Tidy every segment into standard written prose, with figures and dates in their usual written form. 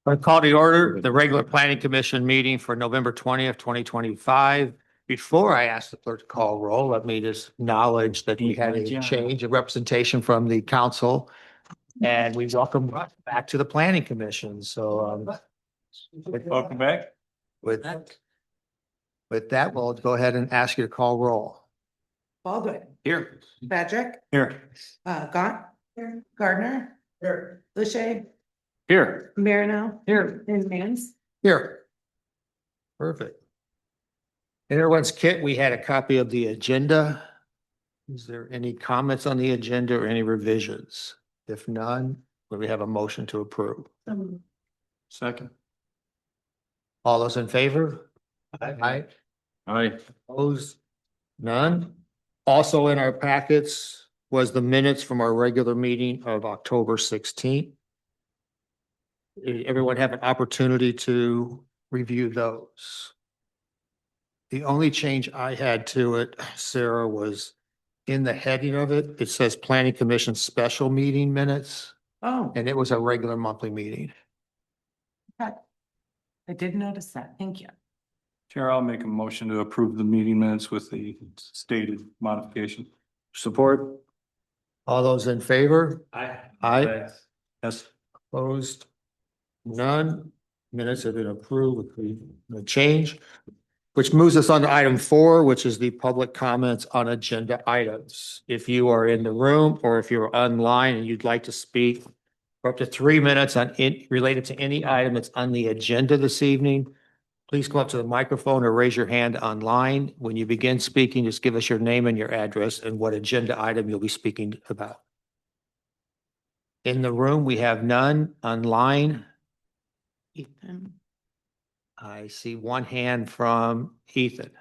I call to order the regular planning commission meeting for November 20th, 2025. Before I ask the clerk to call roll, let me just acknowledge that we had a change of representation from the council. And we welcome back to the planning commission. So Welcome back. with that, we'll go ahead and ask you to call roll. Baldwin, Here. Patrick, Here. Gaunt, Gardner, Lachey, Here. Marino, Here. and Mans. Here. Perfect. In everyone's kit, we had a copy of the agenda. Is there any comments on the agenda or any revisions? If none, will we have a motion to approve? Second. All those in favor? Aye. Aye. Opposed? None. Also in our packets was the minutes from our regular meeting of October 16th. Everyone have an opportunity to review those. The only change I had to it, Sarah, was in the heading of it, it says Planning Commission Special Meeting Minutes, Oh, and it was a regular monthly meeting. I did notice that. Thank you. Chair, I'll make a motion to approve the meeting minutes with the stated modification. Support. All those in favor? Aye. Aye. Yes. Opposed? None. Minutes have been approved with the change, which moves us on to item 4, which is the public comments on agenda items. If you are in the room or if you're online and you'd like to speak for up to 3 minutes on it related to any item that's on the agenda this evening, please come up to the microphone or raise your hand online. When you begin speaking, just give us your name and your address and what agenda item you'll be speaking about. In the room, we have none. Online, Ethan. I see one hand from Ethan.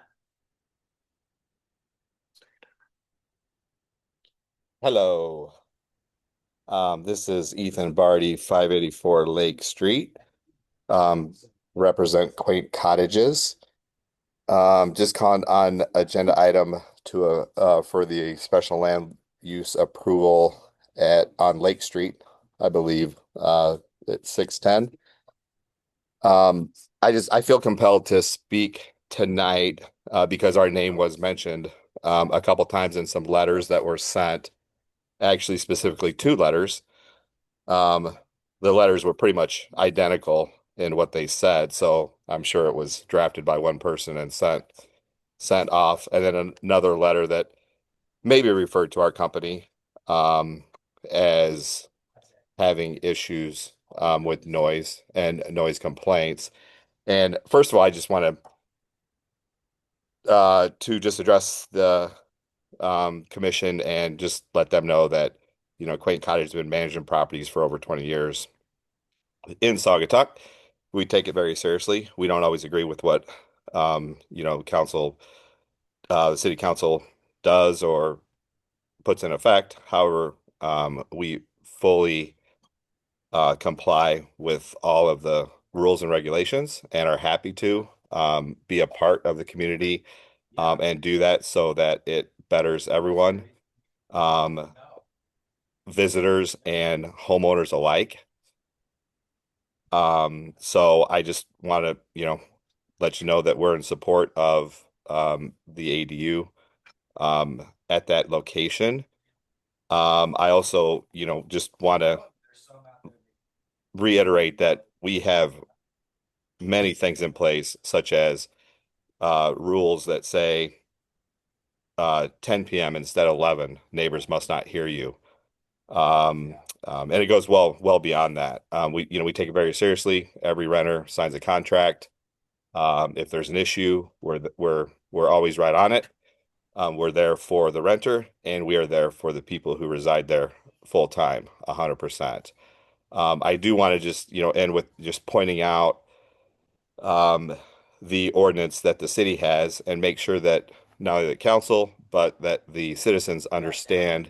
Hello. This is Ethan Barty, 584 Lake Street. Represent Quaint Cottages. Just calling on agenda item to for the special land use approval on Lake Street, I believe, at 610. I feel compelled to speak tonight because our name was mentioned a couple times in some letters that were sent. Actually, specifically 2 letters. The letters were pretty much identical in what they said, so I'm sure it was drafted by one person and sent off. And then another letter that maybe referred to our company as having issues with noise and noise complaints. And first of all, I just want to just address the commission and just let them know that, Quaint Cottage has been managing properties for over 20 years in Saugatuck. We take it very seriously. We don't always agree with what, council, the city council does or puts in effect. However, we fully comply with all of the rules and regulations and are happy to be a part of the community and do that so that it betters everyone, visitors and homeowners alike. So I just want to, let you know that we're in support of the ADU at that location. I also, just want to reiterate that we have many things in place, such as rules that say 10 p.m. instead of 11, neighbors must not hear you. And it goes well beyond that. We take it very seriously. Every renter signs a contract. If there's an issue, we're always right on it. We're there for the renter, and we are there for the people who reside there full time, 100%. I do want to just, end with just pointing out the ordinance that the city has and make sure that not only the council, but that the citizens understand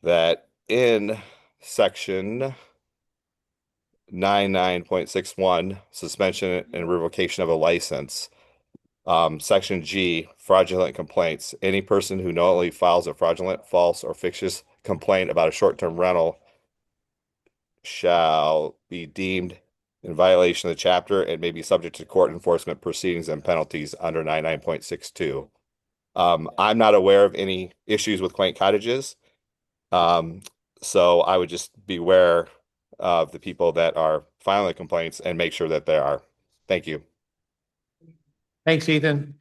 that in section 99.61, suspension and revocation of a license, section G, fraudulent complaints. Any person who knowingly files a fraudulent, false, or fictitious complaint about a short-term rental shall be deemed in violation of the chapter and may be subject to court enforcement proceedings and penalties under 99.62. I'm not aware of any issues with Quaint Cottages. So I would just beware of the people that are filing the complaints and make sure that they are. Thank you. Thanks, Ethan.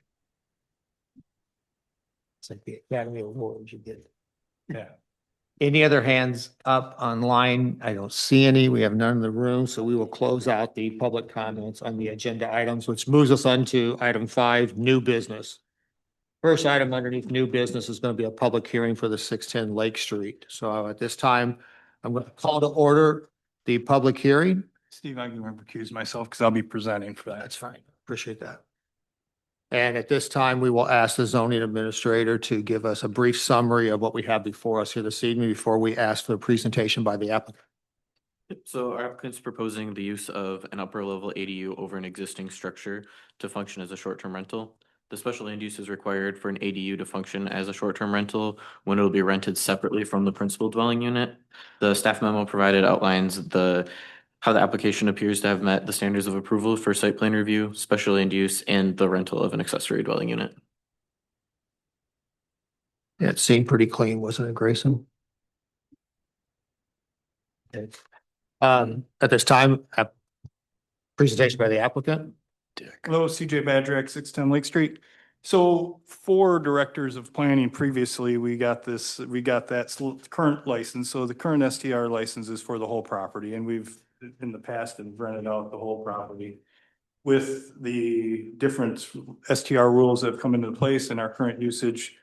It's like the Academy Awards you get. Yeah. Any other hands up online? I don't see any. We have none in the room, so we will close out the public comments on the agenda items, which moves us on to item 5, new business. First item underneath new business is going to be a public hearing for the 610 Lake Street. So at this time, I'm going to call to order the public hearing. Steve, I can recuse myself because I'll be presenting for that. That's fine. Appreciate that. And at this time, we will ask the zoning administrator to give us a brief summary of what we have before us here this evening before we ask for a presentation by the applicant. So our applicant's proposing the use of an upper level ADU over an existing structure to function as a short-term rental. The special land use is required for an ADU to function as a short-term rental when it will be rented separately from the principal dwelling unit. The staff memo provided outlines how the application appears to have met the standards of approval for site plan review, special land use, and the rental of an accessory dwelling unit. Yeah, it seemed pretty clean, wasn't it, Grayson? Okay. At this time, a presentation by the applicant. Hello, CJ Badrick, 610 Lake Street. So 4 directors of planning previously, we got that current license. So the current STR license is for the whole property, and we've in the past have rented out the whole property. With the different STR rules that have come into place in our current usage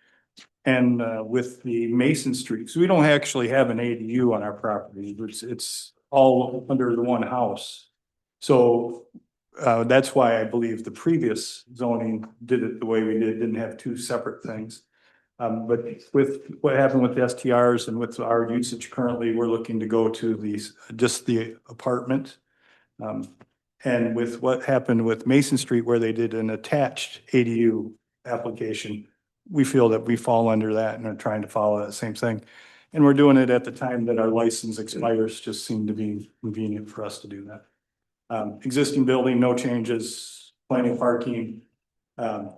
and with the Mason Street, so we don't actually have an ADU on our property. It's all under the one house. So that's why I believe the previous zoning did it the way we did, didn't have 2 separate things. But with what happened with the STRs and with our usage currently, we're looking to go to just the apartment. And with what happened with Mason Street, where they did an attached ADU application, we feel that we fall under that and are trying to follow that same thing. And we're doing it at the time that our license expires, just seemed to be convenient for us to do that. Existing building, no changes, plenty of parking.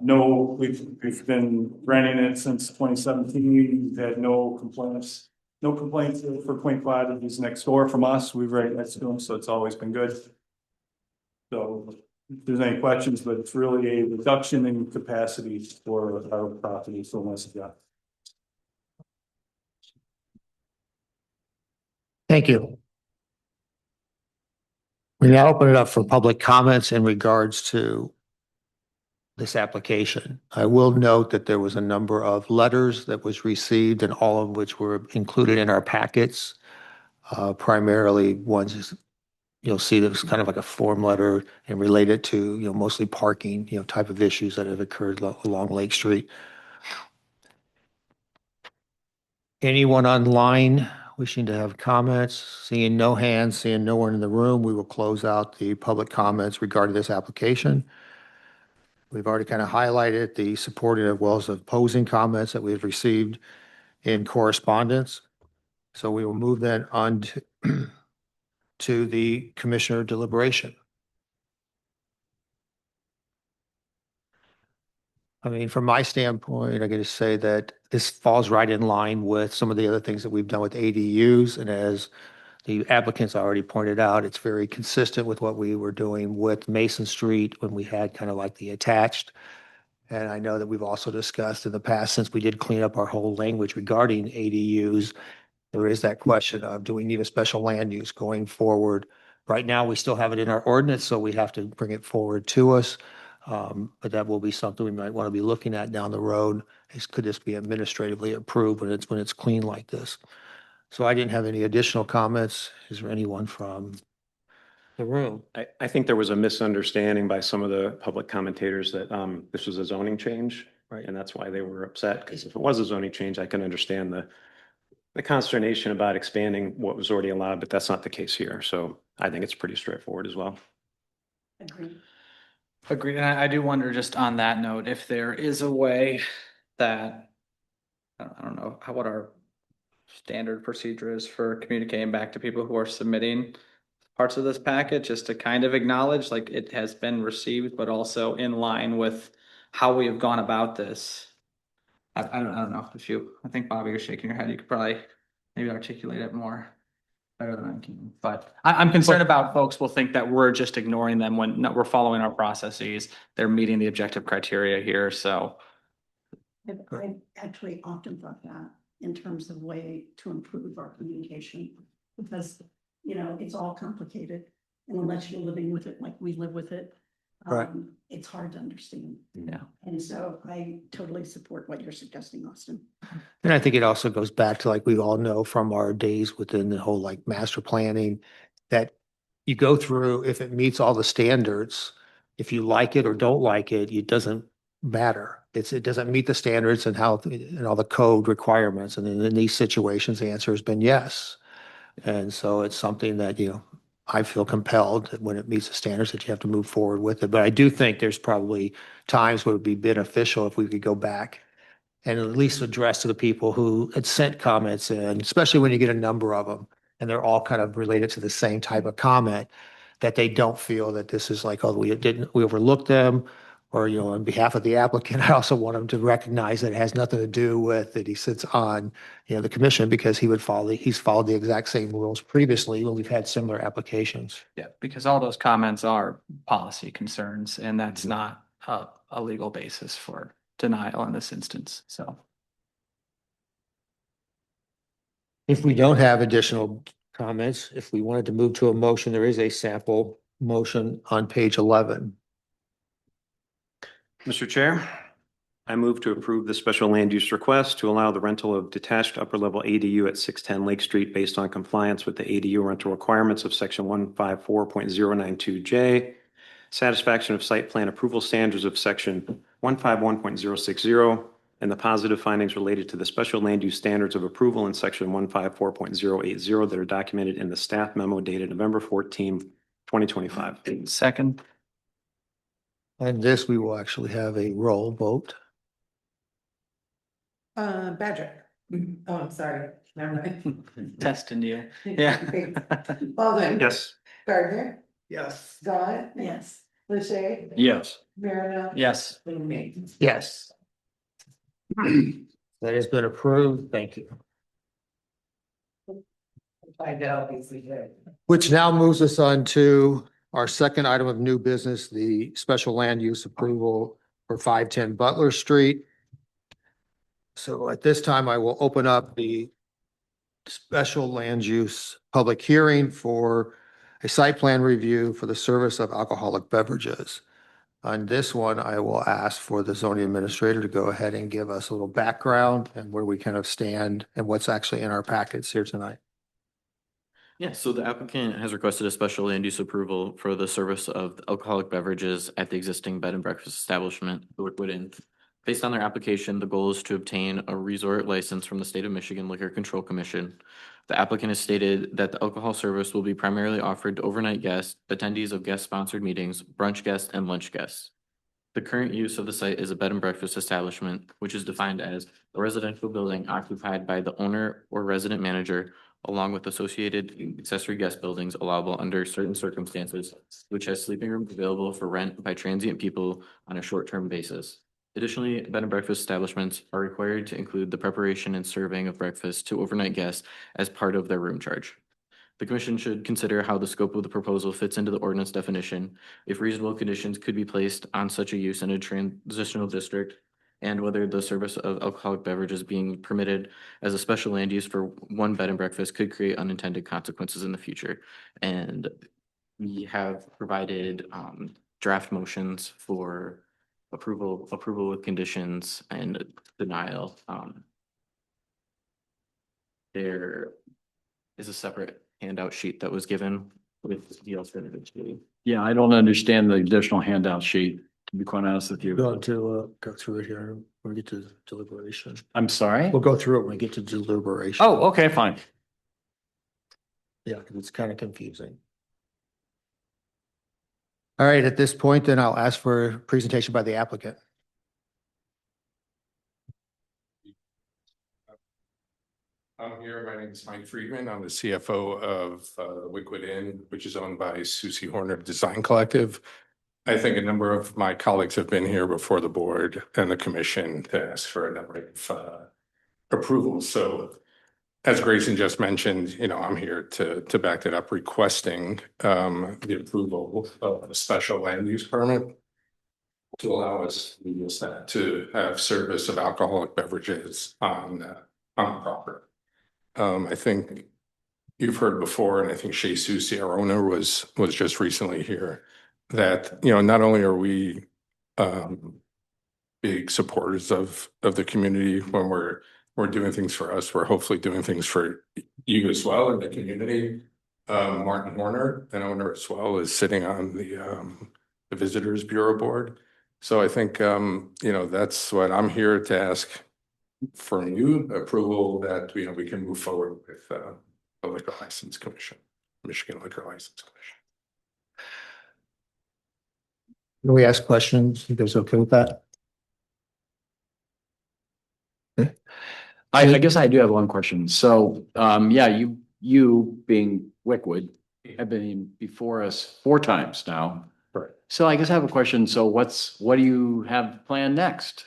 No, we've been renting it since 2017. We've had no complaints for Quaint Cottages next door from us. We've right next to them, so it's always been good. So if there's any questions, but it's really a reduction in capacity for our property, so once again. Thank you. We now open it up for public comments in regards to this application. I will note that there was a number of letters that was received and all of which were included in our packets. Primarily ones you'll see that was kind of like a form letter and related to, mostly parking, type of issues that have occurred along Lake Street. Anyone online wishing to have comments? Seeing no hands, seeing no one in the room, we will close out the public comments regarding this application. We've already kind of highlighted the supporting as well as the opposing comments that we've received in correspondence. So we will move then on to the commissioner deliberation. I mean, from my standpoint, I got to say that this falls right in line with some of the other things that we've done with ADUs. And as the applicants already pointed out, it's very consistent with what we were doing with Mason Street when we had kind of like the attached. And I know that we've also discussed in the past, since we did clean up our whole language regarding ADUs, there is that question of, do we need a special land use going forward? Right now, we still have it in our ordinance, so we have to bring it forward to us. But that will be something we might want to be looking at down the road. Could this be administratively approved when it's clean like this? So I didn't have any additional comments. Is there anyone from the room? I think there was a misunderstanding by some of the public commentators that this was a zoning change. Right. And that's why they were upset, because if it was a zoning change, I can understand the consternation about expanding what was already allowed, but that's not the case here. So I think it's pretty straightforward as well. Agreed. And I do wonder, just on that note, if there is a way that, I don't know what our standard procedure is for communicating back to people who are submitting parts of this packet, just to kind of acknowledge like it has been received, but also in line with how we have gone about this. I don't know if you, I think Bobby, you're shaking your head. You could probably maybe articulate it more better than I can. But I'm concerned about folks will think that we're just ignoring them when no, we're following our processes. They're meeting the objective criteria here, so. I actually often thought that in terms of way to improve our communication, because, you know, it's all complicated. And unless you're living with it like we live with it, Right. it's hard to understand. Yeah. And so I totally support what you're suggesting, Austin. And I think it also goes back to, like, we all know from our days within the whole like master planning, that you go through, if it meets all the standards, if you like it or don't like it, it doesn't matter. It doesn't meet the standards and how, and all the code requirements. And in these situations, the answer has been yes. And so it's something that, you know, I feel compelled that when it meets the standards that you have to move forward with it. But I do think there's probably times where it would be beneficial if we could go back and at least address to the people who had sent comments in, especially when you get a number of them and they're all kind of related to the same type of comment, that they don't feel that this is like, oh, we overlooked them. Or, you know, on behalf of the applicant, I also want him to recognize that it has nothing to do with that he sits on, you know, the commission, because he's followed the exact same rules previously when we've had similar applications. Yeah, because all those comments are policy concerns and that's not a legal basis for denial in this instance, so. If we don't have additional comments, if we wanted to move to a motion, there is a sample motion on page 11. Mr. Chair, I move to approve the special land use request to allow the rental of detached upper level ADU at 610 Lake Street based on compliance with the ADU rental requirements of section 154.092J, satisfaction of site plan approval standards of section 151.060, and the positive findings related to the special land use standards of approval in section 154.080 that are documented in the staff memo dated November 14, 2025. Second, And this, we will actually have a roll vote. Badger. Oh, I'm sorry. Never mind. testing you. Yeah. Baldwin. Yes. Gardner. Yes. Scott. Yes. Lachey. Yes. Marino. Yes. And me. Yes. That has been approved. Thank you. Find out if we did. Which now moves us on to our second item of new business, the special land use approval for 510 Butler Street. So at this time, I will open up the special land use public hearing for a site plan review for the service of alcoholic beverages. On this one, I will ask for the zoning administrator to go ahead and give us a little background and where we kind of stand and what's actually in our packets here tonight. Yeah, so the applicant has requested a special land use approval for the service of alcoholic beverages at the existing bed and breakfast establishment, the Wickwood Inn. Based on their application, the goal is to obtain a resort license from the State of Michigan Liquor Control Commission. The applicant has stated that the alcohol service will be primarily offered to overnight guests, attendees of guest-sponsored meetings, brunch guests, and lunch guests. The current use of the site is a bed and breakfast establishment, which is defined as a residential building occupied by the owner or resident manager, along with associated accessory guest buildings allowable under certain circumstances, which has sleeping rooms available for rent by transient people on a short-term basis. Additionally, bed and breakfast establishments are required to include the preparation and serving of breakfast to overnight guests as part of their room charge. The commission should consider how the scope of the proposal fits into the ordinance definition, if reasonable conditions could be placed on such a use in a transitional district, and whether the service of alcoholic beverages being permitted as a special land use for one bed and breakfast could create unintended consequences in the future. And we have provided draft motions for approval with conditions and denial. There is a separate handout sheet that was given with the alternative sheet. Yeah, I don't understand the additional handout sheet, to be quite honest with you. Going to go through it here when we get to deliberation. I'm sorry? We'll go through it when we get to deliberation. Oh, okay, fine. Yeah, because it's kind of confusing. All right, at this point, then I'll ask for a presentation by the applicant. I'm here. My name is Mike Friedman. I'm the CFO of Wickwood Inn, which is owned by Susie Horner Design Collective. I think a number of my colleagues have been here before the board and the commission to ask for a number of approvals. So as Grayson just mentioned, I'm here to back that up, requesting the approval of a special land use permit to allow us to use that to have service of alcoholic beverages on property. I think you've heard before, and I think Shea Susie, our owner, was just recently here, that, not only are we big supporters of the community when we're doing things for us, we're hopefully doing things for you as well in the community. Martin Horner, an owner as well, is sitting on the Visitors Bureau Board. So I think, that's what I'm here to ask from you, approval that, we can move forward with the Liquor License Commission, Michigan Liquor License Commission. Can we ask questions? You guys okay with that? I guess I do have one question. So, yeah, you being Wickwood have been before us 4 times now. Right. So I guess I have a question. So what do you have planned next?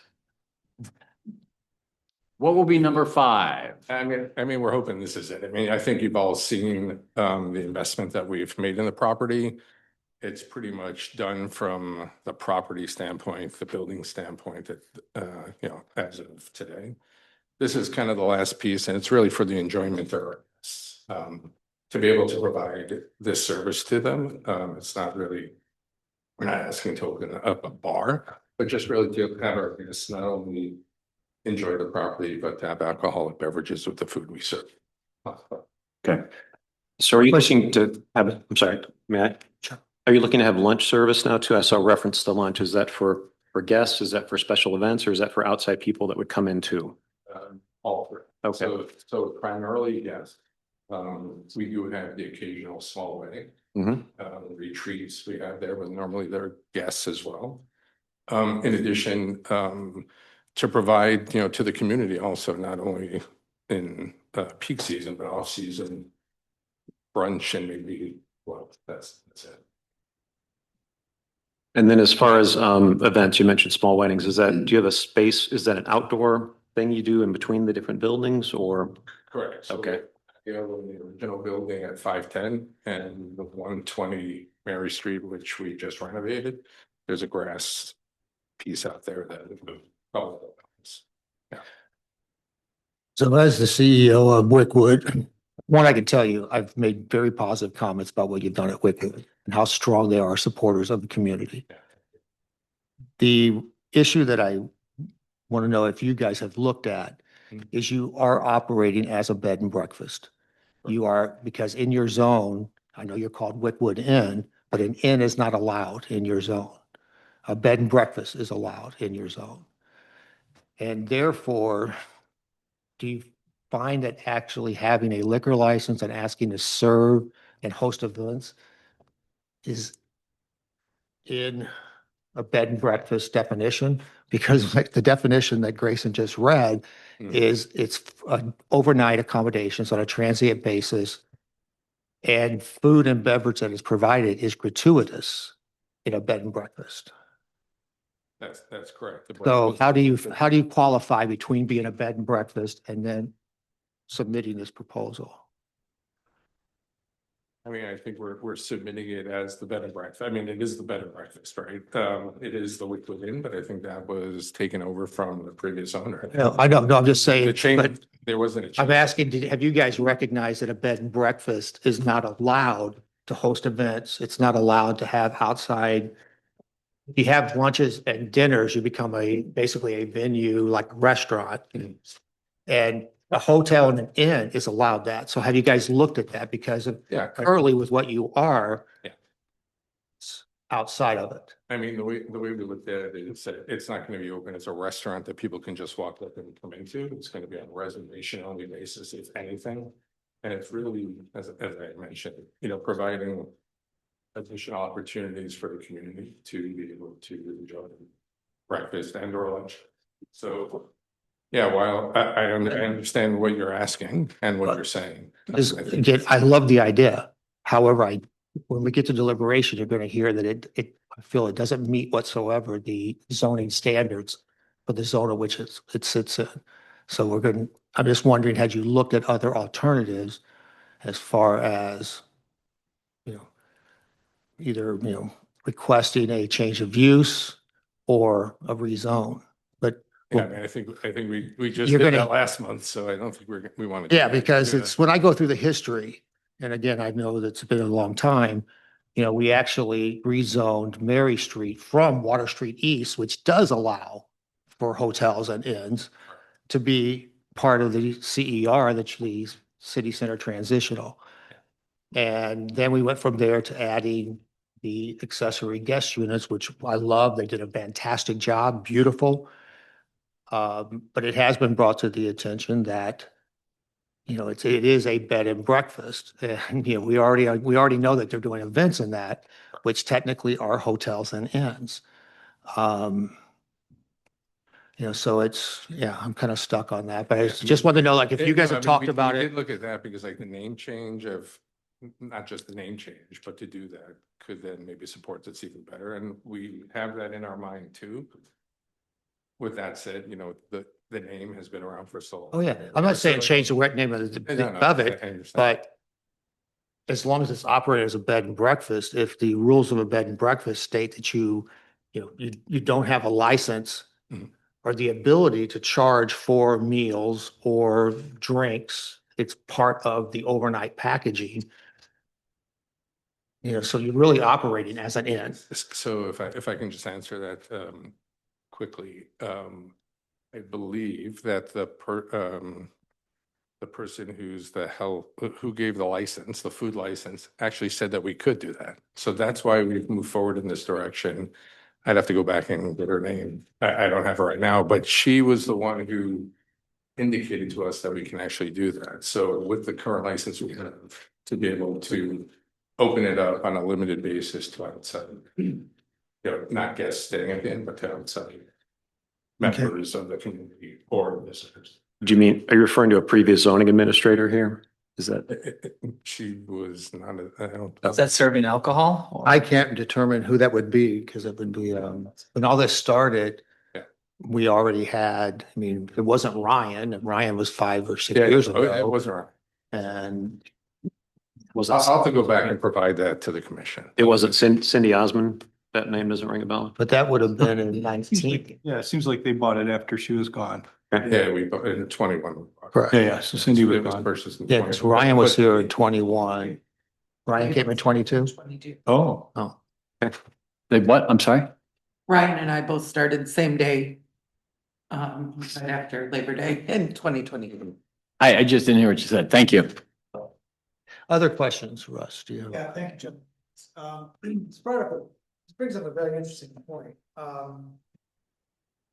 What will be number 5? I mean, we're hoping this is it. I mean, I think you've all seen the investment that we've made in the property. It's pretty much done from the property standpoint, the building standpoint that, as of today. This is kind of the last piece, and it's really for the enjoyment of us, to be able to provide this service to them. It's not really, we're not asking to open up a bar, but just really to have our guests not only enjoy the property, but to have alcoholic beverages with the food we serve. Okay. So are you looking to have, I'm sorry, may I? Sure. Are you looking to have lunch service now too? I saw reference to lunch. Is that for guests? Is that for special events, or is that for outside people that would come in too? All three. Okay. So primarily, yes. We do have the occasional small wedding. Retreats we have there, but normally they're guests as well. In addition, to provide, to the community also, not only in peak season, but off season brunch and maybe, well, that's it. And then as far as events, you mentioned small weddings. Do you have a space? Is that an outdoor thing you do in between the different buildings or? Correct. So Okay. the original building at 510 and the 120 Mary Street, which we just renovated, there's a grass piece out there that probably. Yeah. So as the CEO of Wickwood, one, I can tell you, I've made very positive comments about what you've done at Wickwood and how strong they are supporters of the community. The issue that I want to know if you guys have looked at is you are operating as a bed and breakfast. You are, because in your zone, I know you're called Wickwood Inn, but an inn is not allowed in your zone. A bed and breakfast is allowed in your zone. And therefore, do you find that actually having a liquor license and asking to serve and host events is in a bed and breakfast definition? Because like the definition that Grayson just read is it's overnight accommodations on a transient basis, and food and beverage that is provided is gratuitous in a bed and breakfast. That's correct. So how do you qualify between being a bed and breakfast and then submitting this proposal? I mean, I think we're submitting it as the bed and breakfast. I mean, it is the bed and breakfast, right? It is the Wickwood Inn, but I think that was taken over from the previous owner. No, I don't know. I'm just saying. The chain, but there wasn't a change. I'm asking, have you guys recognized that a bed and breakfast is not allowed to host events? It's not allowed to have outside. If you have lunches and dinners, you become basically a venue like a restaurant. And a hotel and an inn is allowed that. So have you guys looked at that? Because of currently with what you are, it's outside of it. I mean, the way we looked at it is that it's not going to be open as a restaurant that people can just walk up and come into. It's going to be on a reservation only basis, if anything. And it's really, as I mentioned, providing additional opportunities for the community to be able to enjoy breakfast and or lunch. So Yeah, well, I understand what you're asking and what you're saying. Is, again, I love the idea. However, when we get to deliberation, you're going to hear that I feel it doesn't meet whatsoever the zoning standards for the zone in which it sits in. So I'm just wondering, had you looked at other alternatives as far as, either, requesting a change of use or a rezone? But Yeah, I mean, I think we just You're did gonna- that last month, so I don't think we want to. yeah, because it's when I go through the history, and again, I know that's been a long time. We actually rezoned Mary Street from Water Street East, which does allow for hotels and inns to be part of the CER, the city center transitional. And then we went from there to adding the accessory guest units, which I love. They did a fantastic job, beautiful. But it has been brought to the attention that, it is a bed and breakfast. And, we already know that they're doing events in that, which technically are hotels and inns. So I'm kind of stuck on that, but I just want to know, like, if you guys have talked about We it. did look at that because like the name change of, not just the name change, but to do that could then maybe support this even better. And we have that in our mind too. With that said, the name has been around for so long. Oh, yeah. I'm not saying change the wet name of No, no, of I it, understand. but as long as it's operated as a bed and breakfast, if the rules of a bed and breakfast state that you don't have a license Mhm. or the ability to charge for meals or drinks, it's part of the overnight packaging. So you're really operating as an inn. So if I can just answer that quickly, I believe that the person who gave the license, the food license, actually said that we could do that. So that's why we've moved forward in this direction. I'd have to go back and get her name. I don't have her right now, but she was the one who indicated to us that we can actually do that. So with the current license we have, to be able to open it up on a limited basis to outside, not guests staying at the inn, but to outside members of the community or visitors. Do you mean, are you referring to a previous zoning administrator here? Is that? She was not, I don't. Is that serving alcohol? or- I can't determine who that would be because it would be, when all this started, Yeah. we already had, it wasn't Ryan, and Ryan was 5 or 6 Yeah, years It ago. wasn't right. And Was I'll it, have to go back and provide that to the commission. it wasn't Cindy Osmond? That name doesn't ring a bell? but that would have been in 19. Yeah, it seems like they bought it after she was gone. Yeah, we, in 21. Correct. Yeah, so Cindy was It was gone. purchased in Yeah, because 21. Ryan was But- here in 21. Ryan came in 22. 22. Oh, They what? I'm sorry? Ryan and I both started the same day, right after Labor Day in 2020. I just didn't hear what you said. Thank you. Other questions, Russ? Do you have? Yeah, thank you, Jim. This brings up a very interesting point.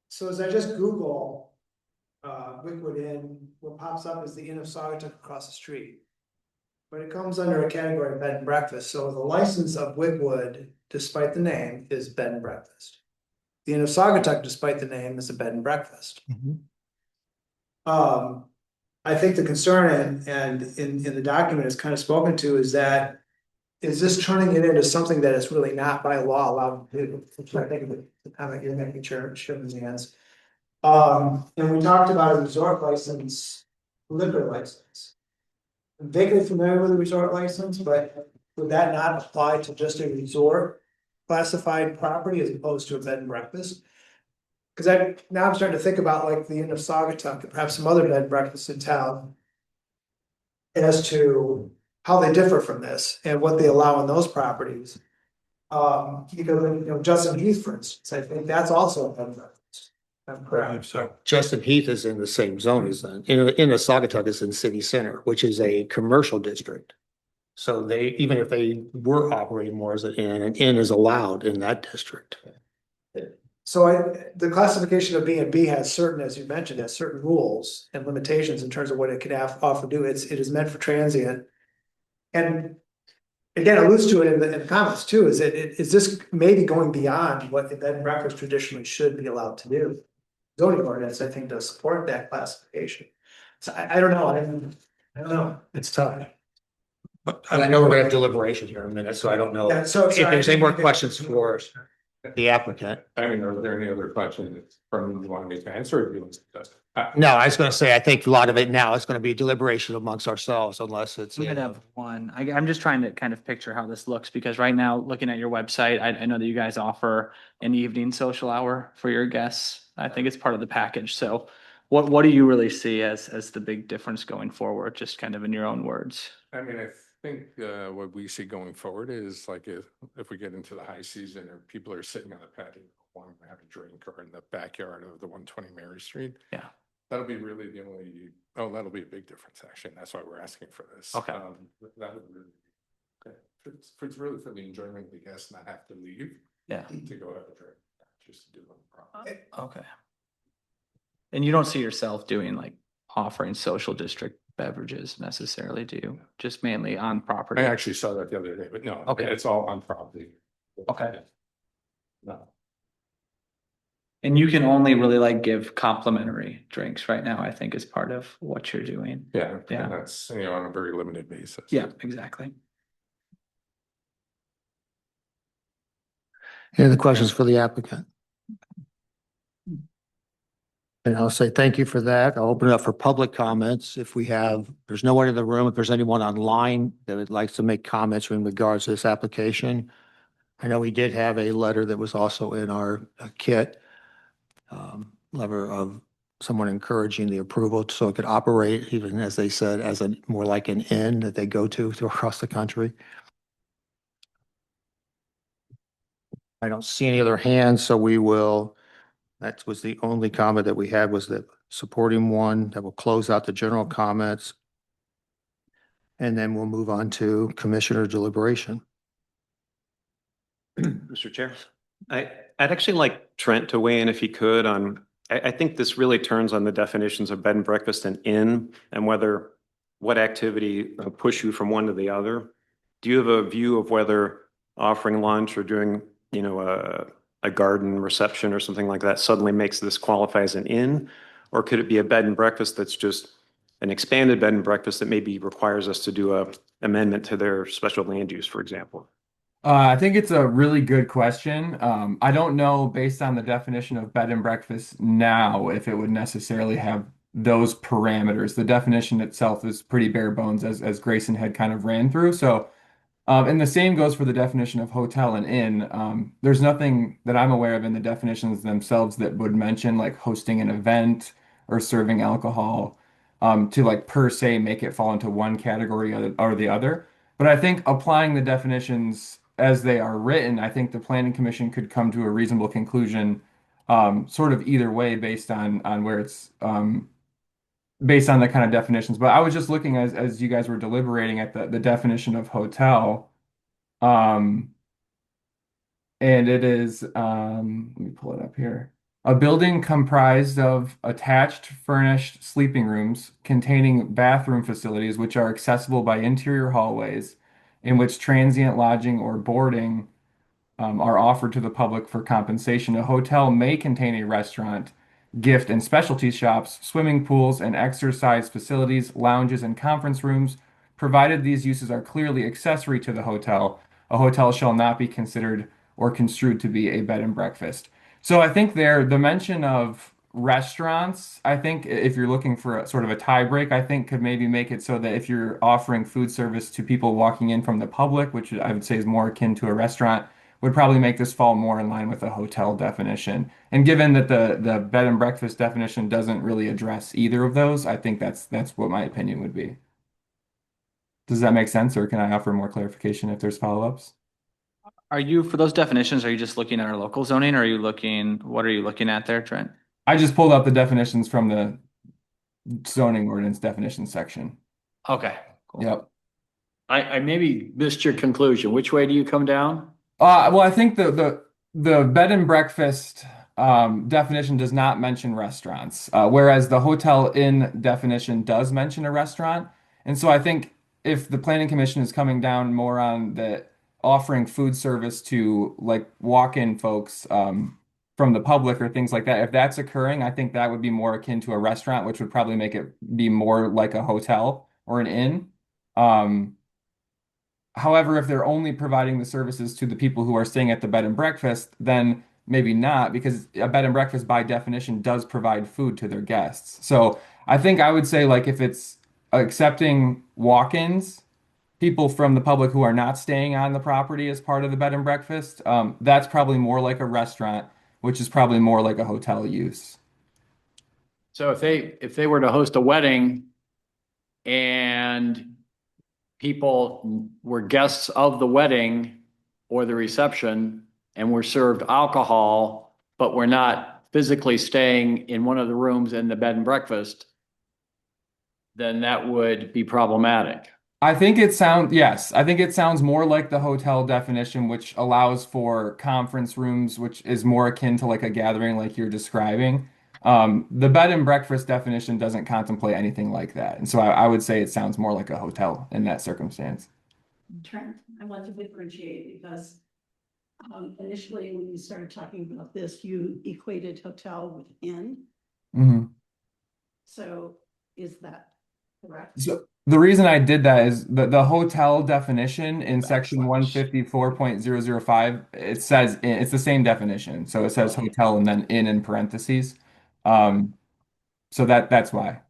So as I just Google, Wickwood Inn, what pops up is the Inn of Saugatuck across the street. But it comes under a category of bed and breakfast, so the license of Wickwood, despite the name, is bed and breakfast. The Inn of Saugatuck, despite the name, is a bed and breakfast. I think the concern and in the document is kind of spoken to is that, is this turning it into something that is really not by law allowed to do? Which I think the comment you're making, Chairman's hands. And we talked about a resort license, liquor license. I'm vaguely familiar with the resort license, but would that not apply to just a resort classified property as opposed to a bed and breakfast? Because now I'm starting to think about like the Inn of Saugatuck and perhaps some other bed and breakfasts in town. As to how they differ from this and what they allow in those properties. Because, Justin Heath, for instance, I think that's also a bed and breakfast. I'm correct. so Justin Heath is in the same zone as that. In a Saugatuck is in city center, which is a commercial district. So even if they were operating more as an inn is allowed in that district. So the classification of B&B has certain, as you mentioned, has certain rules and limitations in terms of what it can offer do. It is meant for transient. And again, alludes to it in the comments too, is this maybe going beyond what the bed and breakfast traditionally should be allowed to do? zoning ordinance, I think, does support that classification. So I don't know, I don't know. It's tough. But I know we're gonna have deliberation here in a minute, so I don't know Yeah, so. if there's any more questions for the applicant. I mean, are there any other questions from you want me to answer? Or do you want to discuss? No, I was gonna say, I think a lot of it now is gonna be deliberation amongst ourselves unless it's. I'm gonna have one. I'm just trying to kind of picture how this looks because right now, looking at your website, I know that you guys offer an evening social hour for your guests. I think it's part of the package. So what do you really see as the big difference going forward, just kind of in your own words? I mean, I think what we see going forward is like if we get into the high season or people are sitting on the patio, wanting to have a drink or in the backyard of the 120 Mary Street. Yeah. That'll be really the only, that'll be a big difference, actually, and that's why we're asking for this. Okay. That would really, it's really for the enjoyment of the guests, not have to leave. Yeah. To go have a drink, just to do it. Okay. And you don't see yourself doing like offering social district beverages necessarily, do you? Just mainly on property? I actually saw that the other day, but no, Okay. it's all on property. Okay. No. And you can only really like give complimentary drinks right now, I think is part of what you're doing. Yeah, Yeah. and that's, on a very limited basis. Yeah, exactly. Any other questions for the applicant? And I'll say thank you for that. I'll open it up for public comments. If there's no one in the room, if there's anyone online that would like to make comments in regards to this application. I know we did have a letter that was also in our kit. Letter of someone encouraging the approval so it could operate, even as they said, as a more like an inn that they go to across the country. I don't see any other hands, so that was the only comment that we had was that supporting one that will close out the general comments. And then we'll move on to commissioner deliberation. Mr. Chair, I'd actually like Trent to weigh in if he could on, I think this really turns on the definitions of bed and breakfast and inn and what activity push you from one to the other. Do you have a view of whether offering lunch or doing, a garden reception or something like that suddenly makes this qualify as an inn? Or could it be a bed and breakfast that's just an expanded bed and breakfast that maybe requires us to do a amendment to their special land use, for example? I think it's a really good question. I don't know, based on the definition of bed and breakfast now, if it would necessarily have those parameters. The definition itself is pretty bare bones, as Grayson had kind of ran through. So, and the same goes for the definition of hotel and inn. There's nothing that I'm aware of in the definitions themselves that would mention like hosting an event or serving alcohol, to like per se make it fall into one category or the other. But I think applying the definitions as they are written, I think the planning commission could come to a reasonable conclusion, sort of either way based on where it's based on the kind of definitions. But I was just looking as you guys were deliberating at the definition of hotel. And it is, let me pull it up here. A building comprised of attached furnished sleeping rooms containing bathroom facilities which are accessible by interior hallways, in which transient lodging or boarding are offered to the public for compensation. A hotel may contain a restaurant, gift and specialty shops, swimming pools and exercise facilities, lounges and conference rooms, provided these uses are clearly accessory to the hotel. A hotel shall not be considered or construed to be a bed and breakfast. So I think the mention of restaurants, I think if you're looking for a sort of a tie break, I think could maybe make it so that if you're offering food service to people walking in from the public, which I would say is more akin to a restaurant, would probably make this fall more in line with a hotel definition. And given that the bed and breakfast definition doesn't really address either of those, I think that's what my opinion would be. Does that make sense, or can I offer more clarification if there's follow-ups? For those definitions, are you just looking at our local zoning or what are you looking at there, Trent? I just pulled up the definitions from the zoning ordinance definition section. Okay. Cool. Yep. I maybe missed your conclusion. Which way do you come down? Well, I think the bed and breakfast definition does not mention restaurants, whereas the hotel inn definition does mention a restaurant. And so I think if the planning commission is coming down more on the offering food service to like walk-in folks, from the public or things like that, if that's occurring, I think that would be more akin to a restaurant, which would probably make it be more like a hotel or an inn. However, if they're only providing the services to the people who are staying at the bed and breakfast, then maybe not, because a bed and breakfast by definition does provide food to their guests. So I think I would say, like, if it's accepting walk-ins, people from the public who are not staying on the property as part of the bed and breakfast, that's probably more like a restaurant, which is probably more like a hotel use. So if they were to host a wedding and people were guests of the wedding or the reception and were served alcohol, but were not physically staying in one of the rooms in the bed and breakfast, then that would be problematic. I think it sounds more like the hotel definition, which allows for conference rooms, which is more akin to like a gathering like you're describing. The bed and breakfast definition doesn't contemplate anything like that. And so I would say it sounds more like a hotel in that circumstance. Trent, I want to differentiate because initially when you started talking about this, you equated hotel with inn. Mm-hmm. So is that correct? So the reason I did that is the hotel definition in section 154.005, it says it's the same definition. So it says hotel and then inn in parentheses. So that's why.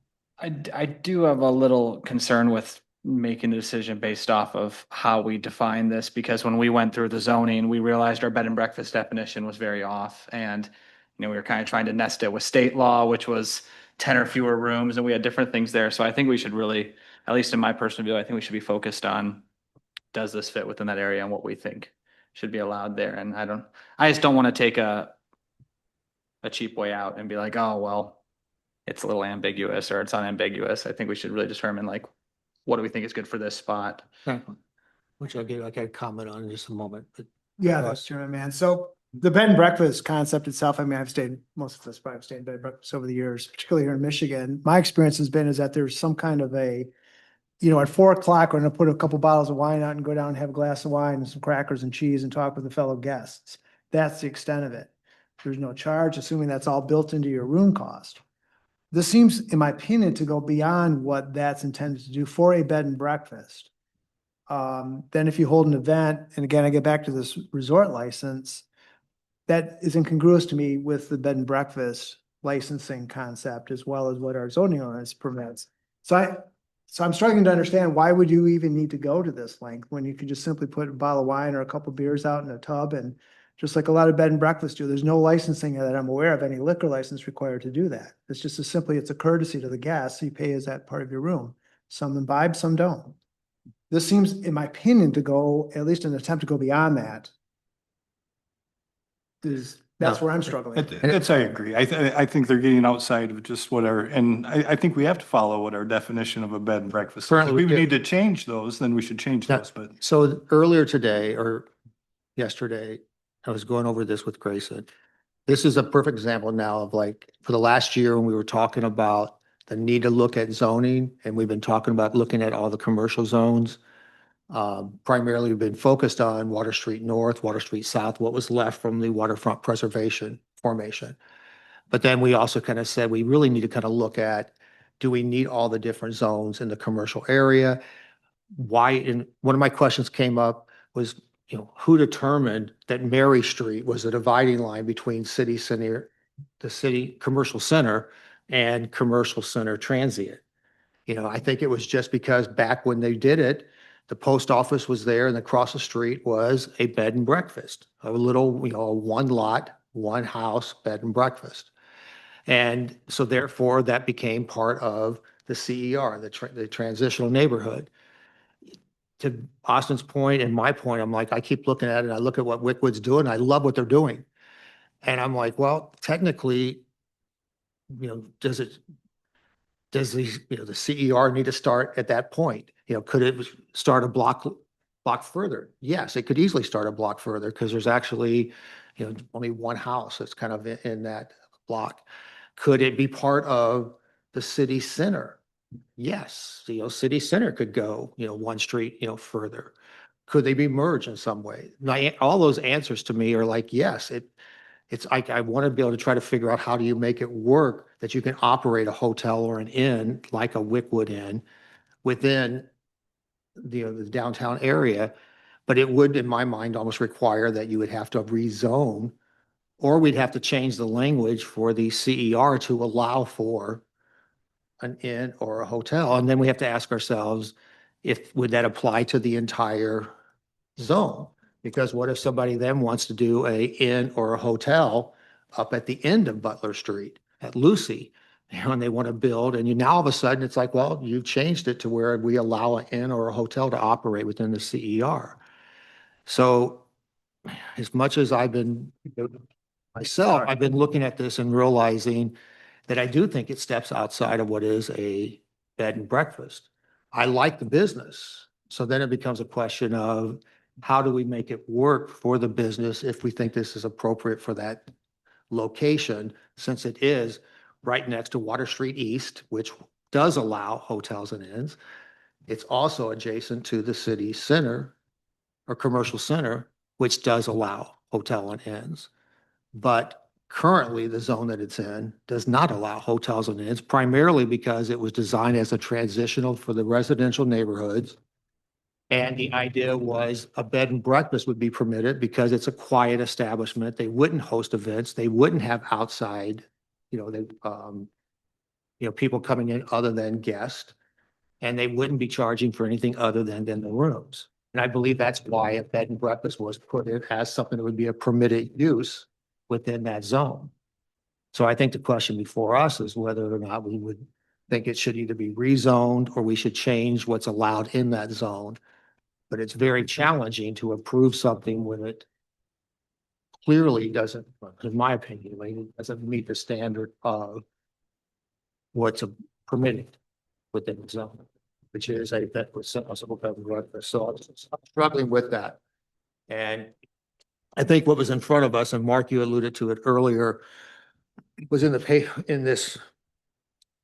I do have a little concern with making a decision based off of how we define this, because when we went through the zoning, we realized our bed and breakfast definition was very off. And, we were kind of trying to nest it with state law, which was 10 or fewer rooms, and we had different things there. So I think we should really, at least in my personal view, I think we should be focused on, does this fit within that area and what we think should be allowed there? And I just don't want to take a cheap way out and be like, oh, well, it's a little ambiguous or it's unambiguous. I think we should really determine, like, what do we think is good for this spot? Which I'll get, like, a comment on in just a moment, but Yeah, that's true, man. So the bed and breakfast concept itself, I mean, most of us probably have stayed in bed and breakfast over the years, particularly here in Michigan. My experience has been is that there's some kind of at 4 o'clock, we're gonna put a couple bottles of wine out and go down and have a glass of wine and some crackers and cheese and talk with the fellow guests. That's the extent of it. There's no charge, assuming that's all built into your room cost. This seems, in my opinion, to go beyond what that's intended to do for a bed and breakfast. Then if you hold an event, and again, I get back to this resort license, that is incongruous to me with the bed and breakfast licensing concept as well as what our zoning ordinance permits. So I'm struggling to understand, why would you even need to go to this length when you could just simply put a bottle of wine or a couple beers out in a tub, and just like a lot of bed and breakfasts do, there's no licensing that I'm aware of, any liquor license required to do that. It's just it's a courtesy to the guests. You pay as that part of your room. Some imbibe, some don't. This seems, in my opinion, to go, at least an attempt to go beyond that. That's where I'm struggling. I agree. I think they're getting outside of just and I think we have to follow what our definition of a bed and breakfast is. If Currently, we we do. need to change those, then we should change those, but. So earlier today or yesterday, I was going over this with Grayson. This is a perfect example now of, like, for the last year when we were talking about the need to look at zoning, and we've been talking about looking at all the commercial zones. Primarily, we've been focused on Water Street North, Water Street South, what was left from the waterfront preservation formation. But then we also kind of said, we really need to kind of look at, do we need all the different zones in the commercial area? Why, and one of my questions came up was, who determined that Mary Street was a dividing line between city center, the city commercial center, and commercial center transient? I think it was just because back when they did it, the post office was there, and across the street was a bed and breakfast, a little, one lot, one house bed and breakfast. And so therefore that became part of the CER, the transitional neighborhood. To Austin's point and my point, I'm like, I keep looking at it. I look at what Wickwood's doing. I love what they're doing. And I'm like, well, technically, does the CER need to start at that point? Could it start a block further? Yes, it could easily start a block further, because there's actually, only one house that's kind of in that block. Could it be part of the city center? Yes, city center could go, one street, further. Could they be merged in some way? All those answers to me are like, yes, It's like, I want to be able to try to figure out how do you make it work that you can operate a hotel or an inn like a Wickwood Inn within the downtown area. But it would, in my mind, almost require that you would have to rezone, or we'd have to change the language for the CER to allow for an inn or a hotel. And then we have to ask ourselves, would that apply to the entire zone? Because what if somebody then wants to do a inn or a hotel up at the end of Butler Street at Lucy? And they want to build, and now all of a sudden it's like, well, you've changed it to where we allow an inn or a hotel to operate within the CER. So as much as I've been myself, I've been looking at this and realizing that I do think it steps outside of what is a bed and breakfast. I like the business. So then it becomes a question of how do we make it work for the business if we think this is appropriate for that location, since it is right next to Water Street East, which does allow hotels and inns. It's also adjacent to the city center or commercial center, which does allow hotel and inns. But currently, the zone that it's in does not allow hotels and inns, primarily because it was designed as a transitional for the residential neighborhoods. And the idea was a bed and breakfast would be permitted because it's a quiet establishment. They wouldn't host events. They wouldn't have outside, people coming in other than guests. And they wouldn't be charging for anything other than the rooms. And I believe that's why a bed and breakfast was put in as something that would be a permitted use within that zone. So I think the question before us is whether or not we would think it should either be rezoned or we should change what's allowed in that zone. But it's very challenging to approve something when it clearly doesn't, in my opinion, it doesn't meet the standard of what's permitted within the zone, which is a bed with simple bed and breakfast. So I'm struggling with that. And I think what was in front of us, and Mark, you alluded to it earlier, was in this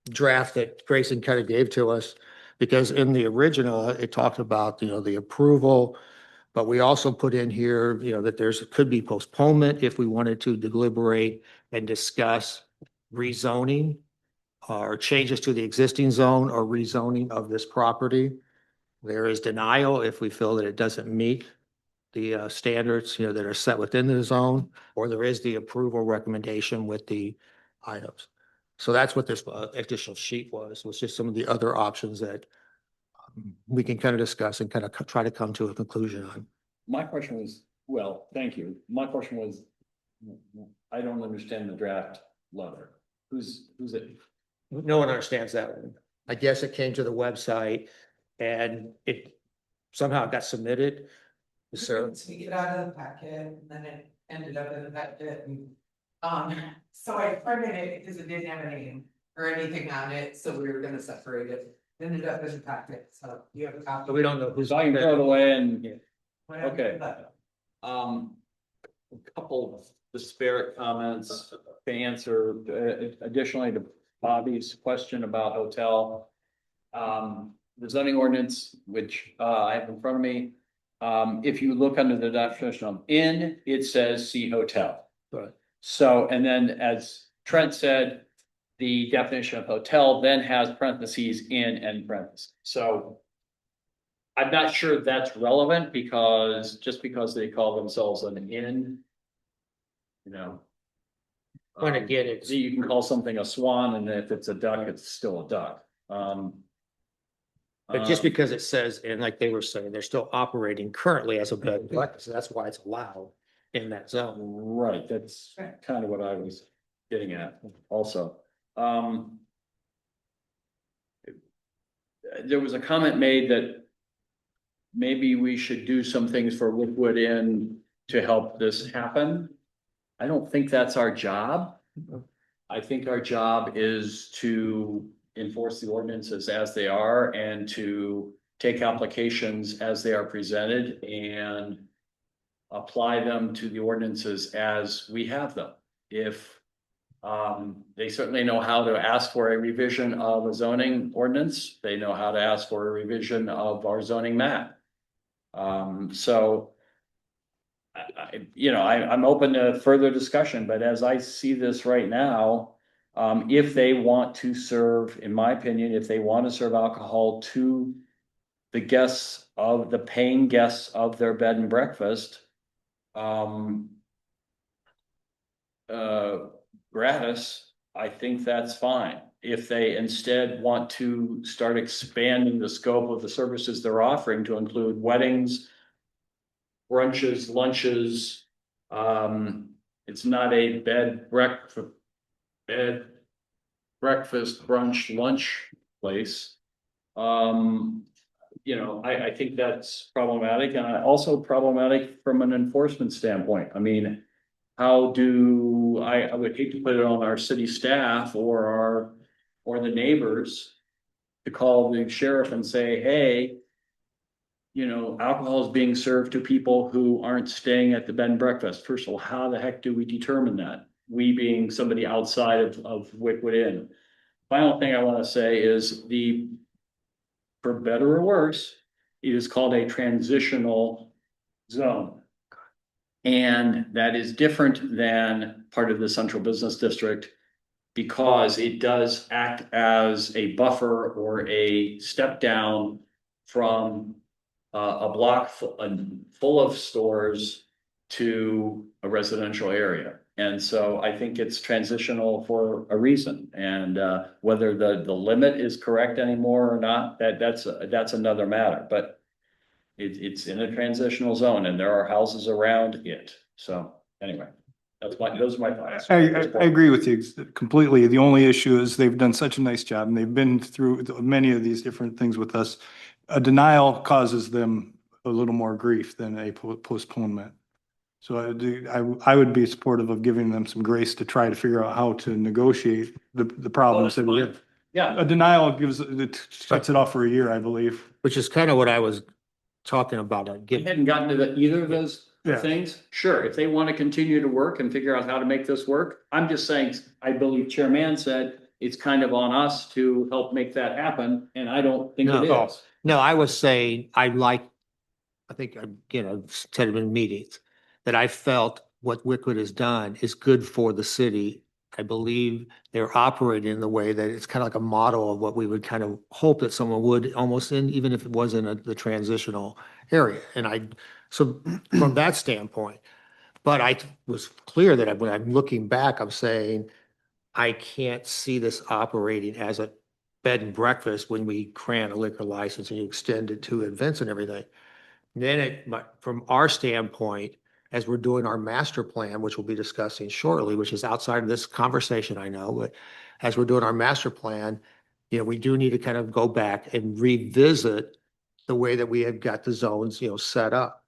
draft that Grayson kind of gave to us, because in the original, it talked about, the approval, but we also put in here, that could be postponement if we wanted to deliberate and discuss rezoning or changes to the existing zone or rezoning of this property. There is denial if we feel that it doesn't meet the standards, that are set within the zone, or there is the approval recommendation with the items. So that's what this additional sheet was just some of the other options that we can kind of discuss and kind of try to come to a conclusion on. My question was, well, thank you. My question was, I don't understand the draft letter. Who's it? No one understands that one. I guess it came to the website and it somehow got submitted. So We get out of the packet and then it ended up in the packet. So I printed it because it didn't have a name or anything on it, so we were gonna separate it. Ended up in the packet, so you have a copy. we don't know who's. So I can throw it away and, Whatever, okay. but- a couple of disparate comments to answer additionally to Bobby's question about hotel. The zoning ordinance, which I have in front of me, if you look under the definition of inn, it says see hotel. Right. So, and then as Trent said, the definition of hotel then has parentheses inn and parentheses. So I'm not sure that's relevant because just because they call themselves an inn, When again, it's. you can call something a swan, and if it's a duck, it's still a duck. But just because it says, and like they were saying, they're still operating currently as a bed and breakfast, so that's why it's allowed in that zone. Right, that's kind of what I was getting at also. There was a comment made that maybe we should do some things for Wickwood Inn to help this happen. I don't think that's our job. I think our job is to enforce the ordinances as they are and to take applications as they are presented and apply them to the ordinances as we have them. If they certainly know how to ask for a revision of a zoning ordinance, they know how to ask for a revision of our zoning map. So I'm open to further discussion, but as I see this right now, if they want to serve, in my opinion, if they want to serve alcohol to the guests of the paying guests of their bed and breakfast, gratis, I think that's fine. If they instead want to start expanding the scope of the services they're offering to include weddings, brunches, lunches, it's not a bed, breakfast, brunch, lunch place. I think that's problematic and also problematic from an enforcement standpoint. I mean, how do, I would hate to put it on our city staff or the neighbors to call the sheriff and say, hey, alcohol is being served to people who aren't staying at the bed and breakfast. First of all, how the heck do we determine that? We being somebody outside of Wickwood Inn. Final thing I want to say is for better or worse, it is called a transitional zone. And that is different than part of the central business district because it does act as a buffer or a step down from a block full of stores to a residential area. And so I think it's transitional for a reason. And whether the limit is correct anymore or not, that's another matter. But it's in a transitional zone and there are houses around it. So anyway, those are my thoughts. I agree with you completely. The only issue is they've done such a nice job and they've been through many of these different things with us. A denial causes them a little more grief than a postponement. So I would be supportive of giving them some grace to try to figure out how to negotiate the problems that we have. Yeah. A denial cuts it off for a year, I believe. Which is kind of what I was talking about. We hadn't gotten to either of those Yeah. things. Sure, if they want to continue to work and figure out how to make this work, I'm just saying, I believe Chair Mann said it's kind of on us to help make that happen, and I don't think it No. is. No, I was saying, I think, again, I've said it in meetings, that I felt what Wickwood has done is good for the city. I believe they're operating in the way that it's kind of like a model of what we would kind of hope that someone would almost in, even if it wasn't the transitional area. So from that standpoint, but I was clear that when I'm looking back, I'm saying, I can't see this operating as a bed and breakfast when we grant a liquor license and you extend it to events and everything. Then from our standpoint, as we're doing our master plan, which we'll be discussing shortly, which is outside of this conversation, I know, but as we're doing our master plan, we do need to kind of go back and revisit the way that we have got the zones, set up.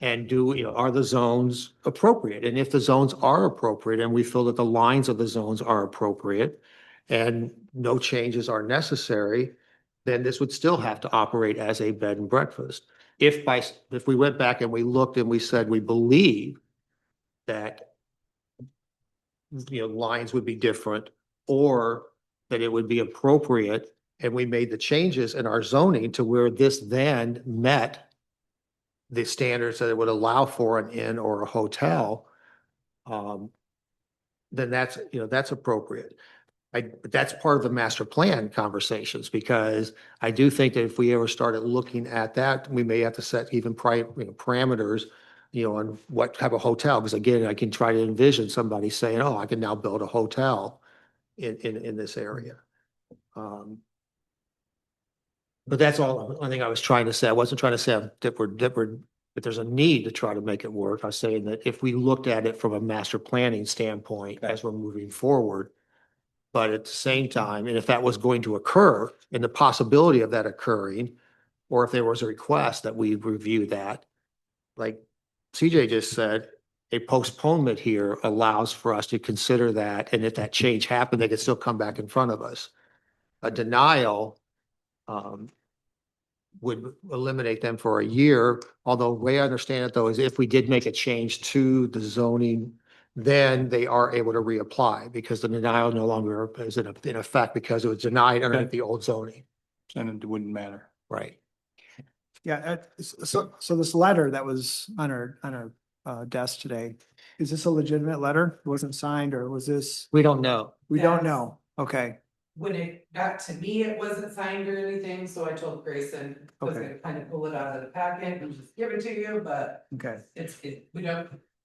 And are the zones appropriate? And if the zones are appropriate and we feel that the lines of the zones are appropriate and no changes are necessary, then this would still have to operate as a bed and breakfast. If we went back and we looked and we said, we believe that, lines would be different or that it would be appropriate and we made the changes in our zoning to where this then met the standards that it would allow for an inn or a hotel, then that's appropriate. But that's part of the master plan conversations, because I do think that if we ever started looking at that, we may have to set even parameters, on what type of hotel, because again, I can try to envision somebody saying, oh, I can now build a hotel in this area. But that's all I think I was trying to say. I wasn't trying to say that there's a need to try to make it work. I was saying that if we looked at it from a master planning standpoint as we're moving forward, but at the same time, and if that was going to occur and the possibility of that occurring, or if there was a request that we review that, like CJ just said, a postponement here allows for us to consider that. And if that change happened, they could still come back in front of us. A denial would eliminate them for a year. Although the way I understand it though, is if we did make a change to the zoning, then they are able to reapply because the denial no longer is in effect because it was denied under the old zoning. And it wouldn't matter. Right. Yeah, so this letter that was on our desk today. Is this a legitimate letter? It wasn't signed, or was this, We don't know. we don't That's- know. Okay, When it got to me, it wasn't signed or anything, so I told Grayson, I was Okay. gonna kind of pull it out of the packet and just give it to you, but okay,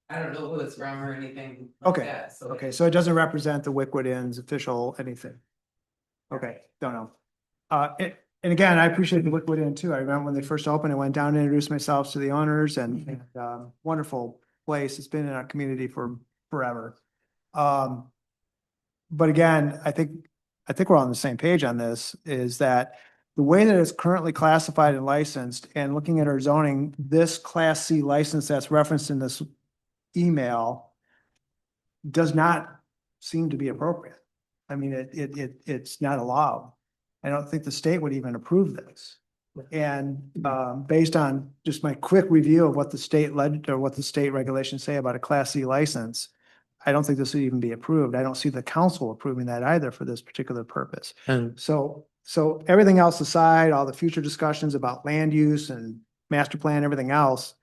I don't know who it's from or anything like Okay, that, so. okay. So it doesn't represent the Wickwood Inn's official anything. Okay, don't know. And again, I appreciate the Wickwood Inn too. I remember when they first opened, I went down and introduced myself to the owners and wonderful place. It's been in our community for forever. But again, I think we're on the same page on this, is that the way that it's currently classified and licensed, and looking at our zoning, this Class C license that's referenced in this email does not seem to be appropriate. I mean, it's not allowed. I don't think the state would even approve this. And based on just my quick review of what the state what the state regulations say about a Class C license, I don't think this would even be approved. I don't see the council approving that either for this particular purpose. And So everything else aside, all the future discussions about land use and master plan, everything else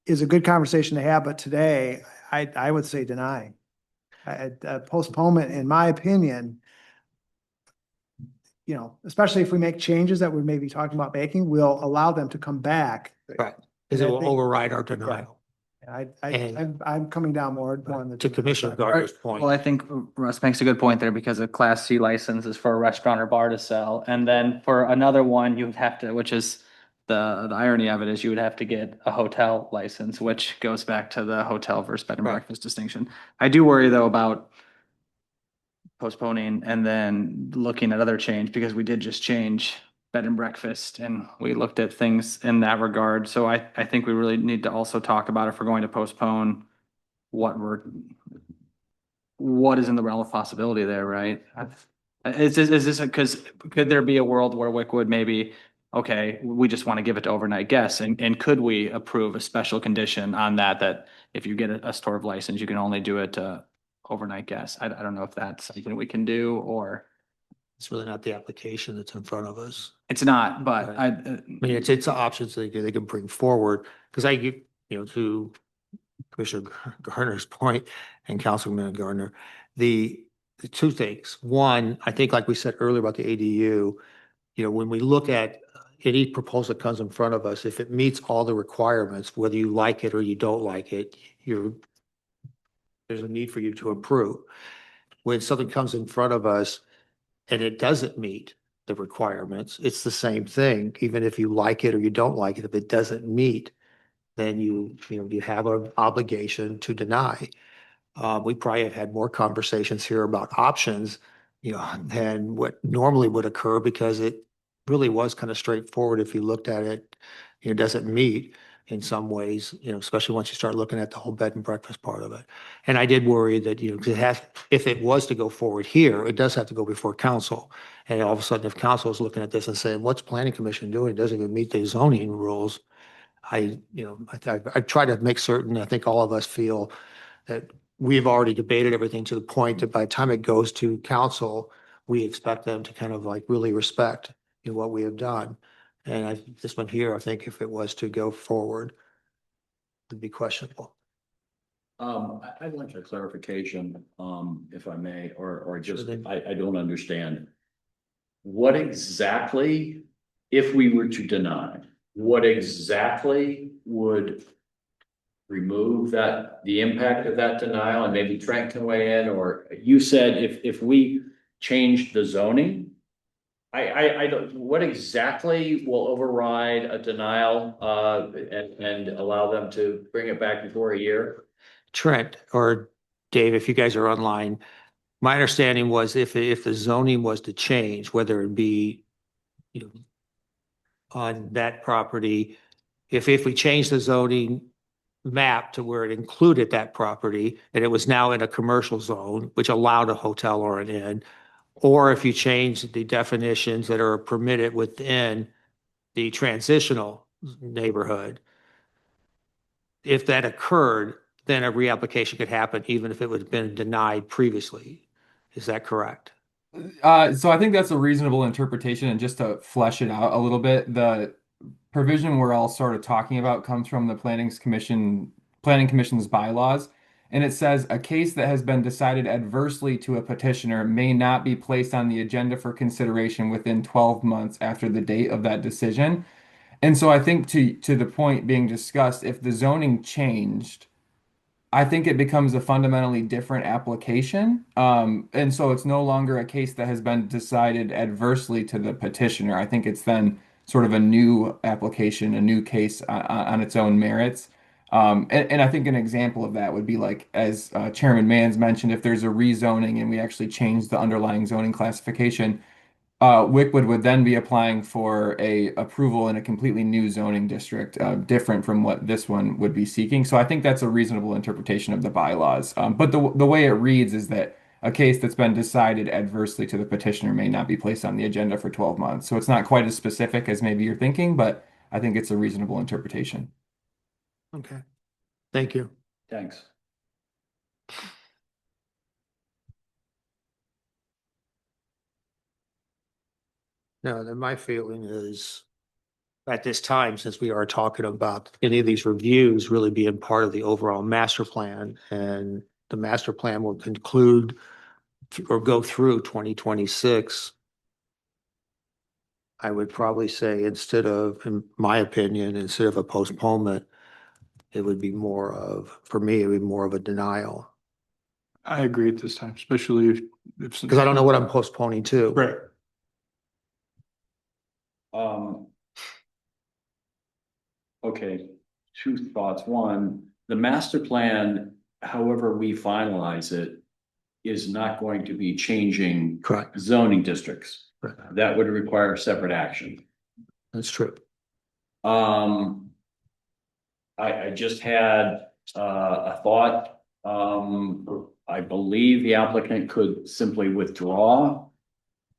is a good conversation to have, but today I would say deny. Postponement, in my opinion, especially if we make changes that we may be talking about making, will allow them to come back. right, because it And I will think- override our denial. I'm coming down more on the. To Commissioner Gardner's point. Well, I think Russ makes a good point there, because a Class C license is for a restaurant or bar to sell. And then for another one, you would have to, which is the irony of it, is you would have to get a hotel license, which goes back to the hotel versus bed and Right. breakfast distinction. I do worry though about postponing and then looking at other change, because we did just change bed and breakfast and we looked at things in that regard. So I think we really need to also talk about, if we're going to postpone, what is in the realm of possibility there, right? Is this, because could there be a world where Wickwood maybe, okay, we just want to give it to overnight guests, and could we approve a special condition on that if you get a store of license, you can only do it to overnight guests? I don't know if that's something we can do, or It's really not the application that's in front of us. it's not, but Right. I mean, it's options they can bring forward, because to Commissioner Gardner's point and Councilman Gardner, the two things. One, I think like we said earlier about the ADU, when we look at any proposal that comes in front of us, if it meets all the requirements, whether you like it or you don't like it, there's a need for you to approve. When something comes in front of us and it doesn't meet the requirements, it's the same thing. Even if you like it or you don't like it, if it doesn't meet, then you have an obligation to deny. We probably have had more conversations here about options, than what normally would occur, because it really was kind of straightforward. If you looked at it, it doesn't meet in some ways, especially once you start looking at the whole bed and breakfast part of it. And I did worry that, 'cause if it was to go forward here, it does have to go before council. And all of a sudden, if council is looking at this and saying, what's planning commission doing? It doesn't even meet the zoning rules. I try to make certain, I think all of us feel that we've already debated everything to the point that by the time it goes to council, we expect them to kind of like really respect what we have done. And this one here, I think if it was to go forward, it'd be questionable. I'd like a clarification, if I may, or just, Sure thing. I don't understand. What exactly, if we were to deny, what exactly would remove the impact of that denial? And maybe Trent can weigh in, or you said if we changed the zoning, I don't, what exactly will override a denial, and allow them to bring it back before a year? Trent or Dave, if you guys are online, my understanding was if the zoning was to change, whether it be, on that property, if we change the zoning map to where it included that property and it was now in a commercial zone, which allowed a hotel or an inn, or if you change the definitions that are permitted within the transitional neighborhood, if that occurred, then a reapplication could happen even if it would have been denied previously. Is that correct? So I think that's a reasonable interpretation, and just to flesh it out a little bit, the provision we're all sort of talking about comes from the Planning Commission Planning Commission's bylaws. And it says a case that has been decided adversely to a petitioner may not be placed on the agenda for consideration within 12 months after the date of that decision. And so I think to the point being discussed, if the zoning changed, I think it becomes a fundamentally different application. And so it's no longer a case that has been decided adversely to the petitioner. I think it's then sort of a new application, a new case on its own merits. And I think an example of that would be like, as Chairman Mans mentioned, if there's a rezoning and we actually change the underlying zoning classification, Wickwood would then be applying for a approval in a completely new zoning district, different from what this one would be seeking. So I think that's a reasonable interpretation of the bylaws. But the way it reads is that a case that's been decided adversely to the petitioner may not be placed on the agenda for 12 months. So it's not quite as specific as maybe you're thinking, but I think it's a reasonable interpretation. Okay, thank you. Thanks. No, then my feeling is at this time, since we are talking about any of these reviews really being part of the overall master plan, and the master plan will conclude or go through 2026. I would probably say, instead of, in my opinion, instead of a postponement, it would be more of, for me, it would be more of a denial. I agree at this time, especially if. Because I don't know what I'm postponing to. Right. Okay, two thoughts. One, the master plan, however we finalize it, is not going to be changing Correct. zoning districts. Correct. That would require separate action. That's true. I just had a thought. I believe the applicant could simply withdraw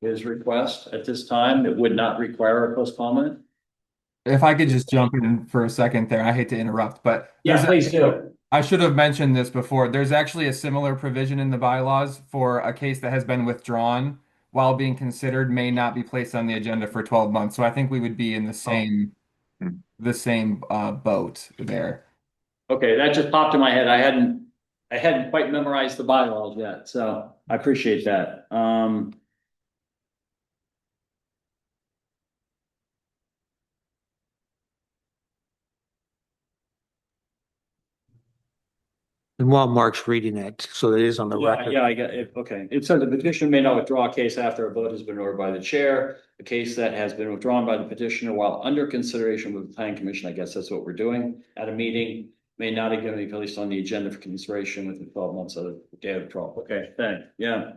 his request at this time. It would not require a postponement. If I could just jump in for a second there, I hate to interrupt, but Yeah, please do. I should have mentioned this before. There's actually a similar provision in the bylaws for a case that has been withdrawn while being considered may not be placed on the agenda for 12 months. So I think we would be in the same boat there. Okay, that just popped in my head. I hadn't quite memorized the bylaws yet, so I appreciate that. And while Mark's reading it, so it is on the record. Yeah, I get it. Okay. It says the petitioner may not withdraw a case after a vote has been ordered by the chair. A case that has been withdrawn by the petitioner while under consideration with the planning commission, I guess that's what we're doing at a meeting, may not again be placed on the agenda for consideration within 12 months of the day of withdrawal. Okay, thanks. Yeah.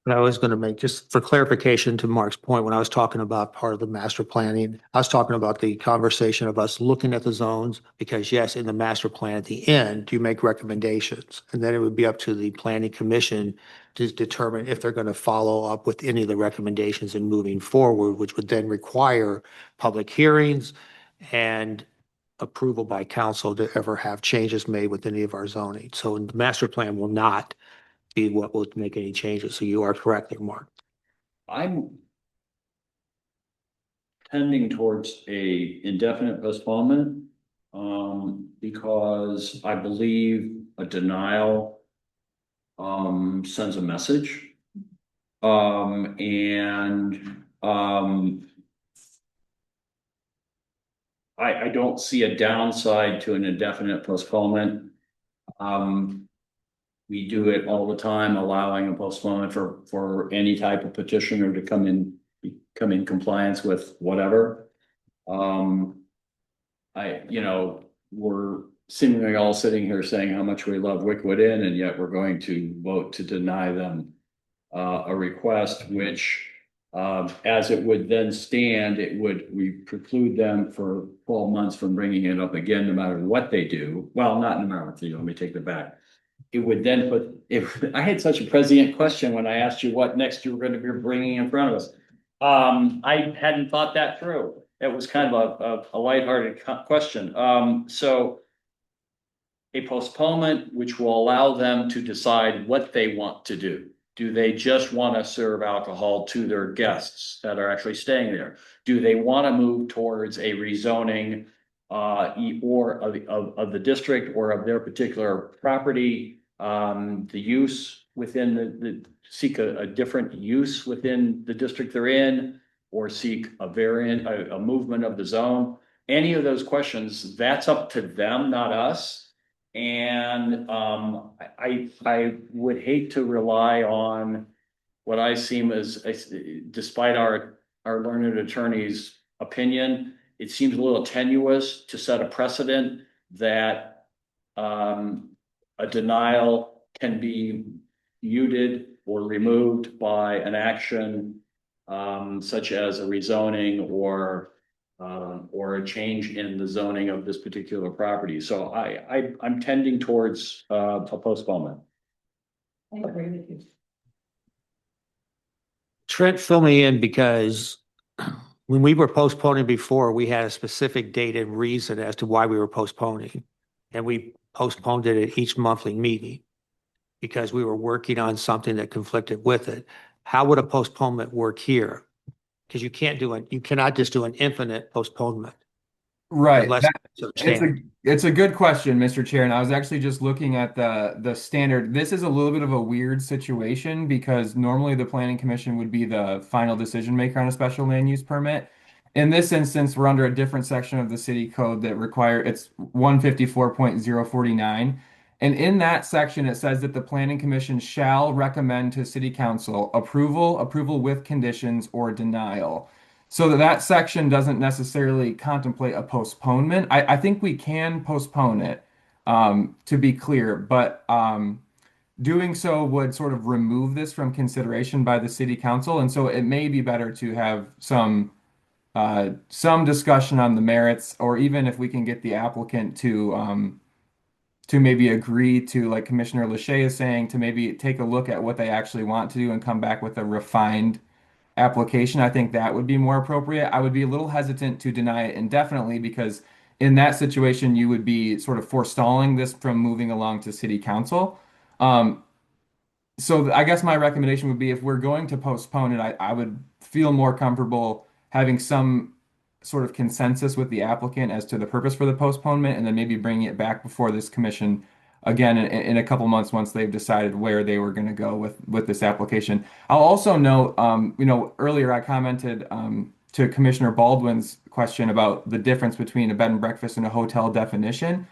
But I was going to make, just for clarification to Mark's point, when I was talking about part of the master planning, I was talking about the conversation of us looking at the zones, because yes, in the master plan at the end, you make recommendations. And then it would be up to the planning commission to determine if they're going to follow up with any of the recommendations and moving forward, which would then require public hearings and approval by council to ever have changes made with any of our zoning. So the master plan will not be what will make any changes. So you are correct there, Mark. I'm tending towards a indefinite postponement, because I believe a denial, sends a message. I don't see a downside to an indefinite postponement. We do it all the time, allowing a postponement for any type of petitioner to come in compliance with whatever. We're seemingly all sitting here saying how much we love Wickwood Inn, and yet we're going to vote to deny them a request, which, as it would then stand, we preclude them for 12 months from bringing it up again, no matter what they do. Well, not no matter what they do, let me take that back. It would then I had such a prescient question when I asked you what next you were going to be bringing in front of us. I hadn't thought that through. It was kind of a lighthearted question. So a postponement which will allow them to decide what they want to do. Do they just want to serve alcohol to their guests that are actually staying there? Do they want to move towards a rezoning or of the district or of their particular property? The use within seek a different use within the district they're in, or seek a variant, a movement of the zone? Any of those questions, that's up to them, not us. And I would hate to rely on what I seem as, despite our learned attorney's opinion, it seems a little tenuous to set a precedent that a denial can be muted or removed by an action such as a rezoning or a change in the zoning of this particular property. So I'm tending towards a postponement. I agree with you. Trent, fill me in, because when we were postponing before, we had a specific date and reason as to why we were postponing. And we postponed it at each monthly meeting because we were working on something that conflicted with it. How would a postponement work here? Because you cannot just do an infinite postponement. Right. Unless It's a good question, Mr. Chair. And I was actually just looking at the standard. This is a little bit of a weird situation because normally the planning commission would be the final decision maker on a special land use permit. In this instance, we're under a different section of the city code that it's 154.049. And in that section, it says that the planning commission shall recommend to city council approval with conditions, or denial. So that section doesn't necessarily contemplate a postponement. I think we can postpone it, to be clear, but doing so would sort of remove this from consideration by the city council. And so it may be better to have some discussion on the merits, or even if we can get the applicant to maybe agree to, like Commissioner Lachey is saying, to maybe take a look at what they actually want to do and come back with a refined application. I think that would be more appropriate. I would be a little hesitant to deny it indefinitely, because in that situation, you would be sort of forestalling this from moving along to city council. So I guess my recommendation would be, if we're going to postpone it, I would feel more comfortable having some sort of consensus with the applicant as to the purpose for the postponement, and then maybe bringing it back before this commission again in a couple months once they've decided where they were going to go with this application. I'll also note, earlier I commented to Commissioner Baldwin's question about the difference between a bed and breakfast and a hotel definition.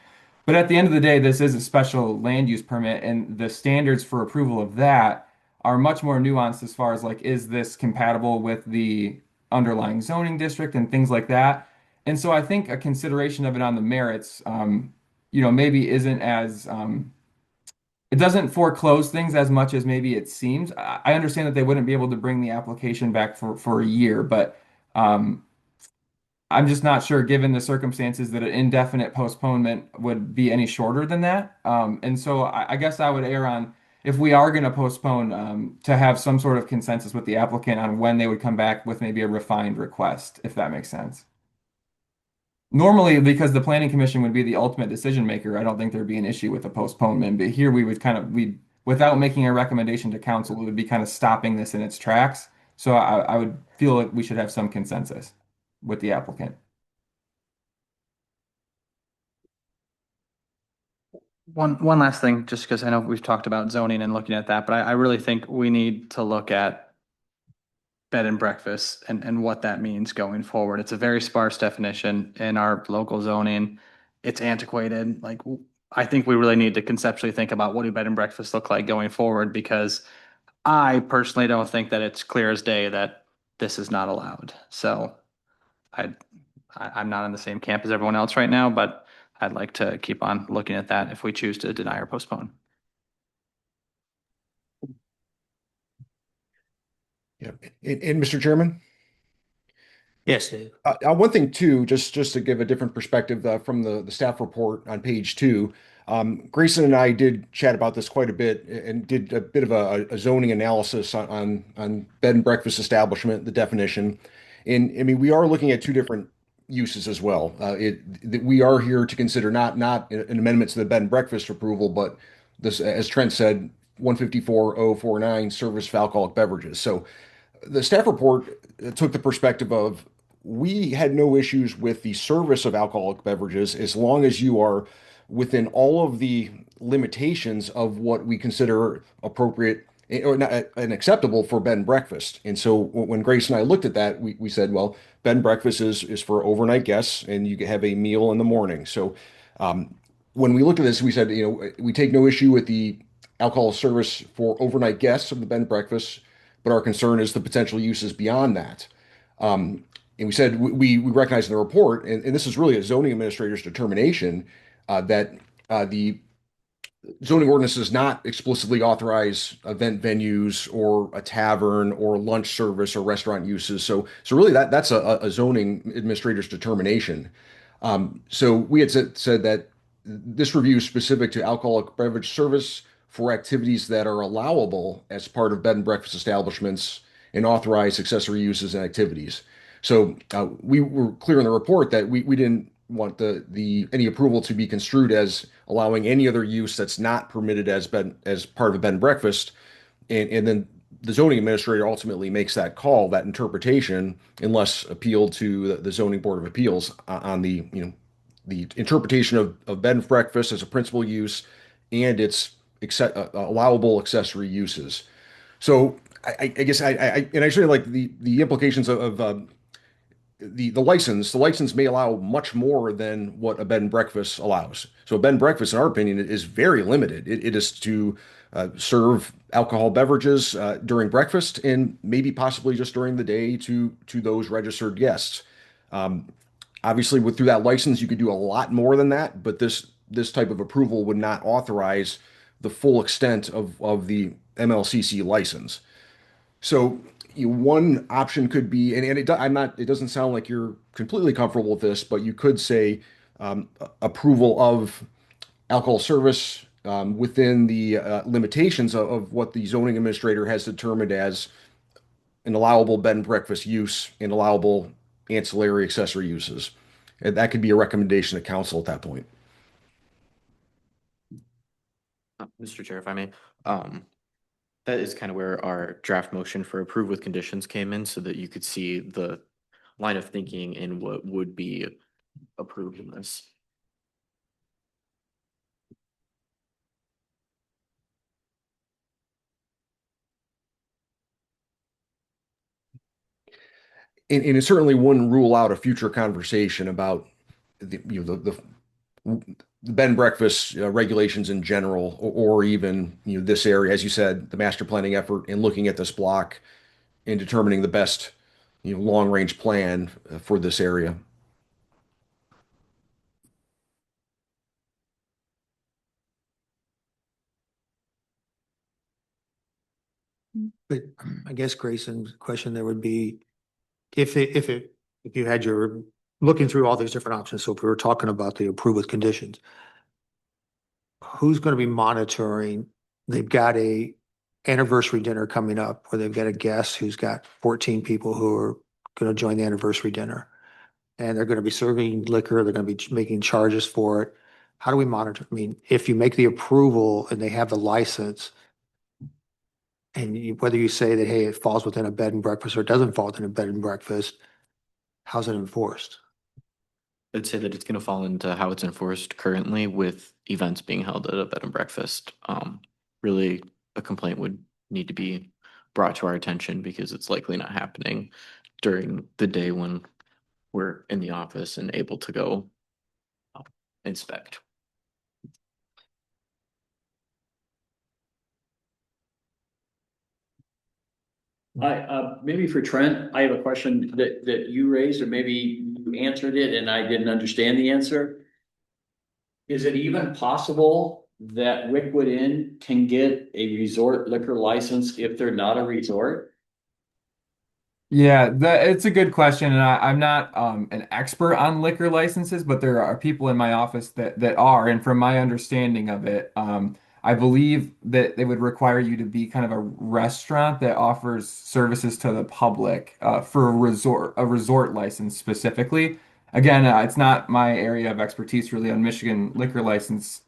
But at the end of the day, this is a special land use permit, and the standards for approval of that are much more nuanced as far as, like, is this compatible with the underlying zoning district and things like that. And so I think a consideration of it on the merits, maybe isn't as, it doesn't foreclose things as much as maybe it seems. I understand that they wouldn't be able to bring the application back for a year, but I'm just not sure, given the circumstances, that an indefinite postponement would be any shorter than that. And so I guess I would err on, if we are going to postpone, to have some sort of consensus with the applicant on when they would come back with maybe a refined request, if that makes sense. Normally, because the planning commission would be the ultimate decision maker, I don't think there'd be an issue with a postponement. But here we would without making a recommendation to council, we would be kind of stopping this in its tracks. So I would feel like we should have some consensus with the applicant. One last thing, just because I know we've talked about zoning and looking at that, but I really think we need to look at bed and breakfast and what that means going forward. It's a very sparse definition in our local zoning. It's antiquated. Like, I think we really need to conceptually think about, what do bed and breakfasts look like going forward? Because I personally don't think that it's clear as day that this is not allowed. So I'm not in the same camp as everyone else right now, but I'd like to keep on looking at that if we choose to deny or postpone. Yeah, and Mr. Chairman? Yes, Dave. One thing too, just to give a different perspective from the staff report on page 2, Grayson and I did chat about this quite a bit and did a bit of a zoning analysis on bed and breakfast establishment, the definition. And I mean, we are looking at two different uses as well. That we are here to consider not an amendment to the bed and breakfast approval, but this, as Trent said, 154.049 service of alcoholic beverages. So the staff report took the perspective of we had no issues with the service of alcoholic beverages as long as you are within all of the limitations of what we consider appropriate or not and acceptable for bed and breakfast. And so when Grace and I looked at that, we said, well, bed and breakfast is for overnight guests, and you can have a meal in the morning. So when we looked at this, we said, we take no issue with the alcohol service for overnight guests of the bed and breakfast, but our concern is the potential uses beyond that. And we said we recognize in the report, and this is really a zoning administrator's determination, that the zoning ordinance does not explicitly authorize event venues or a tavern or lunch service or restaurant uses. So really that's a zoning administrator's determination. So we had said that this review is specific to alcoholic beverage service for activities that are allowable as part of bed and breakfast establishments and authorized accessory uses and activities. So we were clear in the report that we didn't want any approval to be construed as allowing any other use that's not permitted as part of a bed and breakfast. And then the zoning administrator ultimately makes that call, that interpretation, unless appealed to the zoning board of appeals on the interpretation of bed and breakfast as a principal use and its allowable accessory uses. So I guess I certainly like the implications of the license. The license may allow much more than what a bed and breakfast allows. So a bed and breakfast, in our opinion, is very limited. It is to serve alcohol beverages during breakfast and maybe possibly just during the day to those registered guests. Obviously, through that license, you could do a lot more than that, but this type of approval would not authorize the full extent of the MLCC license. So one option could be, and it doesn't sound like you're completely comfortable with this, but you could say approval of alcohol service within the limitations of what the zoning administrator has determined as an allowable bed and breakfast use and allowable ancillary accessory uses. And that could be a recommendation to council at that point. Mr. Chair, if I may, that is kind of where our draft motion for approve with conditions came in, so that you could see the line of thinking in what would be approved in this. And it certainly wouldn't rule out a future conversation about the bed and breakfast regulations in general, or even this area, as you said, the master planning effort and looking at this block and determining the best long range plan for this area. But I guess Grayson's question there would be, if you had your looking through all these different options, so if we were talking about the approve with conditions, who's going to be monitoring? They've got a anniversary dinner coming up, where they've got a guest who's got 14 people who are going to join the anniversary dinner, and they're going to be serving liquor. They're going to be making charges for it. How do we monitor? I mean, if you make the approval and they have the license, and whether you say that, hey, it falls within a bed and breakfast or it doesn't fall within a bed and breakfast, how's it enforced? I'd say that it's going to fall into how it's enforced currently with events being held at a bed and breakfast. Really, a complaint would need to be brought to our attention, because it's likely not happening during the day when we're in the office and able to go inspect. Maybe for Trent, I have a question that you raised, or maybe you answered it and I didn't understand the answer. Is it even possible that Wickwood Inn can get a resort liquor license if they're not a resort? Yeah, it's a good question, and I'm not an expert on liquor licenses, but there are people in my office that are, and from my understanding of it, I believe that they would require you to be kind of a restaurant that offers services to the public for a resort license specifically. Again, it's not my area of expertise really on Michigan liquor license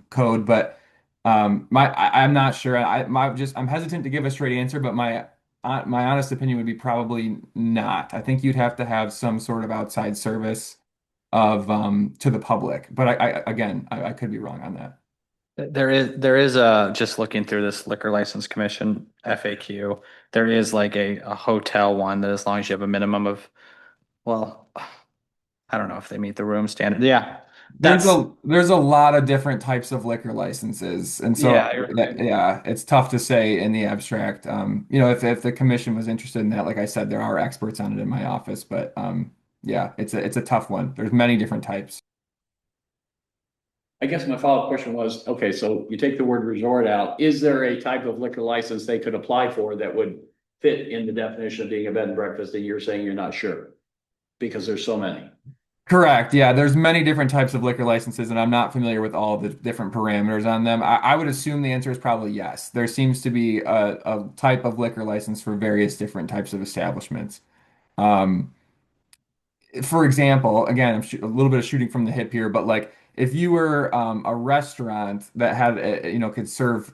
code, but I'm not sure. I'm hesitant to give a straight answer, but my honest opinion would be probably not. I think you'd have to have some sort of outside service of to the public. But I could be wrong on that. There is a, just looking through this liquor license commission FAQ, there is like a hotel one that as long as you have a minimum of, well, I don't know if they meet the room standard. Yeah. There's That's, there's a lot of different types of liquor licenses, and so yeah, you're right. yeah, it's tough to say in the abstract. If the commission was interested in that, like I said, there are experts on it in my office, but yeah, it's a tough one. There's many different types. I guess my follow-up question was, okay, so you take the word resort out, is there a type of liquor license they could apply for that would fit in the definition of being a bed and breakfast that you're saying you're not sure? Because there's so many. Correct. Yeah, there's many different types of liquor licenses, and I'm not familiar with all of the different parameters on them. I would assume the answer is probably yes. There seems to be a type of liquor license for various different types of establishments. Um, for example, again, a little bit of shooting from the hip here, but like if you were a restaurant that had, could serve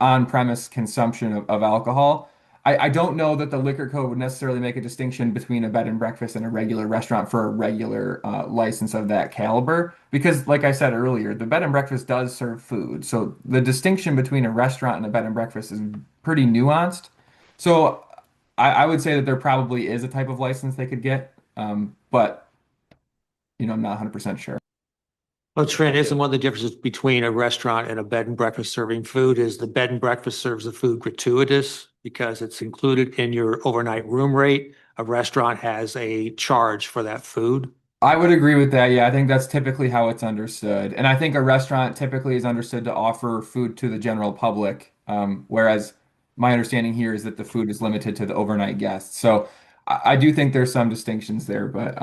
on-premise consumption of alcohol, I don't know that the liquor code would necessarily make a distinction between a bed and breakfast and a regular restaurant for a regular license of that caliber. Because, like I said earlier, the bed and breakfast does serve food. So the distinction between a restaurant and a bed and breakfast is pretty nuanced. So I would say that there probably is a type of license they could get, but I'm not 100% sure. Well, Trent, isn't one of the differences between a restaurant and a bed and breakfast serving food is the bed and breakfast serves the food gratuitous because it's included in your overnight room rate. A restaurant has a charge for that food. I would agree with that. Yeah, I think that's typically how it's understood. And I think a restaurant typically is understood to offer food to the general public, whereas my understanding here is that the food is limited to the overnight guests. So I do think there's some distinctions there, but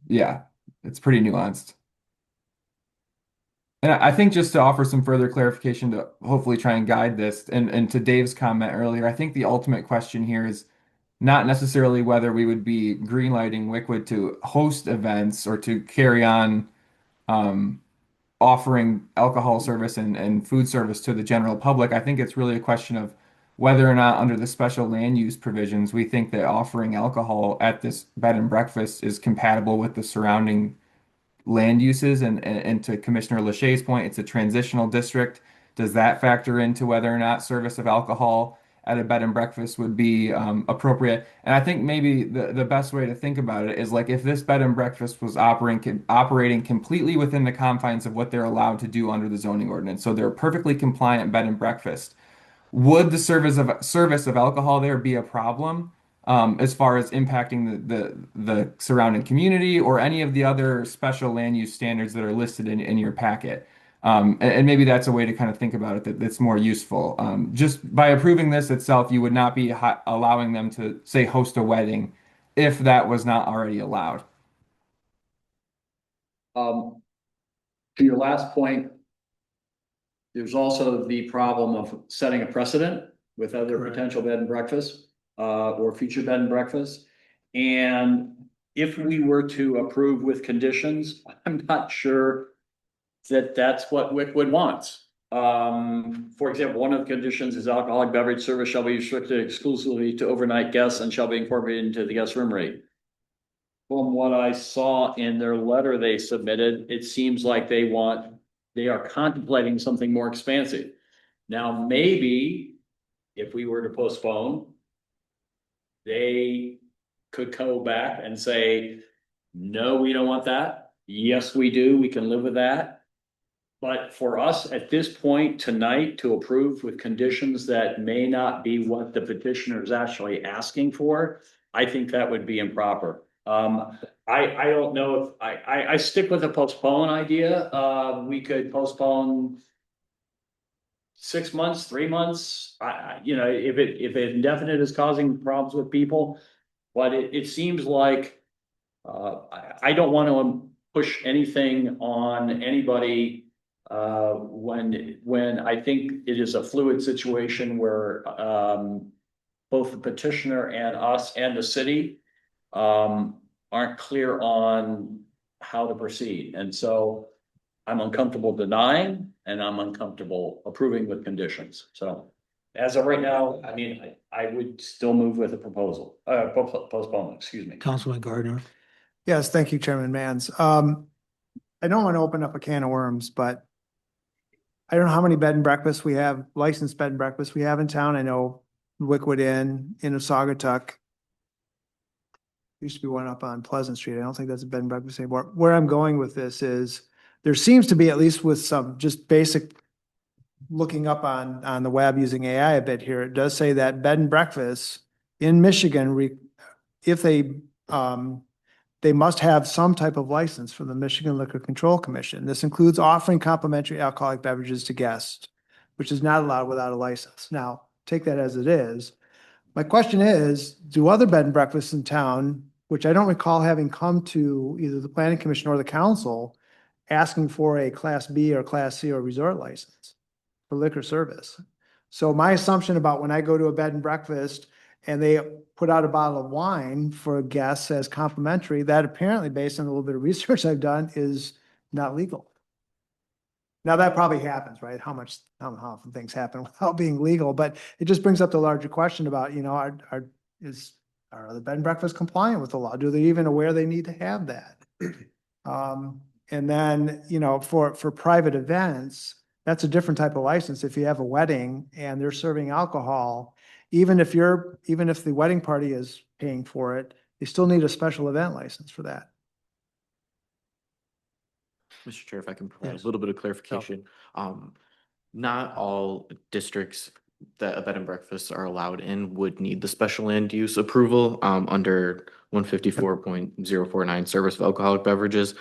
yeah, it's pretty nuanced. And I think just to offer some further clarification to hopefully try and guide this, and to Dave's comment earlier, I think the ultimate question here is not necessarily whether we would be greenlighting Wickwood to host events or to carry on um, offering alcohol service and food service to the general public. I think it's really a question of whether or not under the special land use provisions, we think that offering alcohol at this bed and breakfast is compatible with the surrounding land uses. And to Commissioner Lachey's point, it's a transitional district. Does that factor into whether or not service of alcohol at a bed and breakfast would be appropriate? And I think maybe the best way to think about it is like if this bed and breakfast was operating completely within the confines of what they're allowed to do under the zoning ordinance, so they're a perfectly compliant bed and breakfast, would the service of alcohol there be a problem as far as impacting the surrounding community or any of the other special land use standards that are listed in your packet? And maybe that's a way to kind of think about it that's more useful. Just by approving this itself, you would not be allowing them to, say, host a wedding if that was not already allowed. To your last point, there's also the problem of setting a precedent with other potential bed and breakfasts or future bed and breakfasts. And if we were to approve with conditions, I'm not sure that that's what Wickwood wants. For example, one of the conditions is alcoholic beverage service shall be restricted exclusively to overnight guests and shall be incorporated into the guest room rate. From what I saw in their letter they submitted, it seems like they are contemplating something more expansive. Now, maybe if we were to postpone, they could go back and say, no, we don't want that. Yes, we do. We can live with that. But for us at this point tonight to approve with conditions that may not be what the petitioner is actually asking for, I think that would be improper. I don't know if I stick with the postpone idea. We could postpone 6 months, 3 months. If indefinite is causing problems with people, but it seems like I don't want to push anything on anybody when I think it is a fluid situation where both the petitioner and us and the city aren't clear on how to proceed. And so I'm uncomfortable denying and I'm uncomfortable approving with conditions. So as of right now, I mean, I would still move with a proposal, postponement, excuse me. Councilman Gardner. Yes, thank you, Chairman Mans. I don't want to open up a can of worms, but I don't know how many bed and breakfasts we have, licensed bed and breakfasts we have in town. I know Wickwood Inn, in Saugatuck. Used to be one up on Pleasant Street. I don't think that's a bed and breakfast anymore. Where I'm going with this is, there seems to be, at least with some just basic looking up on the web using AI a bit here, it does say that bed and breakfasts in Michigan, if they must have some type of license from the Michigan Liquor Control Commission. This includes offering complimentary alcoholic beverages to guests, which is not allowed without a license. Now, take that as it is. My question is, do other bed and breakfasts in town, which I don't recall having come to either the planning commission or the council, asking for a Class B or Class C or resort license for liquor service? So my assumption about when I go to a bed and breakfast and they put out a bottle of wine for guests as complimentary, that apparently, based on a little bit of research I've done, is not legal. Now, that probably happens, right? How often things happen without being legal, but it just brings up the larger question about, are the bed and breakfast compliant with the law? Do they even aware they need to have that? And then, for private events, that's a different type of license. If you have a wedding and they're serving alcohol, even if the wedding party is paying for it, they still need a special event license for that. Mr. Chair, if I can provide Yes. a little bit of clarification. Not all districts that a bed and breakfast are allowed in would need the special land use approval under 154.049 service of alcoholic beverages.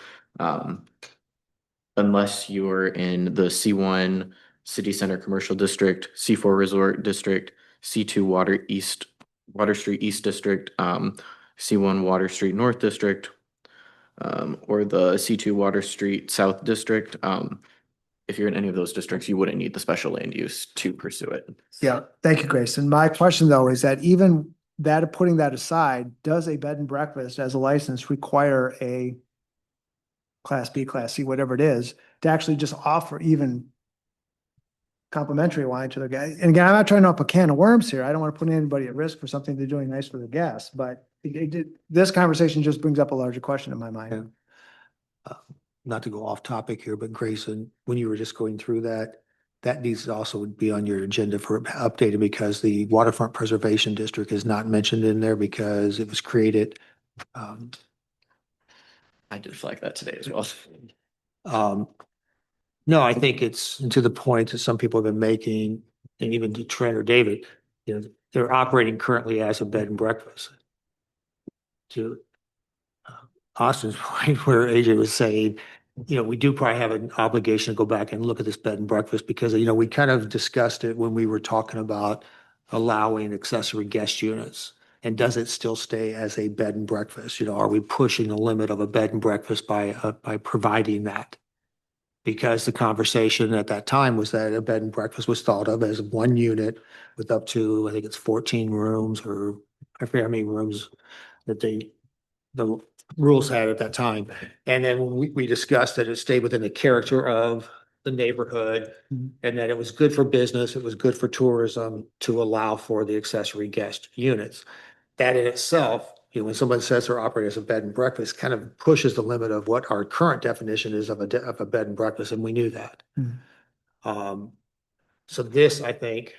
Unless you're in the C1 City Center Commercial District, C4 Resort District, C2 Water Street East District, C1 Water Street North District, or the C2 Water Street South District. If you're in any of those districts, you wouldn't need the special land use to pursue it. Yeah, thank you, Grayson. My question, though, is that even that, putting that aside, does a bed and breakfast as a license require a Class B, Class C, whatever it is, to actually just offer even complimentary wine to their guys? And again, I'm not trying to open a can of worms here. I don't want to put anybody at risk for something they're doing nice for the guests, but this conversation just brings up a larger question in my mind. Not to go off topic here, but Grayson, when you were just going through that needs to also be on your agenda for updating, because the Waterfront Preservation District is not mentioned in there because it was created. I did flag that today as well. No, I think it's to the point that some people have been making, and even to Trent or David, they're operating currently as a bed and breakfast. To Austin's point, where AJ was saying, we do probably have an obligation to go back and look at this bed and breakfast, because, we kind of discussed it when we were talking about allowing accessory guest units. And does it still stay as a bed and breakfast? Are we pushing the limit of a bed and breakfast by providing that? Because the conversation at that time was that a bed and breakfast was thought of as one unit with up to, I think it's 14 rooms, or I forget how many rooms that the rules had at that time. And then we discussed that it stayed within the character of the neighborhood, and that it was good for business, it was good for tourism to allow for the accessory guest units. That in itself, when someone says they're operating as a bed and breakfast, kind of pushes the limit of what our current definition is of a bed and breakfast, and we knew that. So this, I think,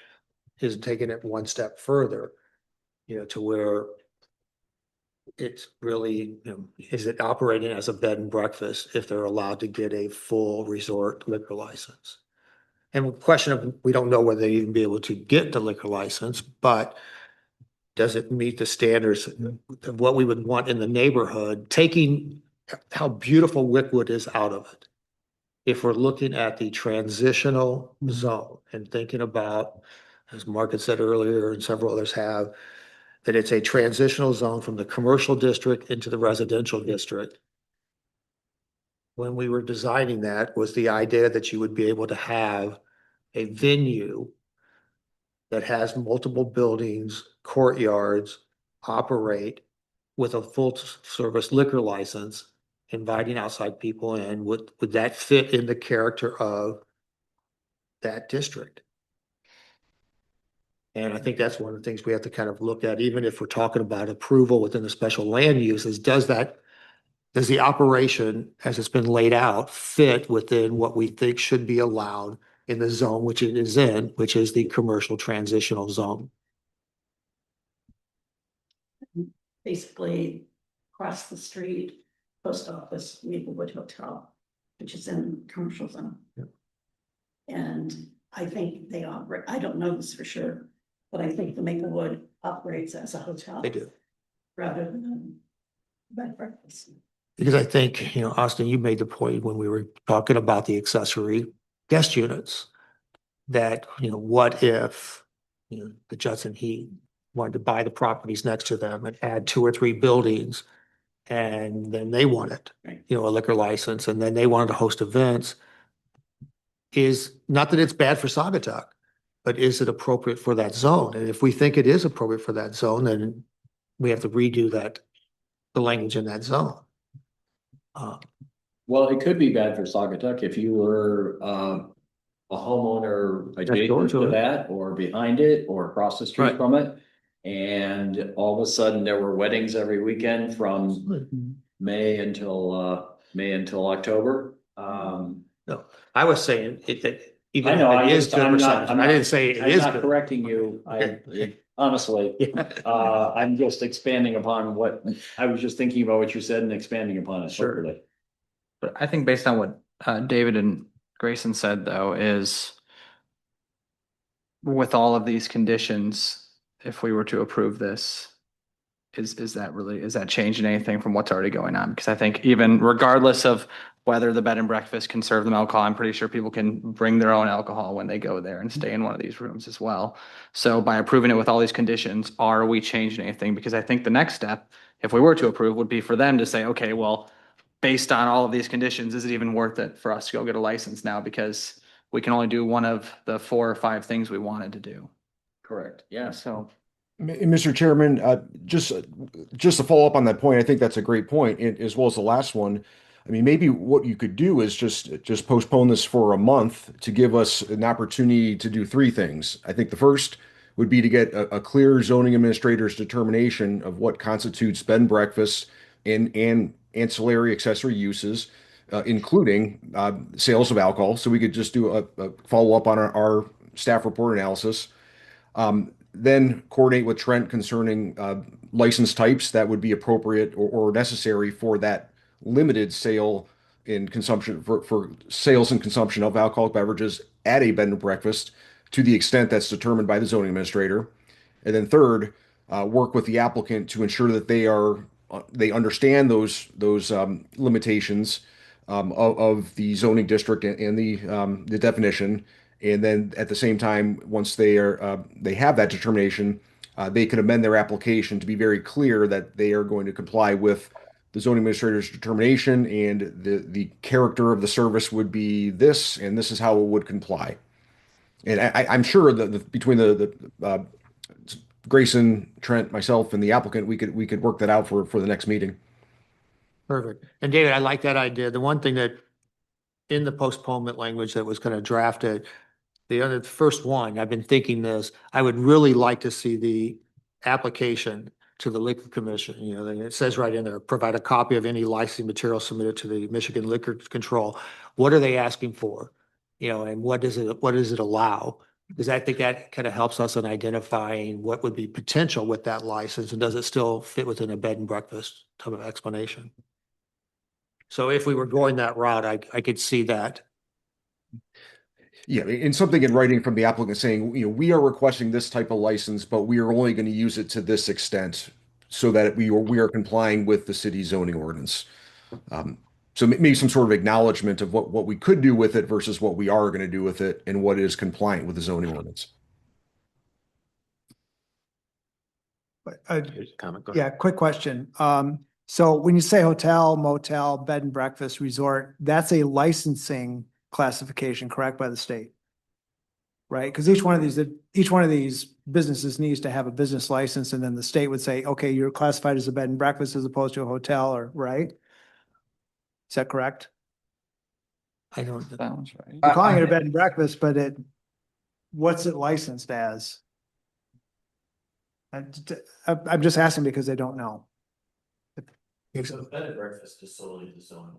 is taking it one step further, to where it's really, is it operating as a bed and breakfast if they're allowed to get a full resort liquor license? And the question of, we don't know whether they even be able to get the liquor license, but does it meet the standards of what we would want in the neighborhood, taking how beautiful Wickwood is out of it? If we're looking at the transitional zone and thinking about, as Mark had said earlier, and several others have, that it's a transitional zone from the commercial district into the residential district. When we were designing that, was the idea that you would be able to have a venue that has multiple buildings, courtyards, operate with a full service liquor license inviting outside people in, would that fit in the character of that district? And I think that's one of the things we have to kind of look at, even if we're talking about approval within the special land uses, does the operation as it's been laid out fit within what we think should be allowed in the zone which it is in, which is the commercial transitional zone? Basically, across the street, post office, Maplewood Hotel, which is in commercial zone. Yep. And I think they operate, I don't know this for sure, but I think the Maplewood operates as a hotel. They do. Rather than bed and breakfast. Because I think, Austin, you made the point when we were talking about the accessory guest units. That, what if, the Judson Heat wanted to buy the properties next to them and add 2 or 3 buildings. And then they wanted, a liquor license, and then they wanted to host events. Is not that it's bad for Saugatuck, but is it appropriate for that zone? And if we think it is appropriate for that zone, then we have to redo the language in that zone. Well, it could be bad for Saugatuck if you were a homeowner adjacent to that or behind it or across the street Right. from it. And all of a sudden there were weddings every weekend from May until October. No, I was saying that even I if know, it is good for some, I didn't say it I'm is not good. correcting you. Honestly, I'm just expanding upon what, I was just thinking about what you said and expanding upon it. Sure. Hopefully. But I think based on what David and Grayson said, though, is with all of these conditions, if we were to approve this, is that changing anything from what's already going on? Because I think even regardless of whether the bed and breakfast can serve them alcohol, I'm pretty sure people can bring their own alcohol when they go there and stay in one of these rooms as well. So by approving it with all these conditions, are we changing anything? Because I think the next step, if we were to approve, would be for them to say, okay, well, based on all of these conditions, is it even worth it for us to go get a license now? Because we can only do one of the 4 or 5 things we wanted to do. Correct. Yeah. So Mr. Chairman, just to follow up on that point, I think that's a great point, as well as the last one. I mean, maybe what you could do is just postpone this for a month to give us an opportunity to do 3 things. I think the first would be to get a clear zoning administrator's determination of what constitutes bed and breakfast and ancillary accessory uses, including sales of alcohol. So we could just do a follow up on our staff report analysis. Then coordinate with Trent concerning license types that would be appropriate or necessary for that limited sale in consumption for sales and consumption of alcoholic beverages at a bed and breakfast to the extent that's determined by the zoning administrator. And then third, work with the applicant to ensure that they understand those limitations of the zoning district and the definition. And then at the same time, once they have that determination, they can amend their application to be very clear that they are going to comply with the zoning administrator's determination, and the character of the service would be this, and this is how it would comply. And I'm sure that between the Grayson, Trent, myself, and the applicant, we could work that out for the next meeting. Perfect. And David, I like that idea. The one thing that in the postponement language that was kind of drafted, the first one, I've been thinking this, I would really like to see the application to the Liquor Commission. It says right in there, provide a copy of any licensing material submitted to the Michigan Liquor Control. What are they asking for? And what does it allow? Because I think that kind of helps us in identifying what would be potential with that license, and does it still fit within a bed and breakfast type of explanation? So if we were going that route, I could see that. Yeah, and something in writing from the applicant saying, we are requesting this type of license, but we are only going to use it to this extent so that we are complying with the city zoning ordinance. So maybe some sort of acknowledgement of what we could do with it versus what we are going to do with it and what is compliant with the zoning ordinance. here's a comment. Go ahead. Yeah, quick question. So when you say hotel, motel, bed and breakfast, resort, that's a licensing classification, correct, by the state? Right? Because each one of these businesses needs to have a business license, and then the state would say, okay, you're classified as a bed and breakfast as opposed to a hotel, or right? Is that correct? I don't, Sounds right. We're calling it a bed and breakfast, but what's it licensed as? I'm just asking because they don't know. So bed and breakfast is solely the zone.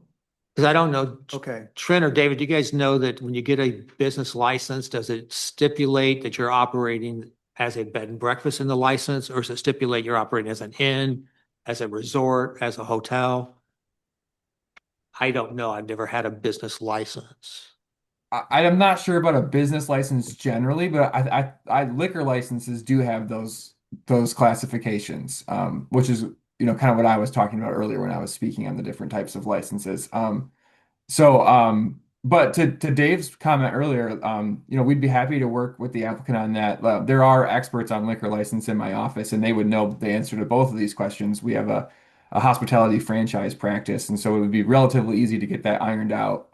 because I don't know, Okay, Trent or David, do you guys know that when you get a business license, does it stipulate that you're operating as a bed and breakfast in the license, or does it stipulate you're operating as an inn, as a resort, as a hotel? I don't know. I've never had a business license. I'm not sure about a business license generally, but I liquor licenses do have those classifications, which is kind of what I was talking about earlier when I was speaking on the different types of licenses. But to Dave's comment earlier, we'd be happy to work with the applicant on that. There are experts on liquor license in my office, and they would know the answer to both of these questions. We have a hospitality franchise practice, and so it would be relatively easy to get that ironed out.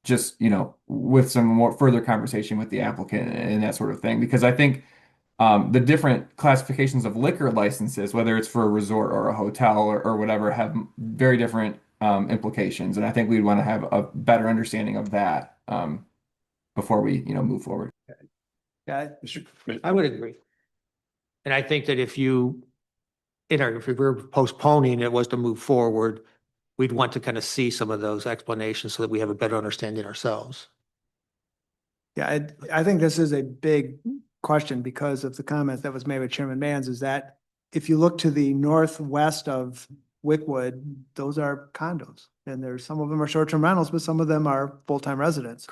Just with some more further conversation with the applicant and that sort of thing, because I think the different classifications of liquor licenses, whether it's for a resort or a hotel or whatever, have very different implications, and I think we'd want to have a better understanding of that before we move forward. yeah, I would agree. And I think that if we were postponing, it was to move forward, we'd want to kind of see some of those explanations so that we have a better understanding ourselves. yeah, I think this is a big question because of the comment that was made by Chairman Mans, is that if you look to the northwest of Wickwood, those are condos. And some of them are short-term rentals, but some of them are full-time residents.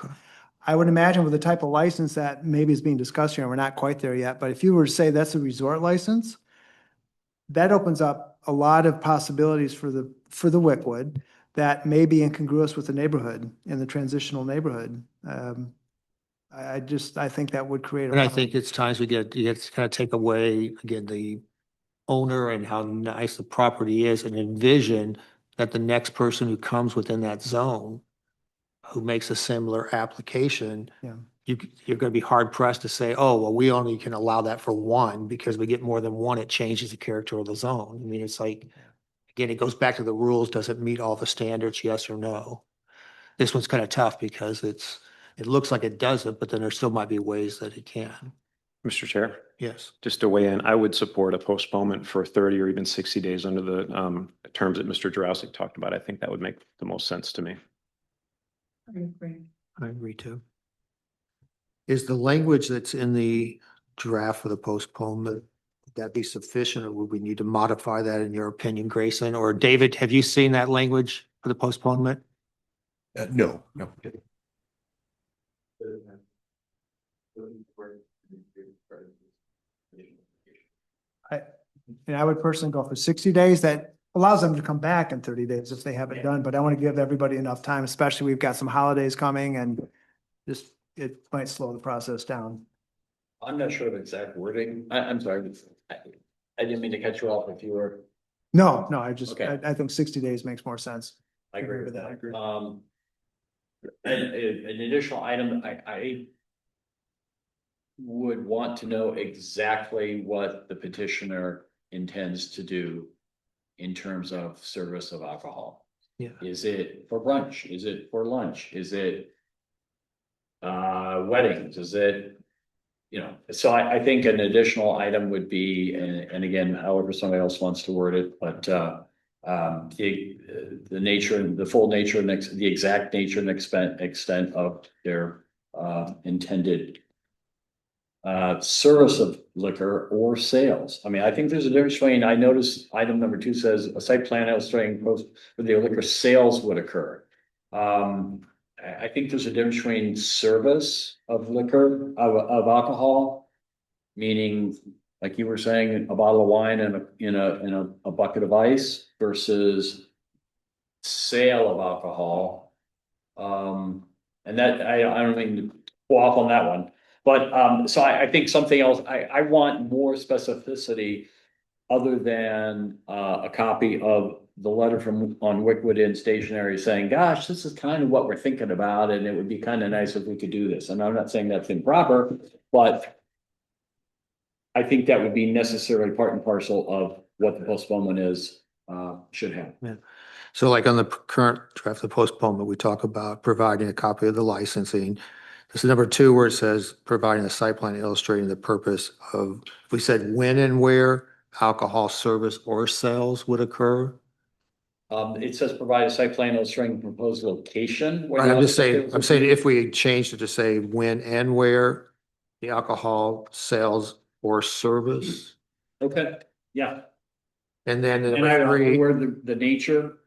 I would imagine with the type of license that maybe is being discussed here, and we're not quite there yet, but if you were to say that's a resort license, that opens up a lot of possibilities for the Wickwood that may be incongruous with the neighborhood in the transitional neighborhood. I think that would create. And I think it's times you get to kind of take away, again, the owner and how nice the property is, and envision that the next person who comes within that zone who makes a similar application, Yeah. you're going to be hard pressed to say, oh, well, we only can allow that for one, because we get more than one, it changes the character of the zone. I mean, it's like, again, it goes back to the rules. Does it meet all the standards? Yes or no? This one's kind of tough because it looks like it doesn't, but then there still might be ways that it can. Mr. Chair, Yes. just to weigh in, I would support a postponement for 30 or even 60 days under the terms that Mr. Jurowski talked about. I think that would make the most sense to me. I agree. I agree too. Is the language that's in the draft for the postponement, would that be sufficient, or would we need to modify that in your opinion, Grayson? Or David, have you seen that language for the postponement? No. And I would personally go for 60 days. That allows them to come back in 30 days if they haven't done, but I want to give everybody enough time, especially we've got some holidays coming and it might slow the process down. I'm not sure of exact wording. I'm sorry. I didn't mean to cut you off if you were. No, Okay. I think 60 days makes more sense. I agree with that. I that. agree. An additional item, I would want to know exactly what the petitioner intends to do in terms of service of alcohol. Yeah. Is it for brunch? Is it for lunch? Is it weddings? Is it, so I think an additional item would be, and again, however somebody else wants to word it, but the nature and the full nature and the exact nature and extent of their intended service of liquor or sales. I mean, I think there's a difference between, I noticed item number 2 says a site plan illustrating post where the liquor sales would occur. I think there's a difference between service of liquor, of alcohol, meaning, like you were saying, a bottle of wine and in a bucket of ice, versus sale of alcohol. And that I don't mean to go off on that one, but so I think something else. I want more specificity other than a copy of the letter from on Wickwood Inn Stationery saying, gosh, this is kind of what we're thinking about, and it would be kind of nice if we could do this. And I'm not saying that's improper, but I think that would be necessarily part and parcel of what the postponement is, should have. Yeah. So like on the current draft of postponement, we talk about providing a copy of the licensing. This is number 2 where it says providing a site plan illustrating the purpose of, we said when and where alcohol service or sales would occur. It says provide a site plan illustrating proposed location. Right, I'm just saying, if we changed it to say when and where the alcohol sales or service. Okay, yeah. And then And I don't know where the nature.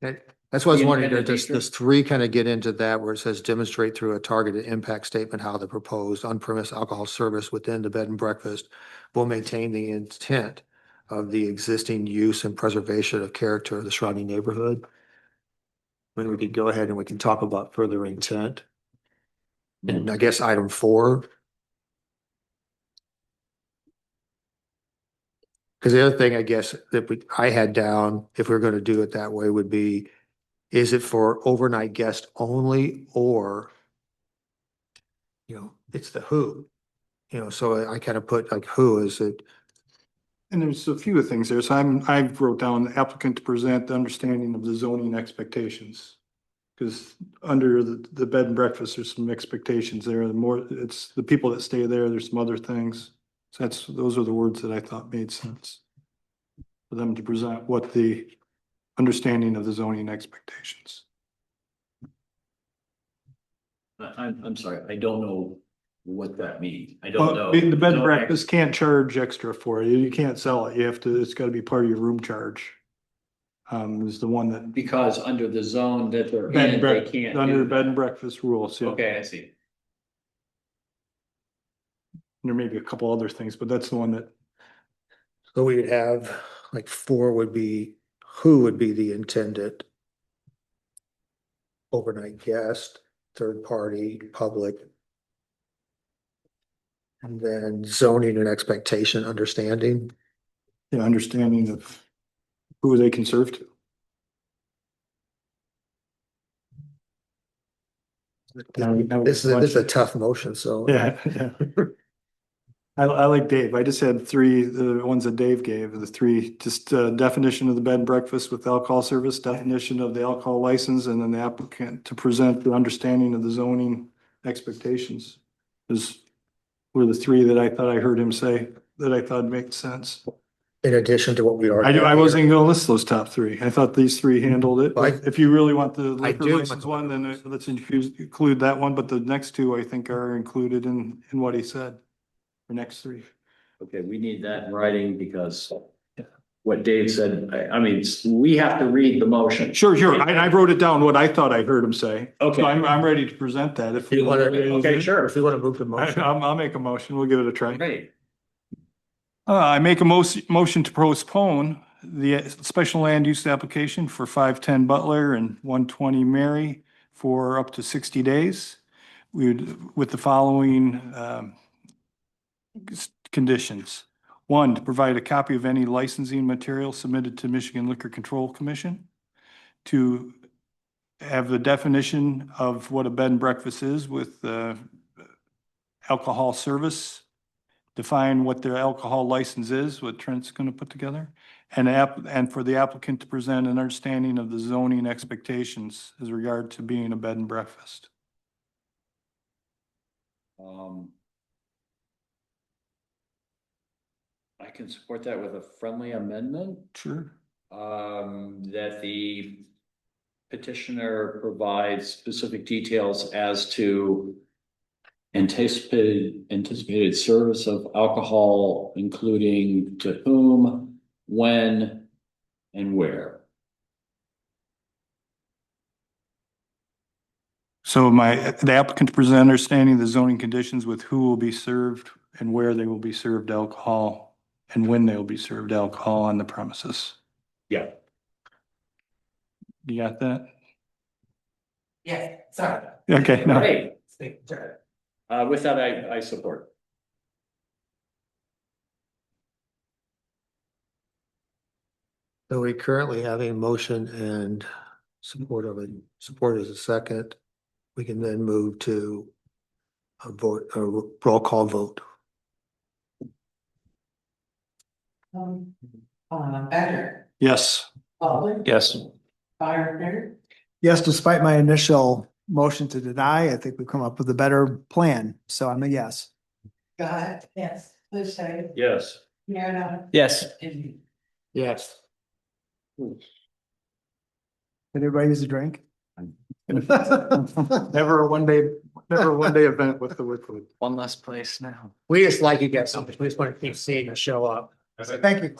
That's what I was The wondering, independent nature. does 3 kind of get into that where it says demonstrate through a targeted impact statement how the proposed on-premise alcohol service within the bed and breakfast will maintain the intent of the existing use and preservation of character of the surrounding neighborhood? When we could go ahead and we can talk about further intent. And I guess item 4. Because the other thing I guess that I had down, if we we're going to do it that way, would be, is it for overnight guests only, or, it's the who? So I kind of put like who is it? And there's a few things there. So I wrote down the applicant to present the understanding of the zoning expectations. Because under the bed and breakfast, there's some expectations there. The more, it's the people that stay there, there's some other things. So those are the words that I thought made sense. For them to present what the understanding of the zoning expectations. I'm sorry, I don't know what that means. I Well, don't know. the bed and No, breakfast can't charge extra for it. You can't sell it. It's gotta be part of your room charge. Is the one that. Because under the zone that they're Bed in, and they breakfast, can't. under do the bed that. and breakfast rules, yeah. Okay, I see. There may be a couple other things, but that's the one that, So we would have like 4 would be, who would be the intended overnight guest, third party, public. And then zoning and expectation, understanding. the understanding of who they can serve to. This is a tough motion, so. Yeah, yeah. I like Dave. I just had 3, the ones that Dave gave, the 3, just definition of the bed and breakfast with alcohol service, definition of the alcohol license, and then the applicant to present the understanding of the zoning expectations. Were the 3 that I thought I heard him say that I thought made sense. In addition to what we already. I wasn't gonna list those top 3. I thought these 3 handled it. Well, If you really want the I liquor do. license one, then let's include that one, but the next 2 I think are included in what he said. The next 3. Okay, we need that in writing because what Dave said, I mean, we have to read the motion. Sure. I wrote it down, what I thought I heard him say. Okay. So I'm ready to present that if. You want to, Okay, sure. if you want to move the motion. I'll make a motion. We'll give it a try. Great. I make a motion to postpone the special land use application for 510 Butler and 120 Mary for up to 60 days. With the following conditions. 1, to provide a copy of any licensing material submitted to Michigan Liquor Control Commission. 2, have the definition of what a bed and breakfast is with alcohol service. Define what their alcohol license is, what Trent's gonna put together. And for the applicant to present an understanding of the zoning expectations as regard to being a bed and breakfast. I can support that with a friendly amendment, Sure. that the petitioner provides specific details as to anticipated service of alcohol, including to whom, when, and where. So the applicant to present understanding the zoning conditions with who will be served and where they will be served alcohol and when they will be served alcohol on the premises. Yeah. You got that? Yeah, sorry. Okay, no. Great. Sure. With that, I support. So we currently have a motion and support of it. Support is a second. We can then move to a vote, a roll call vote. Badger, Yes. Baldwin, Yes. Yes, despite my initial motion to deny, I think we've come up with a better plan, so I'm a yes. Scott? Yes. Liz Sharp? Yes. Marina? Yes. And Yes. Did everybody use a drink? Never a one day event with the Wickwood. One less place now. We just like you guys something. We just want to keep seeing you show up. Thank you.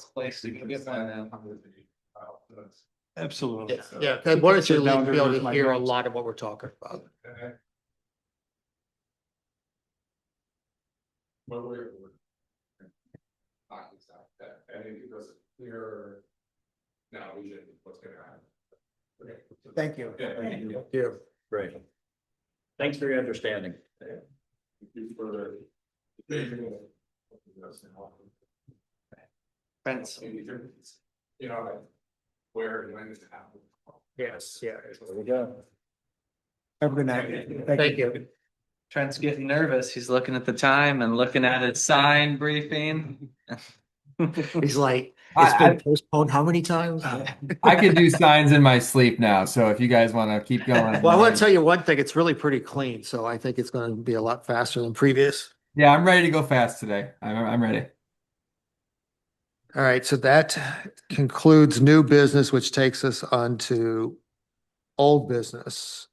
Absolutely. Yeah, I wanted you Sit down to there be able with to my hear a drinks. lot of what we're talking about. And it was clear now vision what's gonna happen. Thank you. Yeah, thank you. Yeah. Great. Thanks for your understanding. Thank you for the. Fence. You know, like where and when it happened. Yes, yeah. There we go. Have a good night. Thank you. Trent's getting nervous. He's looking at the time and looking at his sign briefing. He's like, I- it's been postponed how many times? I could do signs in my sleep now, so if you guys want to keep going. Well, I want to tell you one thing, it's really pretty clean, so I think it's going to be a lot faster than previous. Yeah, I'm ready to go fast today. I'm ready. All right, so that concludes new business, which takes us on to old business.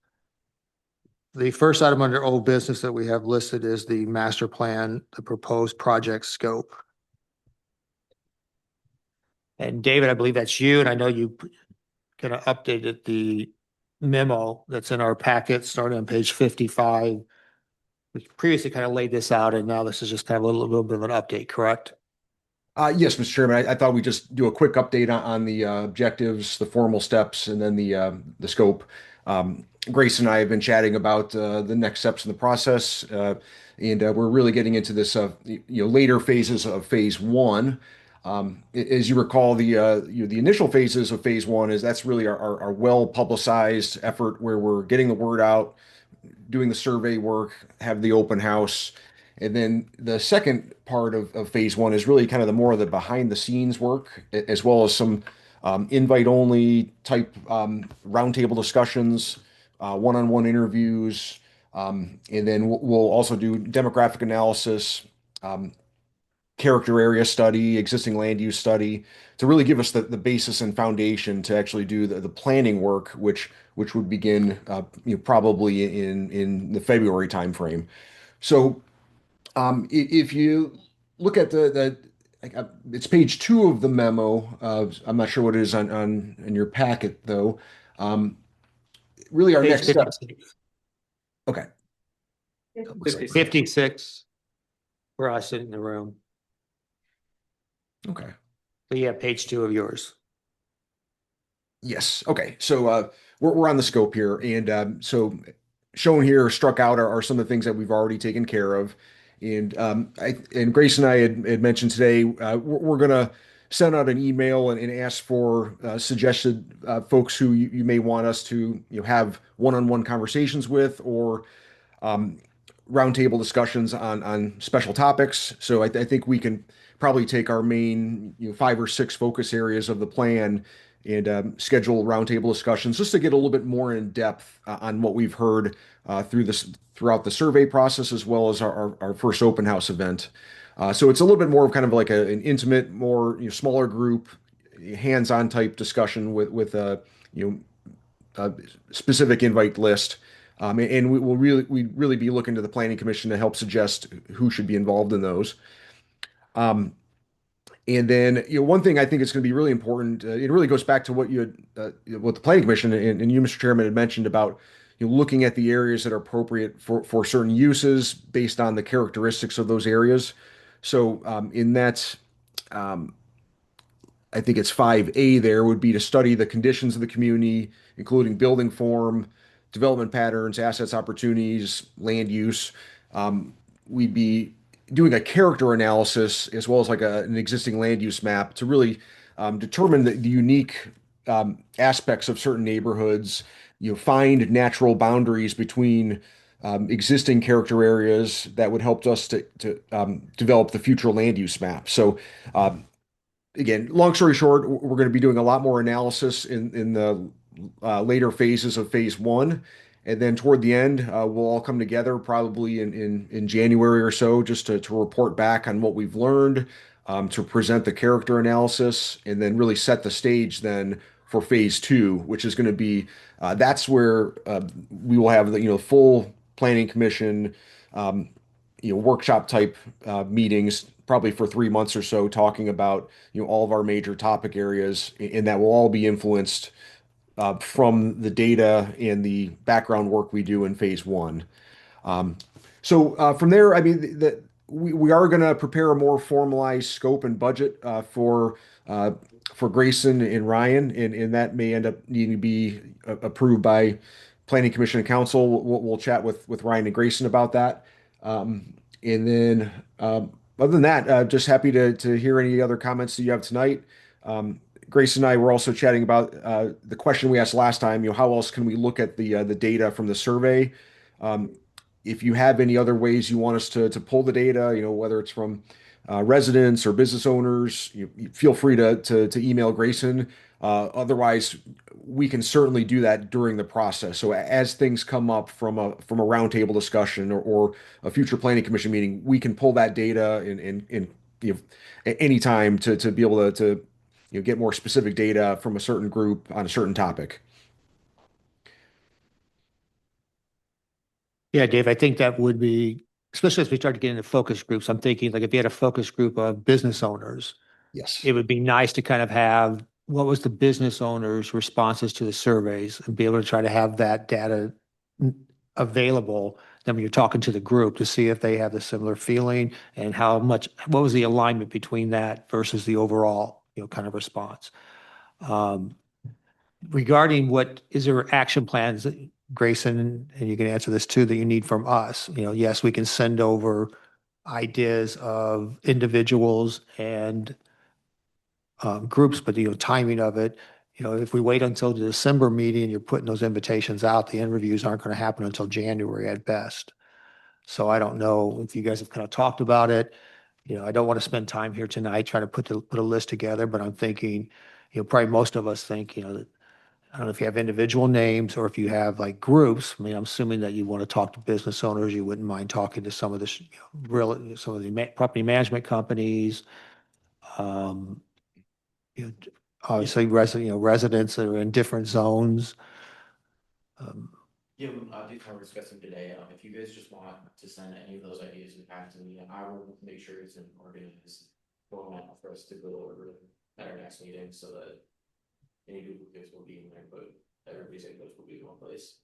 The first item under old business that we have listed is the master plan, the proposed project scope. And David, I believe that's you, and I know you kind of updated the memo that's in our packet, starting on page 55. We previously kind of laid this out, and now this is just kind of a little bit of an update, correct? Yes, Mr. Chairman, I thought we'd just do a quick update on the objectives, the formal steps, and then the scope. Grace and I have been chatting about the next steps in the process, and we're really getting into this, later phases of phase one. As you recall, the initial phases of phase one that's really our well publicized effort where we're getting the word out, doing the survey work, have the open house. And then the second part of phase one is really kind of the more of the behind the scenes work, as well as some invite only type roundtable discussions, one-on-one interviews. And then we'll also do demographic analysis, character area study, existing land use study to really give us the basis and foundation to actually do the planning work, which would begin probably in the February timeframe. So if you look at it's page 2 of the memo. I'm not sure what it is on in your packet though. Really, our Page next step. 56. Okay. 56 for us in the room. Okay. So yeah, page 2 of yours. Yes. Okay. So we're on the scope here, and so shown here, struck out are some of the things that we've already taken care of. And Grace and I had mentioned today we're going to send out an email and ask for suggested folks who you may want us to have one-on-one conversations with, or roundtable discussions on special topics. So I think we can probably take our main 5 or 6 focus areas of the plan and schedule roundtable discussions just to get a little bit more in depth on what we've heard throughout the survey process, as well as our first open house event. So it's a little bit more of kind of like an intimate, more smaller group, hands-on type discussion with a specific invite list. And we'd really be looking to the Planning Commission to help suggest who should be involved in those. And then, one thing I think is going to be really important, it really goes back to what what the Planning Commission and you, Mr. Chairman, had mentioned about looking at the areas that are appropriate for certain uses based on the characteristics of those areas. So in that, I think it's 5A there would be to study the conditions of the community, including building form, development patterns, assets, opportunities, land use. We'd be doing a character analysis as well as like an existing land use map to really determine the unique aspects of certain neighborhoods, find natural boundaries between existing character areas that would help us to develop the future land use map. So again, long story short, we're going to be doing a lot more analysis in the later phases of phase one. And then toward the end, we'll all come together probably in January or so just to report back on what we've learned, to present the character analysis, and then really set the stage then for phase two, which is going to be that's where we will have the full planning commission workshop type meetings probably for 3 months or so, talking about all of our major topic areas, and that will all be influenced from the data and the background work we do in phase one. So from there, I mean, we are going to prepare a more formalized scope and budget for Grayson and Ryan, and that may end up needing to be approved by Planning Commission and Council. We'll chat with Ryan and Grayson about that. And then other than that, just happy to hear any other comments that you have tonight. Grayson and I were also chatting about the question we asked last time, how else can we look at the data from the survey? If you have any other ways you want us to pull the data, whether it's from residents or business owners, you feel free to email Grayson. Otherwise, we can certainly do that during the process. So as things come up from a roundtable discussion or a future planning commission meeting, we can pull that data in at any time to be able to get more specific data from a certain group on a certain topic. Yeah, Dave, I think that would be, especially as we start to get into focus groups, I'm thinking like if you had a focus group of business owners, Yes. it would be nice to kind of have what was the business owners' responses to the surveys and be able to try to have that data available. Then when you're talking to the group to see if they have a similar feeling and what was the alignment between that versus the overall, kind of response. Regarding is there action plans, Grayson, and you can answer this too, that you need from us? Yes, we can send over ideas of individuals and groups, but timing of it, if we wait until the December meeting, you're putting those invitations out, the interviews aren't going to happen until January at best. So I don't know if you guys have kind of talked about it. I don't want to spend time here tonight trying to put a list together, but I'm thinking, probably most of us think, that I don't know if you have individual names or if you have like groups. I mean, I'm assuming that you want to talk to business owners. You wouldn't mind talking to some of the some of the property management companies. Obviously, residents that are in different zones. Yeah, these are discussing today. If you guys just want to send any of those ideas back to me, I will make sure it's an organized format for us to go over at our next meeting, so that any duplicates will be in there, but everybody's inputs will be in one place.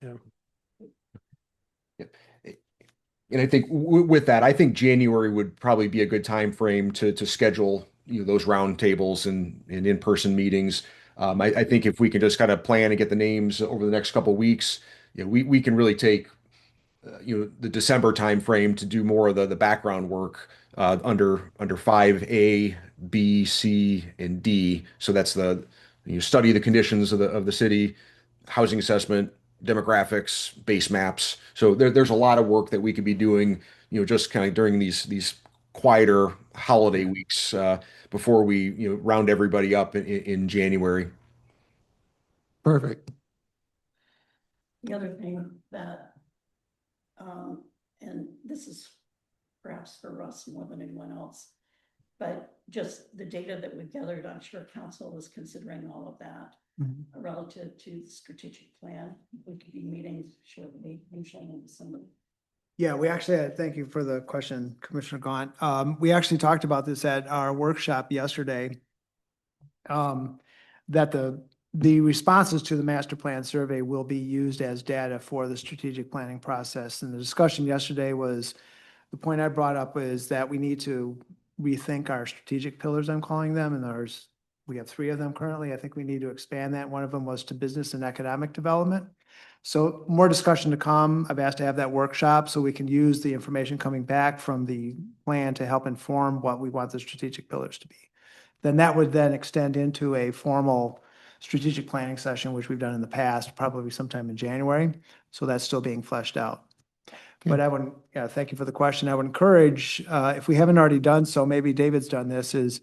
Yeah. And I think with that, I think January would probably be a good time frame to schedule those roundtables and in-person meetings. I think if we can just kind of plan and get the names over the next couple of weeks, we can really take the December time frame to do more of the background work under 5A, B, C, and D. So that's study the conditions of the city, housing assessment, demographics, base maps. So there's a lot of work that we could be doing, just kind of during these quieter holiday weeks before we round everybody up in January. Perfect. The other thing that, and this is perhaps for Russ more than anyone else, but just the data that we've gathered, I'm sure council is considering all of that relative to the strategic plan. We could be meeting shortly, usually in December. Yeah, we actually had, thank you for the question, Commissioner Gaunt. We actually talked about this at our workshop yesterday. That the responses to the master plan survey will be used as data for the strategic planning process. And the discussion yesterday was, the point I brought up is that we need to rethink our strategic pillars, I'm calling them, and we have 3 of them currently. I think we need to expand that. One of them was to business and economic development. So more discussion to come. I've asked to have that workshop so we can use the information coming back from the plan to help inform what we want the strategic pillars to be. Then that would then extend into a formal strategic planning session, which we've done in the past, probably sometime in January. So that's still being fleshed out. But I would, thank you for the question. I would encourage, if we haven't already done so, maybe David's done this, is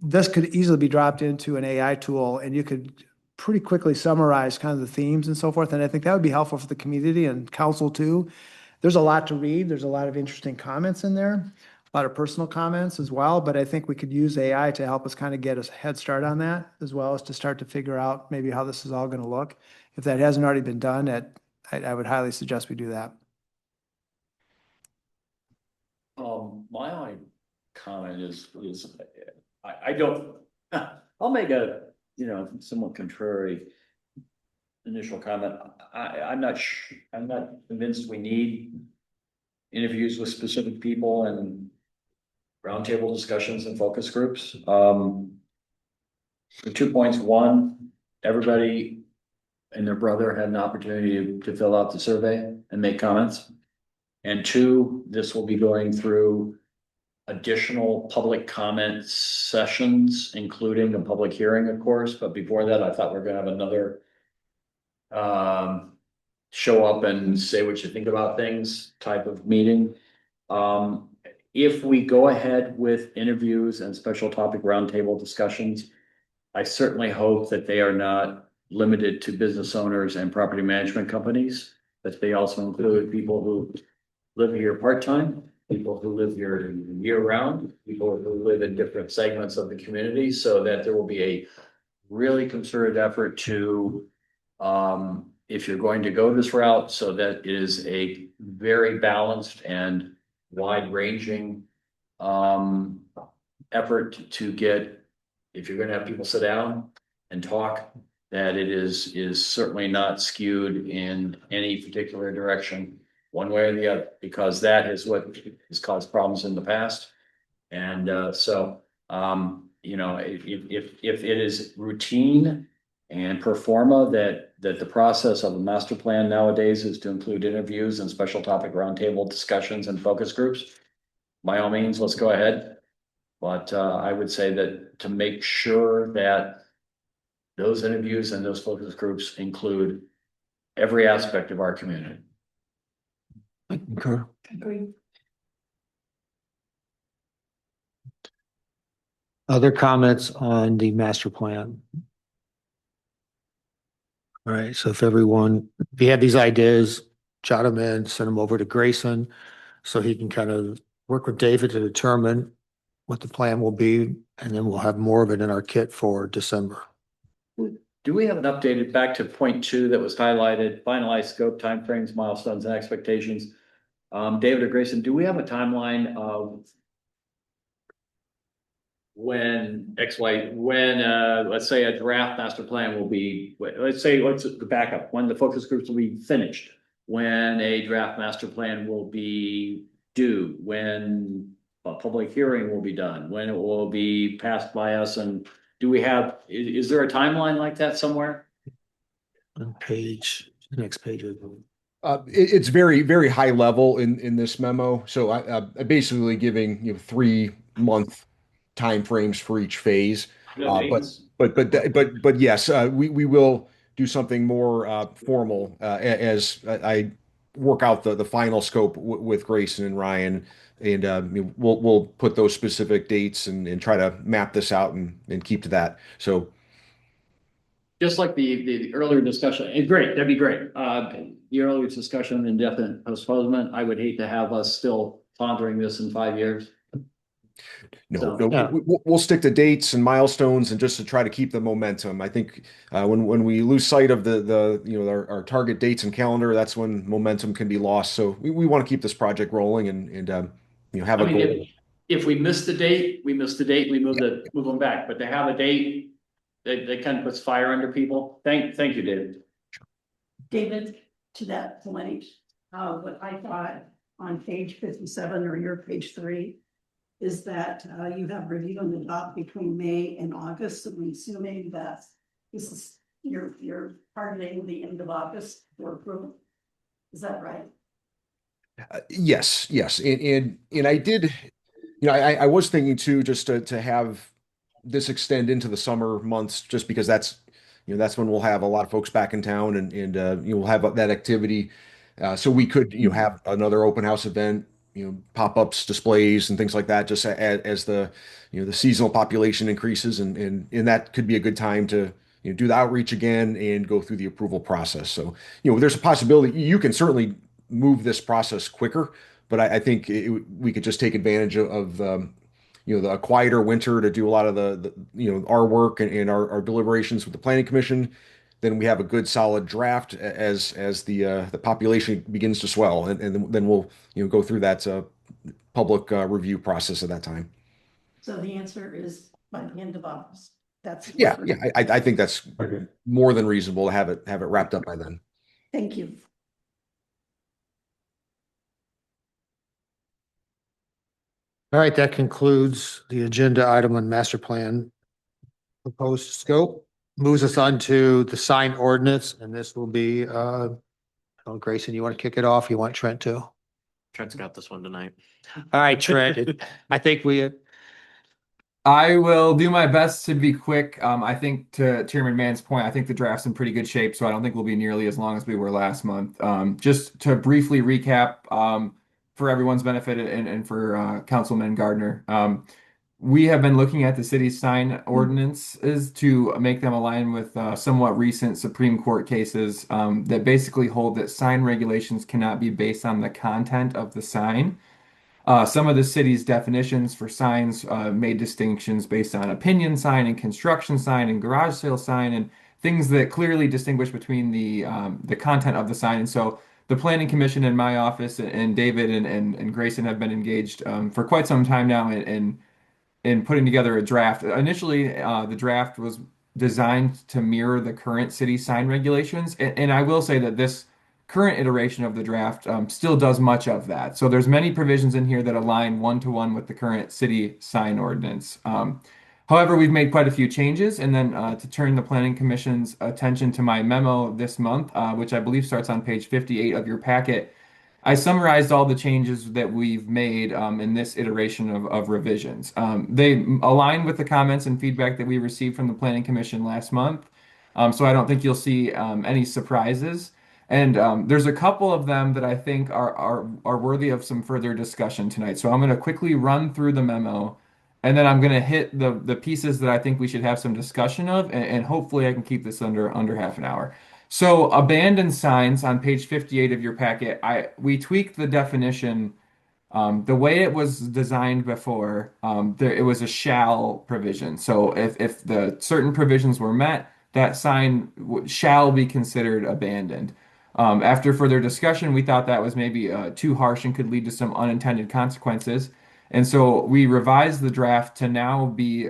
this could easily be dropped into an AI tool and you could pretty quickly summarize kind of the themes and so forth. And I think that would be helpful for the community and council too. There's a lot to read. There's a lot of interesting comments in there, a lot of personal comments as well. But I think we could use AI to help us kind of get a head start on that, as well as to start to figure out maybe how this is all going to look. If that hasn't already been done, I would highly suggest we do that. My only comment is, I don't, I'll make a, somewhat contrary initial comment. I'm not convinced we need interviews with specific people and roundtable discussions and focus groups. For 2 points, one, everybody and their brother had an opportunity to fill out the survey and make comments. And two, this will be going through additional public comment sessions, including a public hearing, of course. But before that, I thought we are gonna have another show up and say what you think about things type of meeting. If we go ahead with interviews and special topic roundtable discussions, I certainly hope that they are not limited to business owners and property management companies, that they also include people who live here part-time, people who live here year-round, people who live in different segments of the community, so that there will be a really concerted effort to, if you're going to go this route, so that it is a very balanced and wide-ranging effort to get, if you're going to have people sit down and talk, that it is certainly not skewed in any particular direction, one way or the other, because that is what has caused problems in the past. And if it is routine and pro forma that the process of a master plan nowadays is to include interviews and special topic roundtable discussions and focus groups, by all means, let's go ahead. But I would say that to make sure that those interviews and those focus groups include every aspect of our community. Agreed. Other comments on the master plan? All right, so if you have these ideas, jot them in, send them over to Grayson, so he can kind of work with David to determine what the plan will be, and then we'll have more of it in our kit for December. Do we have an updated, back to point 2 that was highlighted, finalized scope, timeframes, milestones, and expectations? David or Grayson, do we have a timeline of when let's say a draft master plan will be, let's back up, when the focus groups will be finished, when a draft master plan will be due, when a public hearing will be done, when it will be passed by us, and is there a timeline like that somewhere? On next page. It's very, very high level in this memo. So I basically giving 3-month timeframes for each phase. But yes, we will do something more formal as I work out the final scope with Grayson and Ryan, and we'll put those specific dates and try to map this out and keep to that. So just like the earlier discussion, and great, that'd be great. The earlier discussion, indefinite postponement, I would hate to have us still pondering this in 5 years. We'll stick to dates and milestones and just to try to keep the momentum. I think when we lose sight of our target dates and calendar, that's when momentum can be lost. So we want to keep this project rolling and have a goal. If we miss the date, we miss the date, we move them back. But to have a date, that kind of puts fire under people. Thank you, David. David, to that point, what I thought on page 57 or your page 3 is that you have review and adopt between May and August. So I'm assuming that this is you're targeting the end of August for approval. Is that right? Yes. And I did, I was thinking too, just to have this extend into the summer months, just because that's when we'll have a lot of folks back in town and we'll have that activity. So we could, have another open house event, pop-ups, displays and things like that, just as the, the seasonal population increases and that could be a good time to, do the outreach again and go through the approval process. So, there's a possibility you can certainly move this process quicker, but I think we could just take advantage of the quieter winter to do a lot of our work and our deliberations with the planning commission. Then we have a good solid draft as the population begins to swell, and then we'll go through that public review process at that time. So the answer is by the end of August. That's. Yeah. I think that's more than reasonable to have it wrapped up by then. Thank you. All right, that concludes the agenda item on master plan proposed scope. Moves us on to the sign ordinance, and this will be, Grayson, you want to kick it off? You want Trent to? All Trent's got this one tonight. right, Trent, I think I will do my best to be quick. I think to Chairman Mann's point, I think the draft's in pretty good shape, so I don't think we'll be nearly as long as we were last month. Just to briefly recap, for everyone's benefit and for Councilman Gardner, we have been looking at the city's sign ordinances to make them align with somewhat recent Supreme Court cases that basically hold that sign regulations cannot be based on the content of the sign. Some of the city's definitions for signs made distinctions based on opinion sign and construction sign and garage sale sign and things that clearly distinguish between the content of the sign. And so the Planning Commission in my office and David and Grayson have been engaged for quite some time now in putting together a draft. Initially, the draft was designed to mirror the current city sign regulations. And I will say that this current iteration of the draft still does much of that. So there's many provisions in here that align one-to-one with the current city sign ordinance. However, we've made quite a few changes. And then to turn the Planning Commission's attention to my memo this month, which I believe starts on page 58 of your packet, I summarized all the changes that we've made in this iteration of revisions. They align with the comments and feedback that we received from the Planning Commission last month. So I don't think you'll see any surprises. And there's a couple of them that I think are worthy of some further discussion tonight. So I'm going to quickly run through the memo, and then I'm going to hit the pieces that I think we should have some discussion of, and hopefully I can keep this under half an hour. So abandoned signs on page 58 of your packet, we tweaked the definition. The way it was designed before, it was a shall provision. So if the certain provisions were met, that sign shall be considered abandoned. After further discussion, we thought that was maybe too harsh and could lead to some unintended consequences. And so we revised the draft to now be,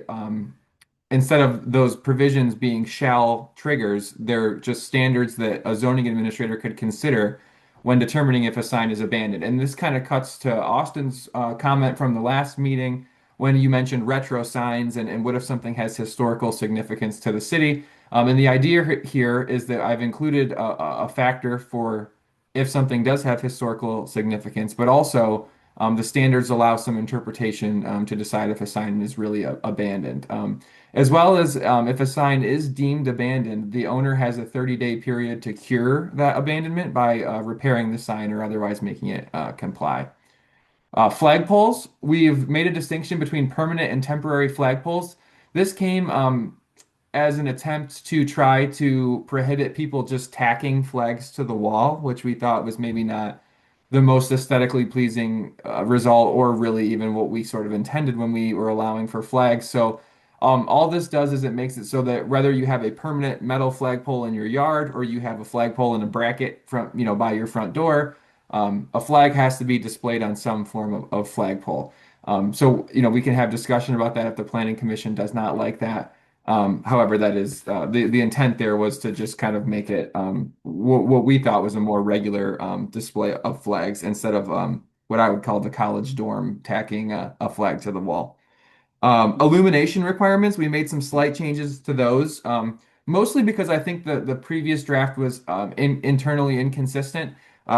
instead of those provisions being shall triggers, they're just standards that a zoning administrator could consider when determining if a sign is abandoned. And this kind of cuts to Austin's comment from the last meeting when you mentioned retro signs and what if something has historical significance to the city. And the idea here is that I've included a factor for if something does have historical significance, but also the standards allow some interpretation to decide if a sign is really abandoned. As well as if a sign is deemed abandoned, the owner has a 30-day period to cure that abandonment by repairing the sign or otherwise making it comply. Flagpoles, we've made a distinction between permanent and temporary flagpoles. This came as an attempt to try to prohibit people just tacking flags to the wall, which we thought was maybe not the most aesthetically pleasing result, or really even what we sort of intended when we were allowing for flags. So all this does is it makes it so that whether you have a permanent metal flagpole in your yard or you have a flagpole in a bracket from, by your front door, a flag has to be displayed on some form of flagpole. So we can have discussion about that if the Planning Commission does not like that. However, that is the intent there was to just kind of make it what we thought was a more regular display of flags instead of what I would call the college dorm tacking a flag to the wall. Illumination requirements, we made some slight changes to those, mostly because I think the previous draft was internally inconsistent.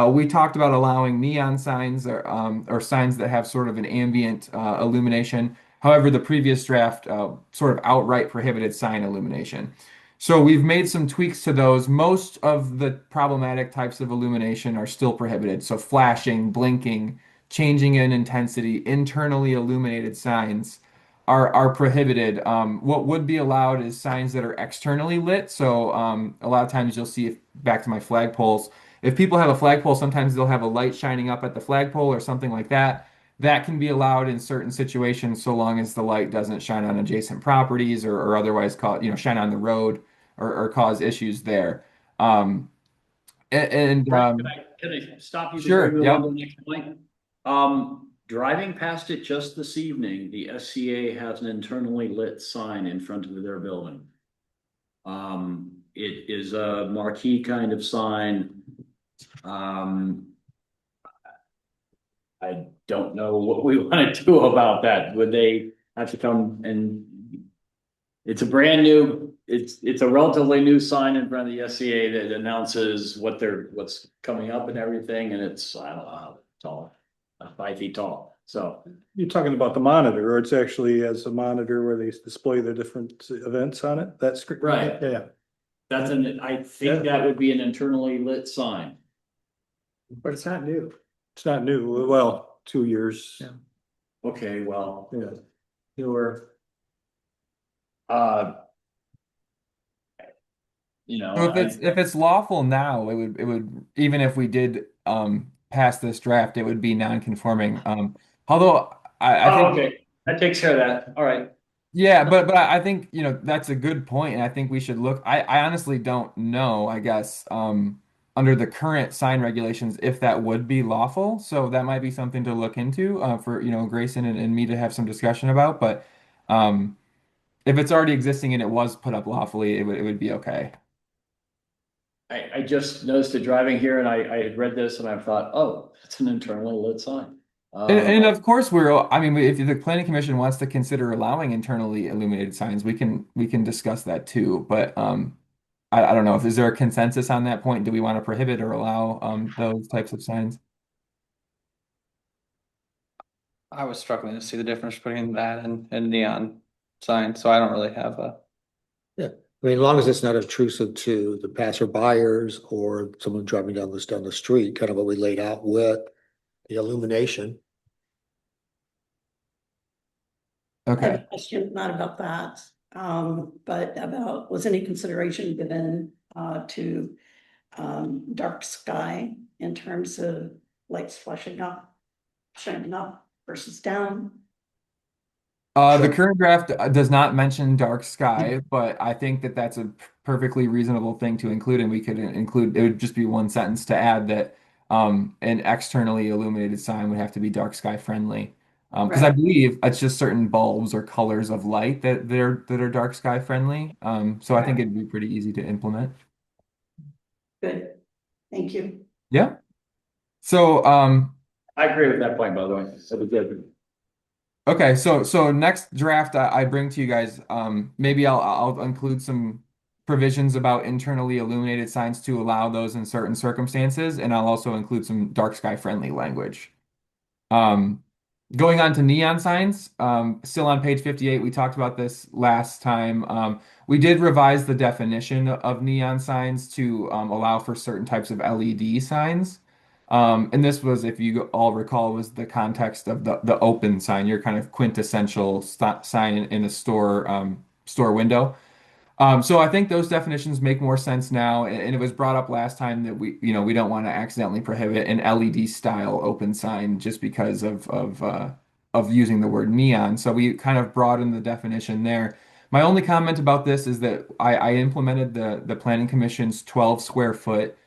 We talked about allowing neon signs or signs that have sort of an ambient illumination. However, the previous draft sort of outright prohibited sign illumination. So we've made some tweaks to those. Most of the problematic types of illumination are still prohibited. So flashing, blinking, changing in intensity, internally illuminated signs are prohibited. What would be allowed is signs that are externally lit. So a lot of times you'll see, if, back to my flagpoles, if people have a flagpole, sometimes they'll have a light shining up at the flagpole or something like that. That can be allowed in certain situations, so long as the light doesn't shine on adjacent properties or otherwise cause, shine on the road or cause issues there. And Can I stop you sure, before we move on yep. to the next point? Driving past it just this evening, the SCA has an internally lit sign in front of their building. It is a marquee kind of sign. I don't know what we want to do about that. Would they have to come and it's a brand new, it's a relatively new sign in front of the SCA that announces what's coming up and everything, and it's, I don't know how tall, 5 feet tall, so. You're talking about the monitor, or it's actually as a monitor where they display the different events on it? That's correct. Right. Yeah. I think that would be an internally lit sign. But it's not new. It's not new, well, 2 years. Yeah. Okay, well, Yeah. Newer. So if it's lawful now, it would, even if we did pass this draft, it would be non-conforming. Although I think okay, that takes care of that, all right. yeah, but I think that's a good point, and I think we should look. I honestly don't know, I guess, under the current sign regulations, if that would be lawful. So that might be something to look into for Grayson and me to have some discussion about. But if it's already existing and it was put up lawfully, it would be okay. I just noticed it driving here and I had read this and I thought, oh, it's an internally lit sign. And of course I mean, if the planning commission wants to consider allowing internally illuminated signs, we can discuss that too. But I don't know, is there a consensus on that point? Do we want to prohibit or allow those types of signs? I was struggling to see the difference between that and neon sign, so I don't really have a. Yeah, I mean, as long as it's not obtrusive to the passerbyers or someone driving down the street, kind of what we laid out with the illumination. I have Okay. a question, not about that, but about, was any consideration given to dark sky in terms of lights flashing up, shining up versus down? The current draft does not mention dark sky, but I think that that's a perfectly reasonable thing to include, and we could include, it would just be one sentence to add that an externally illuminated sign would have to be dark sky friendly. Because I Right. believe it's just certain bulbs or colors of light that are dark sky friendly. So I think it'd be pretty easy to implement. Good, thank you. Yeah. So I agree with that point, by the way. That was good. okay, so next draft I bring to you guys, maybe I'll include some provisions about internally illuminated signs to allow those in certain circumstances, and I'll also include some dark sky friendly language. Going on to neon signs, still on page 58, we talked about this last time. We did revise the definition of neon signs to allow for certain types of LED signs. And this was, if you all recall, was the context of the open sign, your kind of quintessential sign in a store window. So I think those definitions make more sense now, and it was brought up last time that we don't want to accidentally prohibit an LED style open sign just because of using the word neon. So we kind of broadened the definition there. My only comment about this is that I implemented the Planning Commission's 12 square foot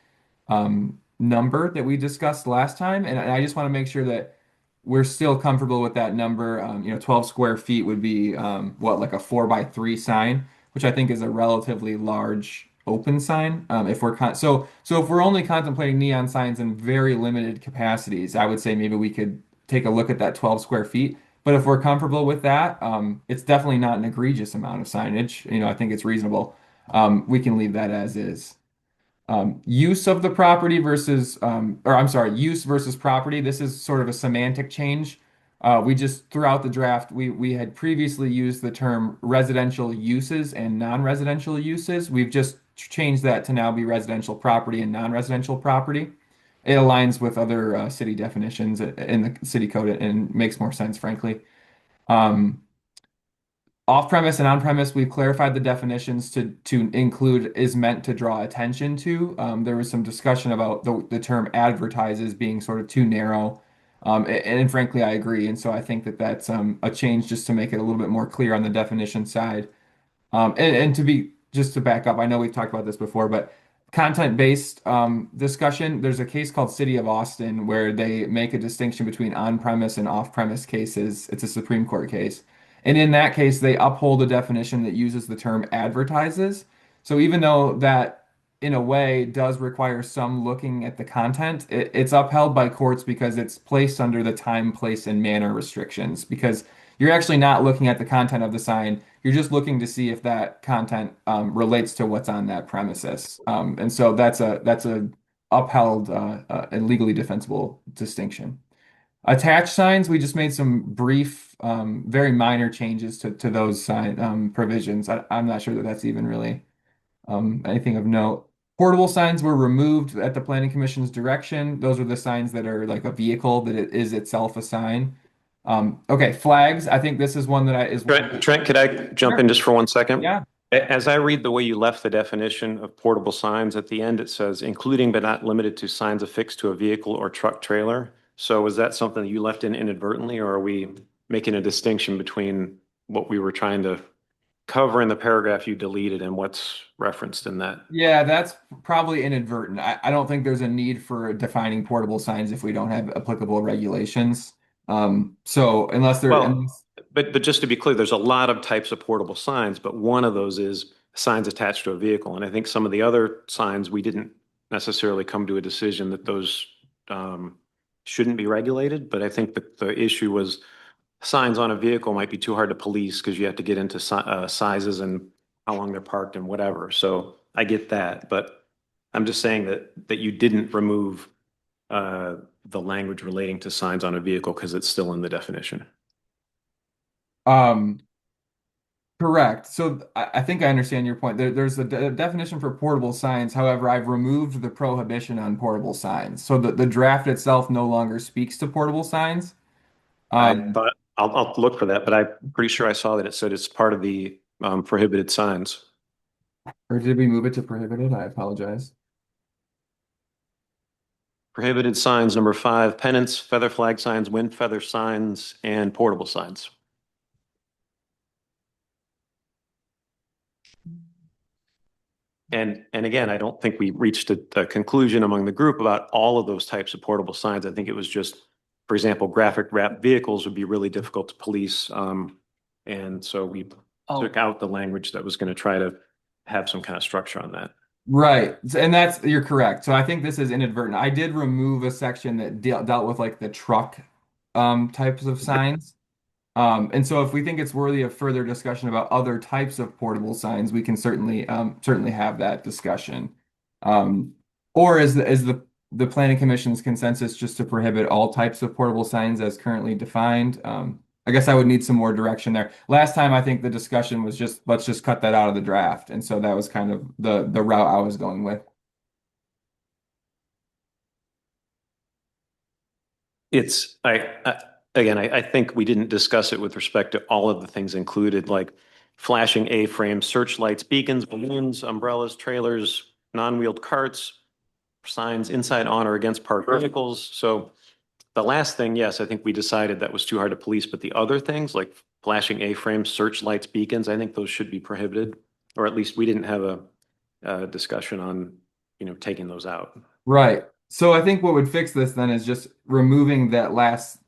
number that we discussed last time, and I just want to make sure that we're still comfortable with that number. 12 square feet would be like a 4x3 sign, which I think is a relatively large open sign. If we're so if we're only contemplating neon signs in very limited capacities, I would say maybe we could take a look at that 12 square feet. But if we're comfortable with that, it's definitely not an egregious amount of signage. I think it's reasonable. We can leave that as is. Use of the property versus, or I'm sorry, use versus property. This is sort of a semantic change. We just, throughout the draft, we had previously used the term residential uses and non-residential uses. We've just changed that to now be residential property and non-residential property. It aligns with other city definitions in the city code and makes more sense, frankly. Off-premise and on-premise, we've clarified the definitions to include is meant to draw attention to. There was some discussion about the term advertises being sort of too narrow. And frankly, I agree. And so I think that that's a change just to make it a little bit more clear on the definition side. And to be just to back up, I know we've talked about this before, but content-based discussion, there's a case called City of Austin where they make a distinction between on-premise and off-premise cases. It's a Supreme Court case. And in that case, they uphold a definition that uses the term advertises. So even though that in a way does require some looking at the content, it's upheld by courts because it's placed under the time, place, and manner restrictions. Because you're actually not looking at the content of the sign. You're just looking to see if that content relates to what's on that premises. And so that's a upheld and legally defensible distinction. Attached signs, we just made some brief, very minor changes to those sign provisions. I'm not sure that that's even really anything of note. Portable signs were removed at the Planning Commission's direction. Those are the signs that are like a vehicle that it is itself a sign. Okay, flags. I think this is one that is. Trent, could I jump in just for 1 second? Yeah. As I read the way you left the definition of portable signs, at the end it says, including but not limited to signs affixed to a vehicle or truck trailer. So is that something that you left in inadvertently, or are we making a distinction between what we were trying to cover in the paragraph you deleted and what's referenced in that? Yeah, that's probably inadvertent. I don't think there's a need for defining portable signs if we don't have applicable regulations. So unless there, Well, but just to be clear, there's a lot of types of portable signs, but one of those is signs attached to a vehicle. And I think some of the other signs, we didn't necessarily come to a decision that those shouldn't be regulated. But I think that the issue was signs on a vehicle might be too hard to police because you have to get into sizes and how long they're parked and whatever. So I get that, but I'm just saying that you didn't remove the language relating to signs on a vehicle because it's still in the definition. Correct. So I think I understand your point. There's a definition for portable signs. However, I've removed the prohibition on portable signs. So the draft itself no longer speaks to portable signs. I thought I'll look for that, but I'm pretty sure I saw that it said it's part of the prohibited signs. Or did we move it to prohibited? I apologize. Prohibited signs, number 5, pennants, feather flag signs, wind feather signs, and portable signs. And again, I don't think we reached a conclusion among the group about all of those types of portable signs. I think it was just, for example, graphic wrap vehicles would be really difficult to police. And so we took out the language that was going to try to have some kind of structure on that. Right. And you're correct. So I think this is inadvertent. I did remove a section that dealt with like the truck types of signs. And so if we think it's worthy of further discussion about other types of portable signs, we can certainly have that discussion. Or is the Planning Commission's consensus just to prohibit all types of portable signs as currently defined? I guess I would need some more direction there. Last time, I think the discussion was just, let's just cut that out of the draft. And so that was kind of the route I was going with. I think we didn't discuss it with respect to all of the things included, like flashing A-frames, searchlights, beacons, balloons, umbrellas, trailers, non-wheeled carts, signs inside, on, or against parked vehicles. So the last thing, yes, I think we decided that was too hard to police, but the other things like flashing A-frames, searchlights, beacons, I think those should be prohibited, or at least we didn't have a discussion on, taking those out. Right. So I think what would fix this then is just removing that last,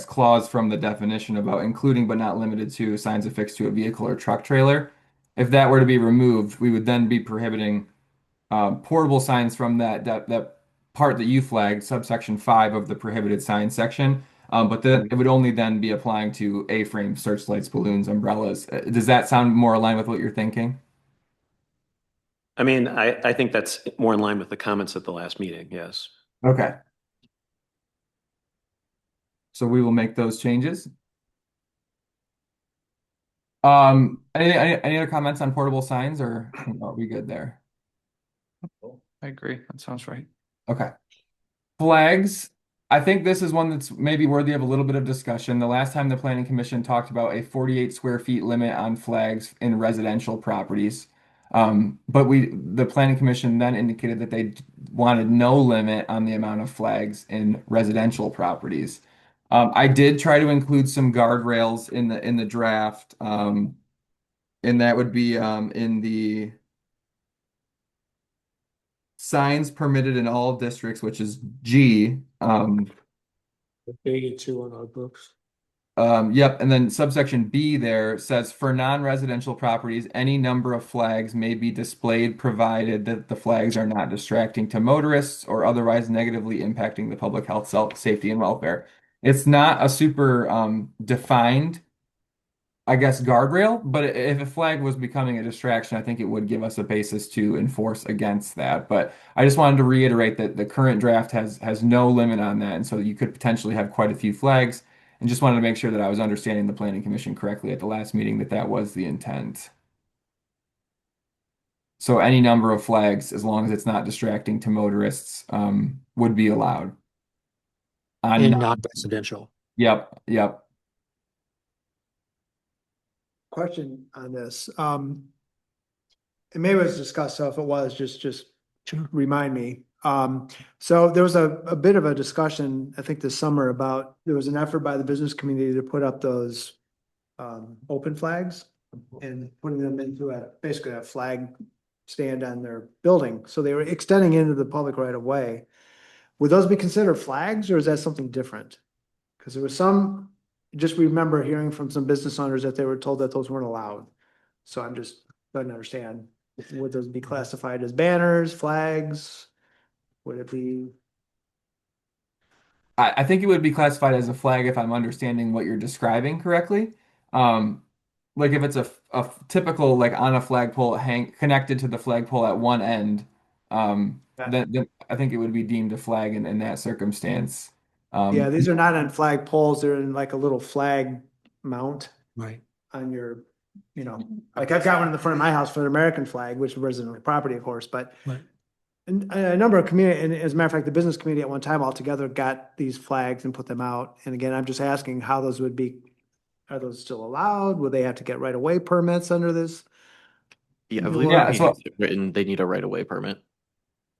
clause from the definition about including but not limited to signs affixed to a vehicle or truck trailer. If that were to be removed, we would then be prohibiting portable signs from that part that you flagged, subsection 5 of the prohibited signs section. But then it would only then be applying to A-frame, searchlights, balloons, umbrellas. Does that sound more aligned with what you're thinking? I mean, I think that's more in line with the comments at the last meeting, yes. Okay. So we will make those changes. Any other comments on portable signs, or are we good there? I agree. That sounds right. Okay. Flags. I think this is one that's maybe worthy of a little bit of discussion. The last time the planning commission talked about a 48 square feet limit on flags in residential properties. But the planning commission then indicated that they wanted no limit on the amount of flags in residential properties. I did try to include some guardrails in the draft. And that would be in the signs permitted in all districts, which is G. 82 on our books. Yep, and then subsection B there says for non-residential properties, any number of flags may be displayed provided that the flags are not distracting to motorists or otherwise negatively impacting the public health, safety, and welfare. It's not a super defined, I guess, guardrail, but if a flag was becoming a distraction, I think it would give us a basis to enforce against that. But I just wanted to reiterate that the current draft has no limit on that, and so you could potentially have quite a few flags. And just wanted to make sure that I was understanding the planning commission correctly at the last meeting, that that was the intent. So any number of flags, as long as it's not distracting to motorists, would be allowed. In non-residential. Yep, yep. Question on this. And maybe it was discussed, so if it was, just remind me. So there was a bit of a discussion, I think this summer, about there was an effort by the business community to put up those open flags and putting them into basically a flag stand on their building. So they were extending into the public right of way. Would those be considered flags, or is that something different? Because there was some, just remember hearing from some business owners that they were told that those weren't allowed. So I'm just trying to understand, would those be classified as banners, flags? Would it be? I think it would be classified as a flag if I'm understanding what you're describing correctly. Like if it's a typical, like on a flagpole connected to the flagpole at one end, then I think it would be deemed a flag in that circumstance. Yeah, these are not on flag poles. They're in like a little flag mount Right. on your, like I've got one in the front of my house for the American flag, which is resident property, of course, but Right. and a number of community, and as a matter of fact, the business community at one time altogether got these flags and put them out. And again, I'm just asking how those would be, are those still allowed? Would they have to get right of way permits under this? Yeah, I believe Yeah, it so- it's written they need a right of way permit.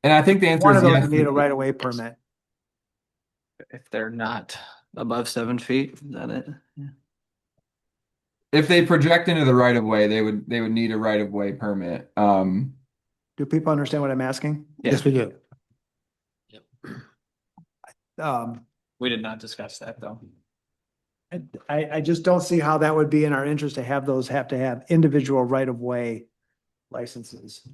And I think the answer One is of those yes. would need a right of way permit. If they're not above 7 feet, is that it? Yeah. If they project into the right of way, they would need a right of way permit. Do people understand what I'm asking? Yes, we do. We did not discuss that though. I just don't see how that would be in our interest to have those have to have individual right of way licenses.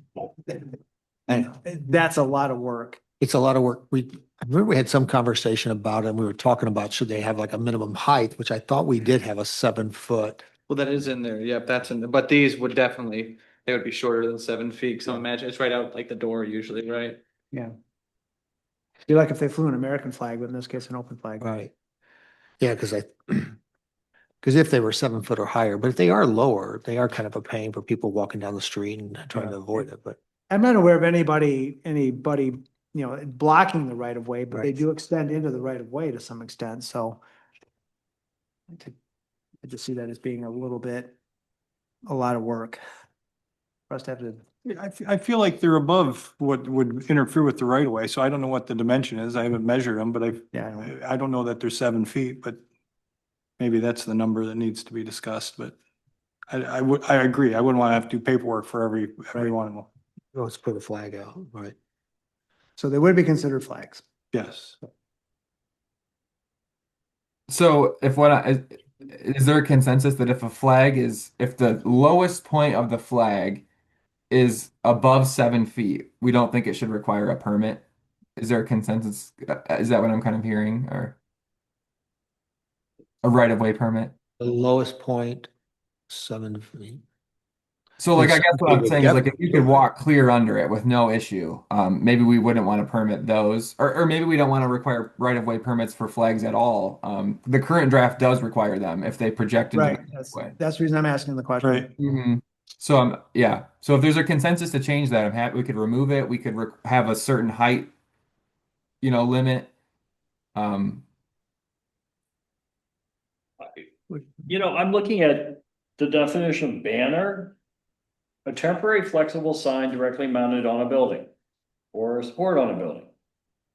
And That's a lot of work. it's a lot of work. I remember we had some conversation about it, and we were talking about should they have like a minimum height, which I thought we did have a 7 foot. Well, that is in there. Yep, that's in there. But these would definitely, they would be shorter than 7 feet. So imagine it's right out like the door usually, right? Yeah. Be like if they flew an American flag, but in this case, an open flag. Right. Yeah, because if they were 7 foot or higher, but if they are lower, they are kind of a pain for people walking down the street and trying to avoid it, but. I'm not aware of anybody, blocking the right of way, but they Right. do extend into the right of way to some extent, so. I just see that as being a lot of work. For us to have to, I feel like they're above what would interfere with the right of way, so I don't know what the dimension is. I haven't measured them, but I don't know that they're 7 feet, but maybe that's the number that needs to be discussed, but I agree. I wouldn't want to have to do paperwork for every one of them. Let's put a flag out, right? so they would be considered flags. Yes. So is there a consensus that if the lowest point of the flag is above 7 feet, we don't think it should require a permit? Is there a consensus? Is that what I'm kind of hearing, or a right of way permit? The lowest point, 7 feet. So like, I Yes, guess what I'm we would saying is like, if definitely you could walk clear under it with no issue, maybe we wouldn't want to permit those, or maybe we don't want to require right of way permits for flags at all. The current draft does require them if they project into Right, the right of way. that's the reason I'm asking the question. Right. Mhm. So yeah. So if there's a consensus to change that, I'm happy we could remove it. We could have a certain height, limit. Um, You know, I'm looking at the definition of banner. A temporary flexible sign directly mounted on a building. Or a support on a building.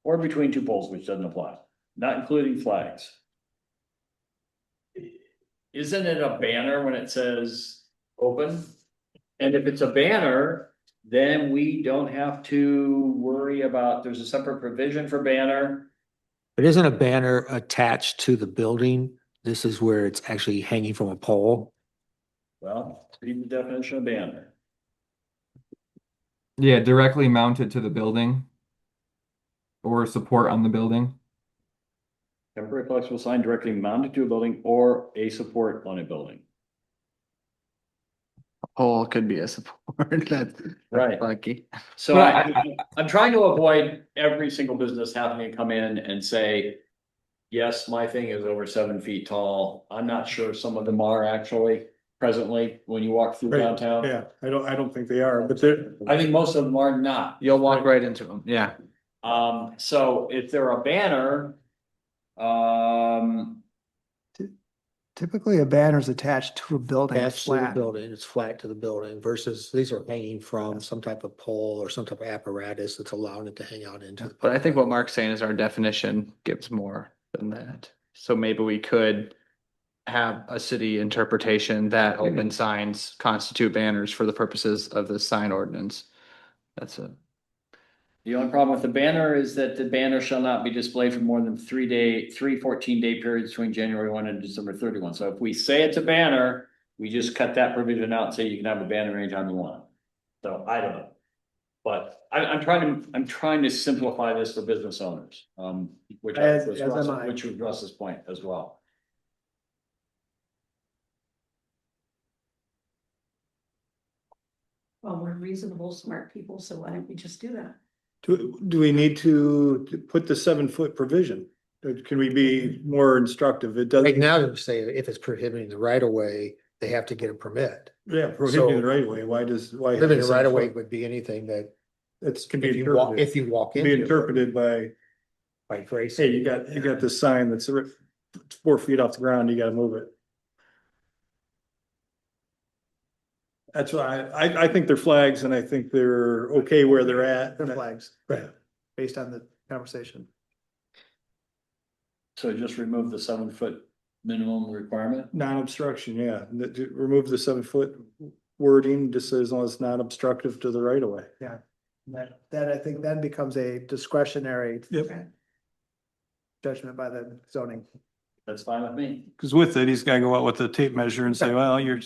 Or between two poles, which doesn't apply, not including flags. Isn't it a banner when it says open? And if it's a banner, then we don't have to worry about, there's a separate provision for banner. It isn't a banner attached to the building. This is where it's actually hanging from a pole. Well, read the definition of banner. Yeah, directly mounted to the building or support on the building. Temporary flexible sign directly mounted to a building or a support on a building. Pole could be a support. That's Right. funky. So But I'm trying to avoid every single business having to come in and say, yes, my thing is over 7 feet tall. I'm not sure some of them are actually presently when you walk through Right, downtown. Yeah, I don't think they are, but they're, I think most of them are not. You'll walk right into them. Yeah. So if they're a banner, Typically, a banner's attached to a building, Attached to the flat. building, it's flat to the building versus these are hanging from some type of pole or some type of apparatus that's allowing it to hang out into. But I think what Mark's saying is our definition gives more than that. So maybe we could have a city interpretation that open signs constitute banners for the purposes of the sign ordinance. That's it. the only problem with the banner is that the banner shall not be displayed for more than 3 14-day periods between January 1 and December 31. So if we say it's a banner, we just cut that provision out and say you can have a banner anytime you want. So I don't know. But I'm trying to simplify this for business owners, which As was am I. which was Russ's point as well. Well, we're reasonable, smart people, so why don't we just do that? do we need to put the 7-foot provision? Can we be more instructive? It Right doesn't, now, you say if it's prohibiting the right of way, they have to get a permit. yeah, prohibiting the right of way. Why? Prohibiting the right of way would be anything that It's can be if you walk, interpreted, if you walk can be into interpreted by, by grace. hey, you got this sign that's 4 feet off the ground, you gotta move it. That's why I think they're flags and I think they're okay where they're at. They're flags, Right. based on the conversation. So just remove the 7-foot minimum requirement. Non-obstruction, yeah, remove the 7-foot wording, just as long as it's not obstructive to the right of way. Yeah. That I think then becomes a discretionary Yep. judgment by the zoning. That's fine with me. Cause with it, he's gotta go out with the tape measure and say, well, you're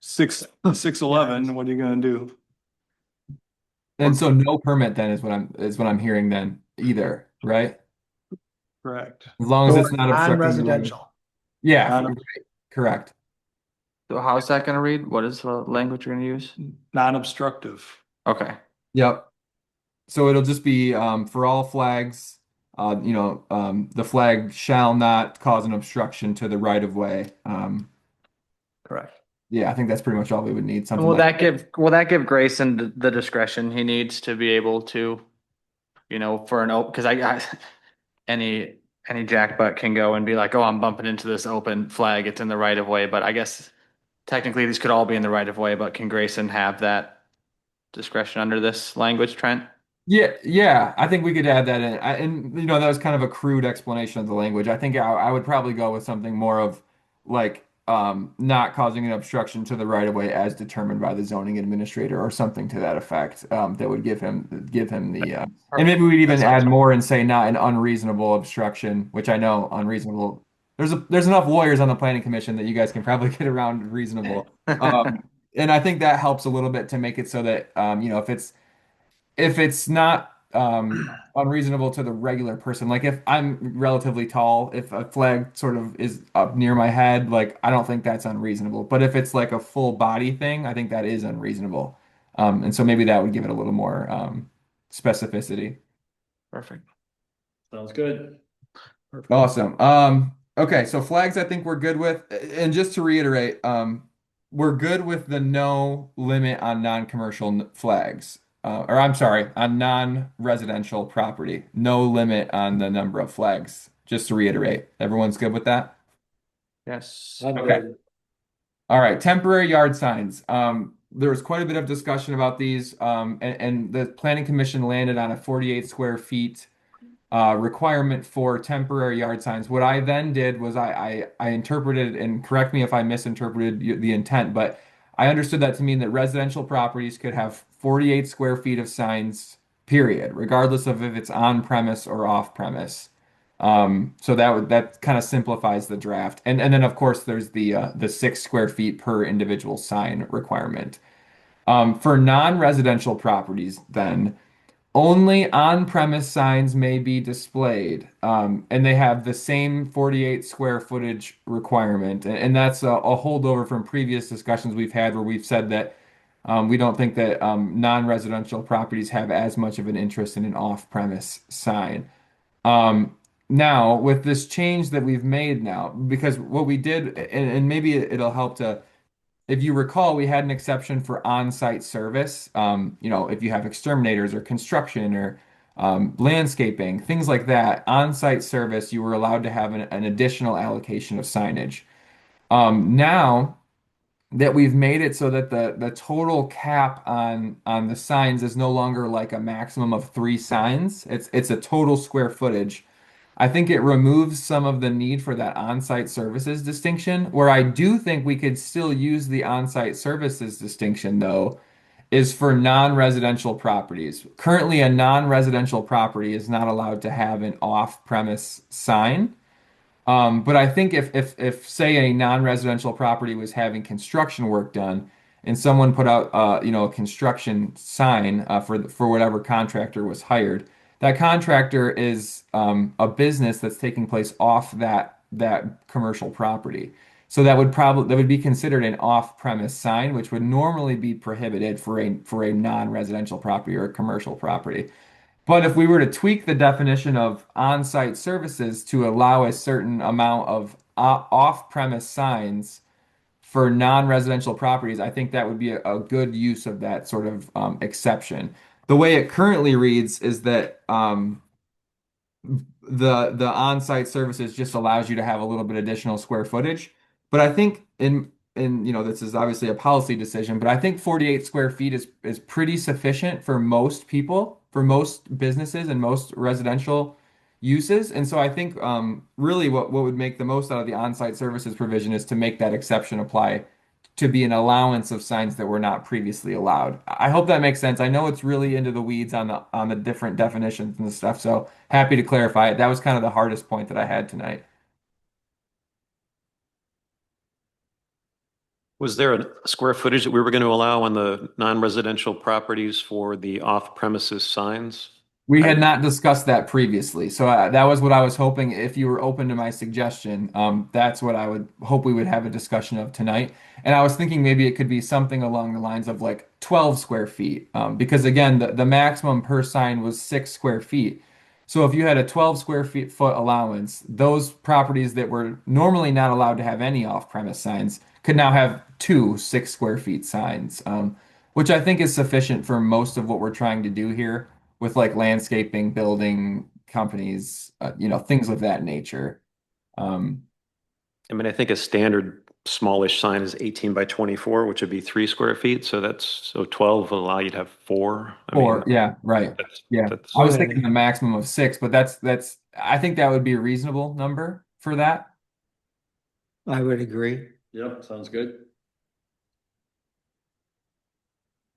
6'11", what are you gonna do? And so no permit then is what I'm hearing then either, right? Correct. As long as it's not obstructing the road. Non-residential. Yeah, Non- correct. So how's that gonna read? What is the language you're gonna use? Non-obstructive. Okay. Yep. So it'll just be for all flags, the flag shall not cause an obstruction to the right of way. Correct. Yeah, I think that's pretty much all we would need. Something Will like that give Grayson the discretion he needs to be able to, for an open, because I any jackbutt can go and be like, oh, I'm bumping into this open flag, it's in the right of way, but I guess technically these could all be in the right of way, but can Grayson have that discretion under this language, Trent? Yeah, I think we could add that in. And that was kind of a crude explanation of the language. I think I would probably go with something more of like not causing an obstruction to the right of way as determined by the zoning administrator or something to that effect. That would give him the and maybe we'd even add more and say not an unreasonable obstruction, which I know unreasonable. There's enough lawyers on the planning commission that you guys can probably get around reasonable. And I think that helps a little bit to make it so that if it's not unreasonable to the regular person, like if I'm relatively tall, if a flag sort of is up near my head, like I don't think that's unreasonable. But if it's like a full body thing, I think that is unreasonable. And so maybe that would give it a little more specificity. Perfect. Sounds good. Awesome. Okay, so flags I think we're good with. And just to reiterate, we're good with the no limit on non-commercial flags. Or I'm sorry, on non-residential property, no limit on the number of flags just to reiterate. Everyone's good with that? Yes. I'm Okay. good. All right, temporary yard signs. There was quite a bit of discussion about these, and the planning commission landed on a 48 square feet requirement for temporary yard signs. What I then did was I interpreted, and correct me if I misinterpreted the intent, but I understood that to mean that residential properties could have 48 square feet of signs, period, regardless of if it's on premise or off premise. So that kind of simplifies the draft. And then of course there's the 6 square feet per individual sign requirement. For non-residential properties, then only on-premise signs may be displayed, and they have the same 48 square footage requirement. And that's a holdover from previous discussions we've had where we've said that we don't think that non-residential properties have as much of an interest in an off-premise sign. Now, with this change that we've made now, because what we did, and maybe it'll help to, if you recall, we had an exception for on-site service. If you have exterminators or construction or landscaping, things like that, on-site service, you were allowed to have an additional allocation of signage. Now that we've made it so that the total cap on the signs is no longer like a maximum of 3 signs, it's a total square footage. I think it removes some of the need for that on-site services distinction. Where I do think we could still use the on-site services distinction, though, is for non-residential properties. Currently, a non-residential property is not allowed to have an off-premise sign. But I think if say a non-residential property was having construction work done and someone put out a construction sign for whatever contractor was hired, that contractor is a business that's taking place off that commercial property. So that would be considered an off-premise sign, which would normally be prohibited for a non-residential property or a commercial property. But if we were to tweak the definition of on-site services to allow a certain amount of off-premise signs for non-residential properties, I think that would be a good use of that sort of exception. The way it currently reads is that the on-site services just allows you to have a little bit additional square footage. But I think this is obviously a policy decision, but I think 48 square feet is pretty sufficient for most people, for most businesses and most residential uses. And so I think really what would make the most out of the on-site services provision is to make that exception apply to be an allowance of signs that were not previously allowed. I hope that makes sense. I know it's really into the weeds on the different definitions and stuff, so happy to clarify it. That was kind of the hardest point that I had tonight. Was there a square footage that we were going to allow on the non-residential properties for the off-premises signs? We had not discussed that previously, so that was what I was hoping. If you were open to my suggestion, that's what I would hope we would have a discussion of tonight. And I was thinking maybe it could be something along the lines of like 12 square feet, because again, the maximum per sign was 6 square feet. So if you had a 12 square foot allowance, those properties that were normally not allowed to have any off-premise signs could now have 2 6 square feet signs, which I think is sufficient for most of what we're trying to do here with like landscaping, building companies, things of that nature. I think a standard smallish sign is 18 by 24, which would be 3 square feet. So 12 will allow you to have 4. Yeah, right. I was thinking the maximum of 6, but I think that would be a reasonable number for that. I would agree. Yep, sounds good.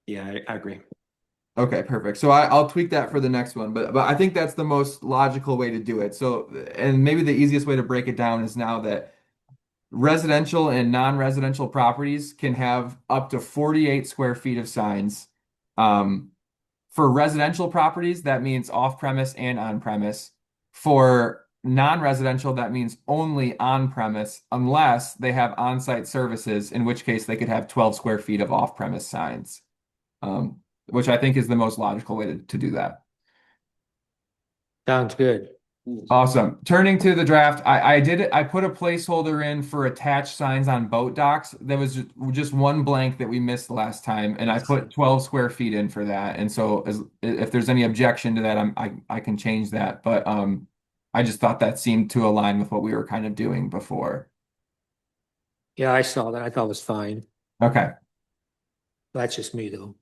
Yeah, I agree. Okay, perfect. So I'll tweak that for the next one, but I think that's the most logical way to do it. So, and maybe the easiest way to break it down is now that residential and non-residential properties can have up to 48 square feet of signs. For residential properties, that means off-premise and on-premise. For non-residential, that means only on-premise unless they have on-site services, in which case they could have 12 square feet of off-premise signs. Which I think is the most logical way to do that. Sounds good. Awesome. Turning to the draft, I put a placeholder in for attached signs on boat docks. There was just one blank that we missed last time, and I put 12 square feet in for that. And so if there's any objection to that, I can change that. But I just thought that seemed to align with what we were kind of doing before. Yeah, I saw that. I thought it was fine. Okay. That's just me though.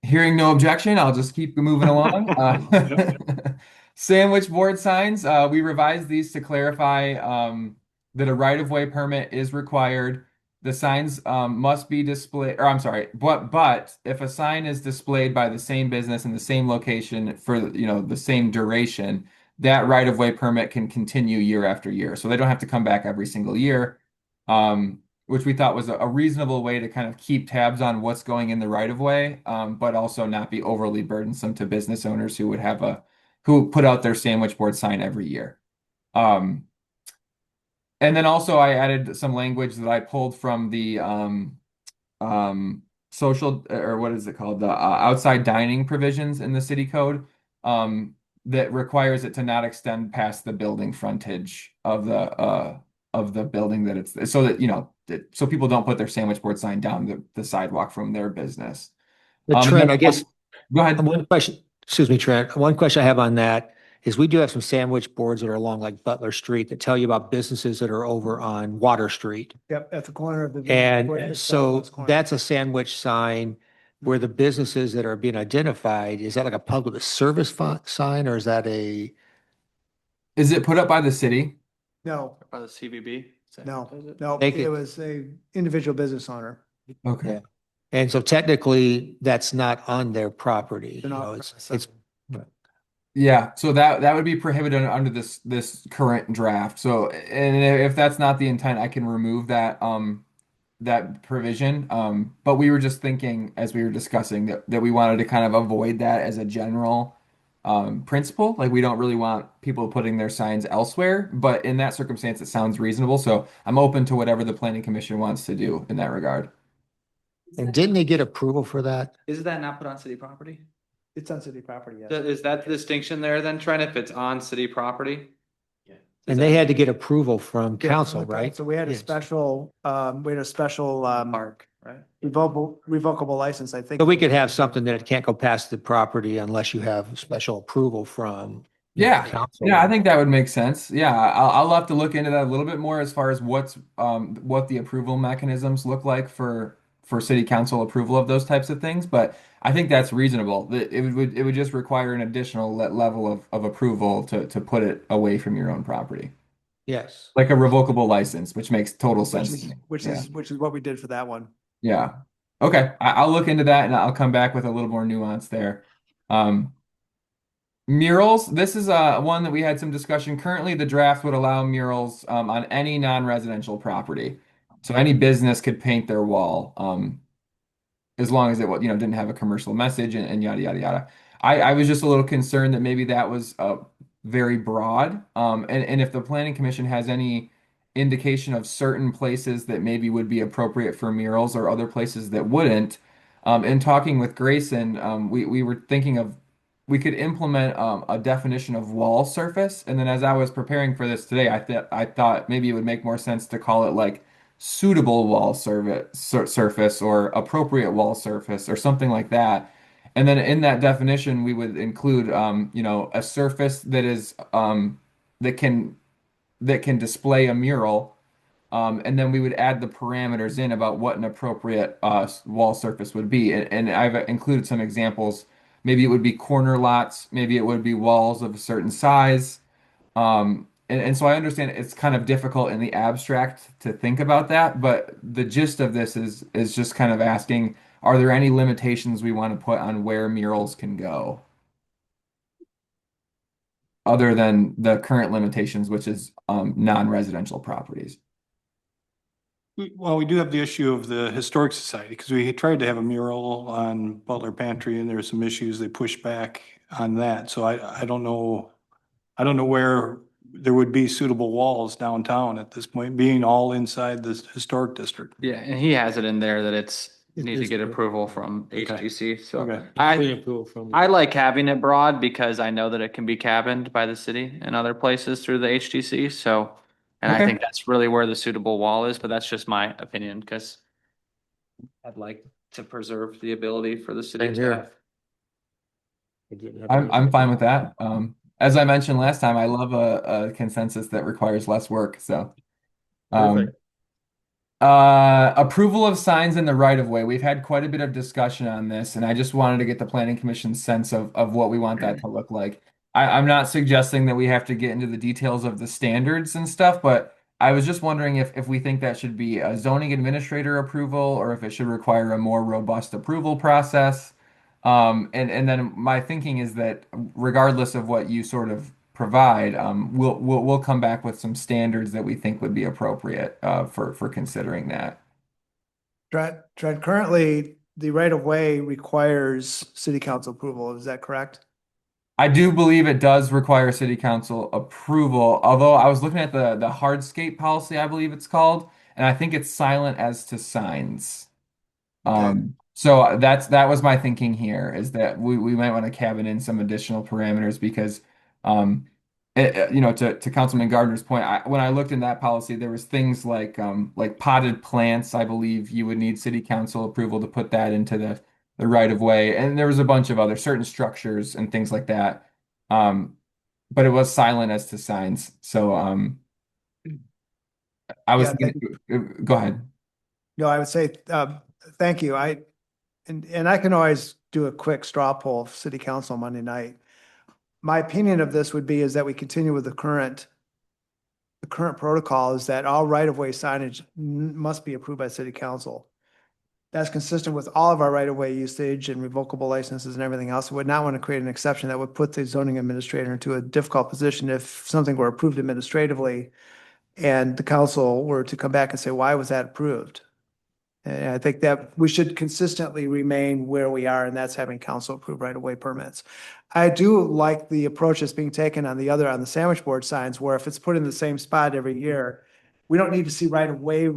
Hearing no objection, I'll just keep moving along. Sandwich board signs, we revised these to clarify that a right-of-way permit is required. The signs must be displayed, or I'm sorry, but if a sign is displayed by the same business in the same location for the same duration, that right-of-way permit can continue year after year. So they don't have to come back every single year. Which we thought was a reasonable way to kind of keep tabs on what's going in the right of way, but also not be overly burdensome to business owners who put out their sandwich board sign every year. And then also I added some language that I pulled from the social, or what is it called? The outside dining provisions in the city code, that requires it to not extend past the building frontage of the building that it's, so that so people don't put their sandwich board sign down the sidewalk from their business. But Trent, I guess, Go ahead. one question, excuse me, Trent, one question I have on that is we do have some sandwich boards that are along like Butler Street that tell you about businesses that are over on Water Street. Yep, at the corner of the. And so that's a sandwich sign where the businesses that are being identified, is that like a public service sign or is that Is it put up by the city? No, By the CVB? no, Is it? no, Make it it- was a individual business owner. Okay. Yeah. And so technically that's not on their property. They're You not know, it's, Yeah, so that would be prohibited under this current draft. So, and if that's not the intent, I can remove that provision. But we were just thinking as we were discussing that we wanted to kind of avoid that as a general principle. Like we don't really want people putting their signs elsewhere, but in that circumstance, it sounds reasonable. So I'm open to whatever the planning commission wants to do in that regard. and didn't they get approval for that? Is that not put on city property? It's on city property, yes. Is that the distinction there then, Trent, if it's on city property? And they had to get approval from Yeah, council, from the right? council. We had a Yes. special, Park, right? revocable license, I think. But we could have something that it can't go past the property unless you have special approval from. Yeah, council. yeah, I think that would make sense. Yeah, I'll have to look into that a little bit more as far as what the approval mechanisms look like for city council approval of those types of things. But I think that's reasonable. It would just require an additional level of approval to put it away from your own property, Yes. like a revocable license, which makes total sense to me. Which Yeah. is what we did for that one. Yeah. Okay. I'll look into that and I'll come back with a little more nuance there. Murals, this is one that we had some discussion. Currently, the draft would allow murals on any non-residential property. So any business could paint their wall as long as it didn't have a commercial message and yada yada yada. I was just a little concerned that maybe that was very broad. And if the planning commission has any indication of certain places that maybe would be appropriate for murals or other places that wouldn't, in talking with Grayson, we were thinking of we could implement a definition of wall surface. And then as I was preparing for this today, I thought maybe it would make more sense to call it like suitable wall surface or appropriate wall surface or something like that. And then in that definition, we would include, a surface that is that can display a mural. And then we would add the parameters in about what an appropriate wall surface would be. And I've included some examples. Maybe it would be corner lots. Maybe it would be walls of a certain size. And so I understand it's kind of difficult in the abstract to think about that, but the gist of this is just kind of asking, are there any limitations we want to put on where murals can go? Other than the current limitations, which is non-residential properties. Well, we do have the issue of the Historic Society, because we tried to have a mural on Butler Pantry and there were some issues they pushed back on that. So I don't know where there would be suitable walls downtown at this point, being all inside the historic district. Yeah, and he has it in there that you It need to is get good. approval from HGC, so. Okay. I like having it broad because I know that it can be cabined by the city and other places through the HTC, so. And I Okay. think that's really where the suitable wall is, but that's just my opinion, because I'd like to preserve the ability for the city Same to here. have I'm fine with that. As I mentioned last time, I love a consensus that requires less work, so. Perfect. Approval of signs in the right of way. We've had quite a bit of discussion on this, and I just wanted to get the planning commission's sense of what we want that to look like. I'm not suggesting that we have to get into the details of the standards and stuff, but I was just wondering if we think that should be a zoning administrator approval or if it should require a more robust approval process. And then my thinking is that regardless of what you sort of provide, we'll come back with some standards that we think would be appropriate for considering that. Trent, currently, the right of way requires city council approval. Is that correct? I do believe it does require city council approval, although I was looking at the hardscape policy, I believe it's called, and I think it's silent as to signs. So that was my thinking here, is that we might want to cabin in some additional parameters because to Councilman Gardner's point, when I looked in that policy, there was things like potted plants. I believe you would need city council approval to put that into the right of way, and there was a bunch of other certain structures and things like that. But it was silent as to signs. So I was thinking, go ahead. No, I would say, thank you. And I can always do a quick straw poll of city council Monday night. My opinion of this would be is that we continue with the current protocol is that all right-of-way signage must be approved by city council. That's consistent with all of our right-of-way usage and revocable licenses and everything else. We would not want to create an exception that would put the zoning administrator into a difficult position if something were approved administratively and the council were to come back and say, why was that approved? And I think that we should consistently remain where we are, and that's having council approve right-of-way permits. I do like the approach that's being taken on the sandwich board signs, where if it's put in the same spot every year, we don't need to see right-of-way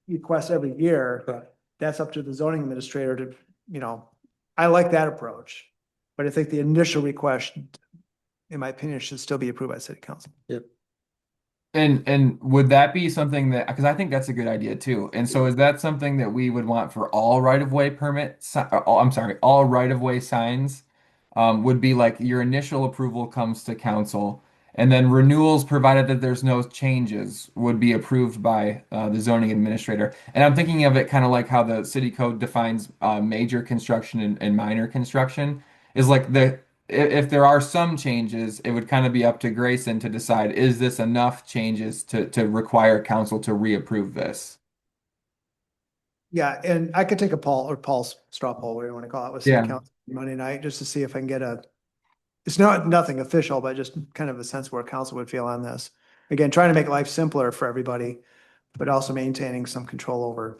requests every year. That's up to the zoning administrator to, I like that approach. But I think the initial request, in my opinion, should still be approved by city council. Yep. And would that be something that, because I think that's a good idea too. And so is that something that we would want for all right-of-way permits? All right-of-way signs would be like your initial approval comes to council, and then renewals, provided that there's no changes, would be approved by the zoning administrator. And I'm thinking of it kind of like how the city code defines major construction and minor construction, is like if there are some changes, it would kind of be up to Grayson to decide, is this enough changes to require council to reapprove this? Yeah, and I could take a Paul's straw poll, whatever you want to call it, with city council Monday night, just to see if I can get it's nothing official, but just kind of a sense where council would feel on this. Again, trying to make life simpler for everybody, but also maintaining some control over.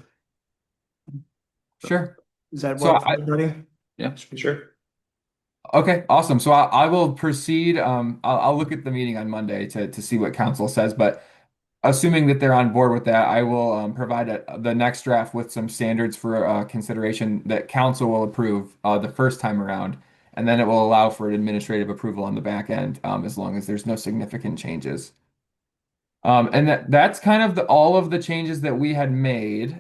Sure. Is that So work for everybody? Yeah, sure. Okay, awesome. So I will proceed. I'll look at the meeting on Monday to see what council says, but assuming that they're on board with that, I will provide the next draft with some standards for consideration that council will approve the first time around, and then it will allow for administrative approval on the back end as long as there's no significant changes. And that's kind of all of the changes that we had made.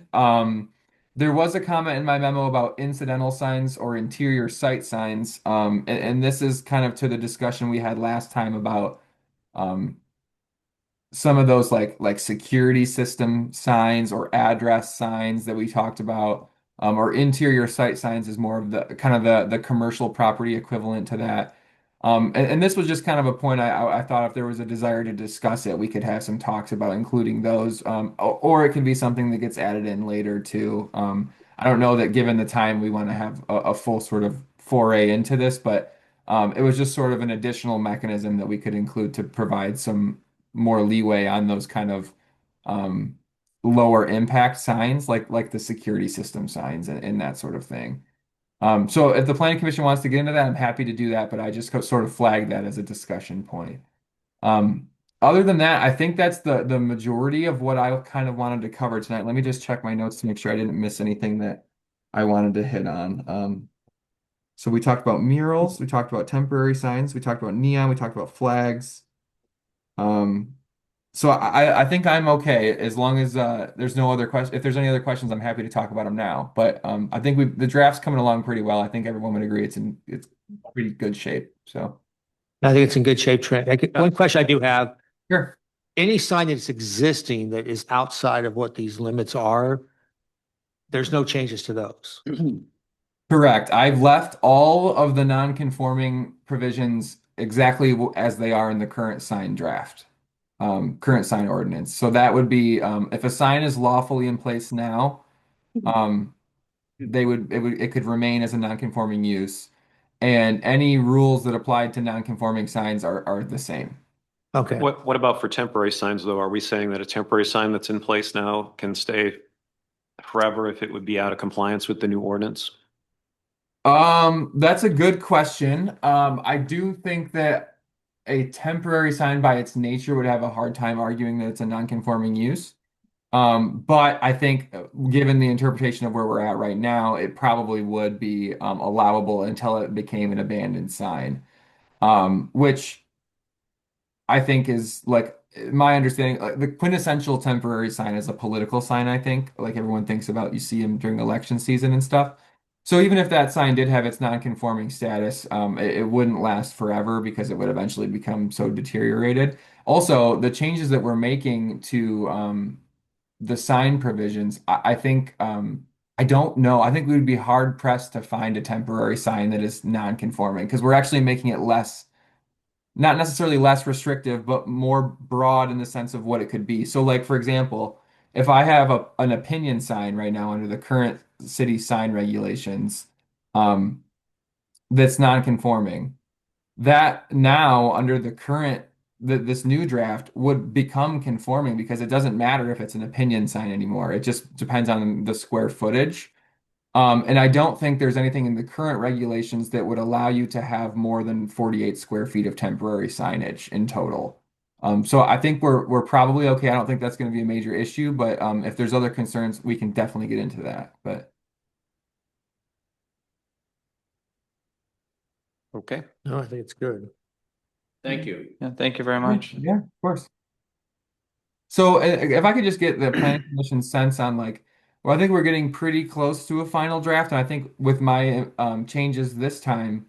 There was a comment in my memo about incidental signs or interior site signs. And this is kind of to the discussion we had last time about some of those like security system signs or address signs that we talked about, or interior site signs is more of the kind of the commercial property equivalent to that. And this was just kind of a point I thought if there was a desire to discuss it, we could have some talks about including those, or it can be something that gets added in later too. I don't know that given the time we want to have a full sort of foray into this, but it was just sort of an additional mechanism that we could include to provide some more leeway on those kind of lower impact signs like the security system signs and that sort of thing. So if the planning commission wants to get into that, I'm happy to do that, but I just sort of flagged that as a discussion point. Other than that, I think that's the majority of what I kind of wanted to cover tonight. Let me just check my notes to make sure I didn't miss anything that I wanted to hit on. So we talked about murals, we talked about temporary signs, we talked about neon, we talked about flags. So I think I'm okay as long as there's no other question. If there's any other questions, I'm happy to talk about them now. But I think the draft's coming along pretty well. I think everyone would agree it's pretty good shape. So I think it's in good shape, Trent. One question I do have, sure. any sign that's existing that is outside of what these limits are, there's no changes to those. Correct. I've left all of the non-conforming provisions exactly as they are in the current sign draft, current sign ordinance. So that would be, if a sign is lawfully in place now, it could remain as a non-conforming use. And any rules that apply to non-conforming signs are the same. Okay. What about for temporary signs, though? Are we saying that a temporary sign that's in place now can stay forever if it would be out of compliance with the new ordinance? That's a good question. I do think that a temporary sign by its nature would have a hard time arguing that it's a non-conforming use. But I think given the interpretation of where we're at right now, it probably would be allowable until it became an abandoned sign. Which I think is like my understanding, like the quintessential temporary sign is a political sign, I think. Like everyone thinks about, you see them during election season and stuff. So even if that sign did have its non-conforming status, it wouldn't last forever because it would eventually become so deteriorated. Also, the changes that we're making to the sign provisions, I think I don't know. I think we would be hard pressed to find a temporary sign that is non-conforming because we're actually making it less, not necessarily less restrictive, but more broad in the sense of what it could be. So, like, for example, if I have an opinion sign right now under the current city sign regulations, that's non-conforming, that now under the current this new draft would become conforming because it doesn't matter if it's an opinion sign anymore. It just depends on the square footage. And I don't think there's anything in the current regulations that would allow you to have more than 48 square feet of temporary signage in total. So I think we're probably okay. I don't think that's going to be a major issue, but if there's other concerns, we can definitely get into that. But Okay. No, I think it's good. Thank you. Yeah, thank you very much. yeah, of course. So if I could just get the planning commission sense on like, well, I think we're getting pretty close to a final draft, and I think with my changes this time,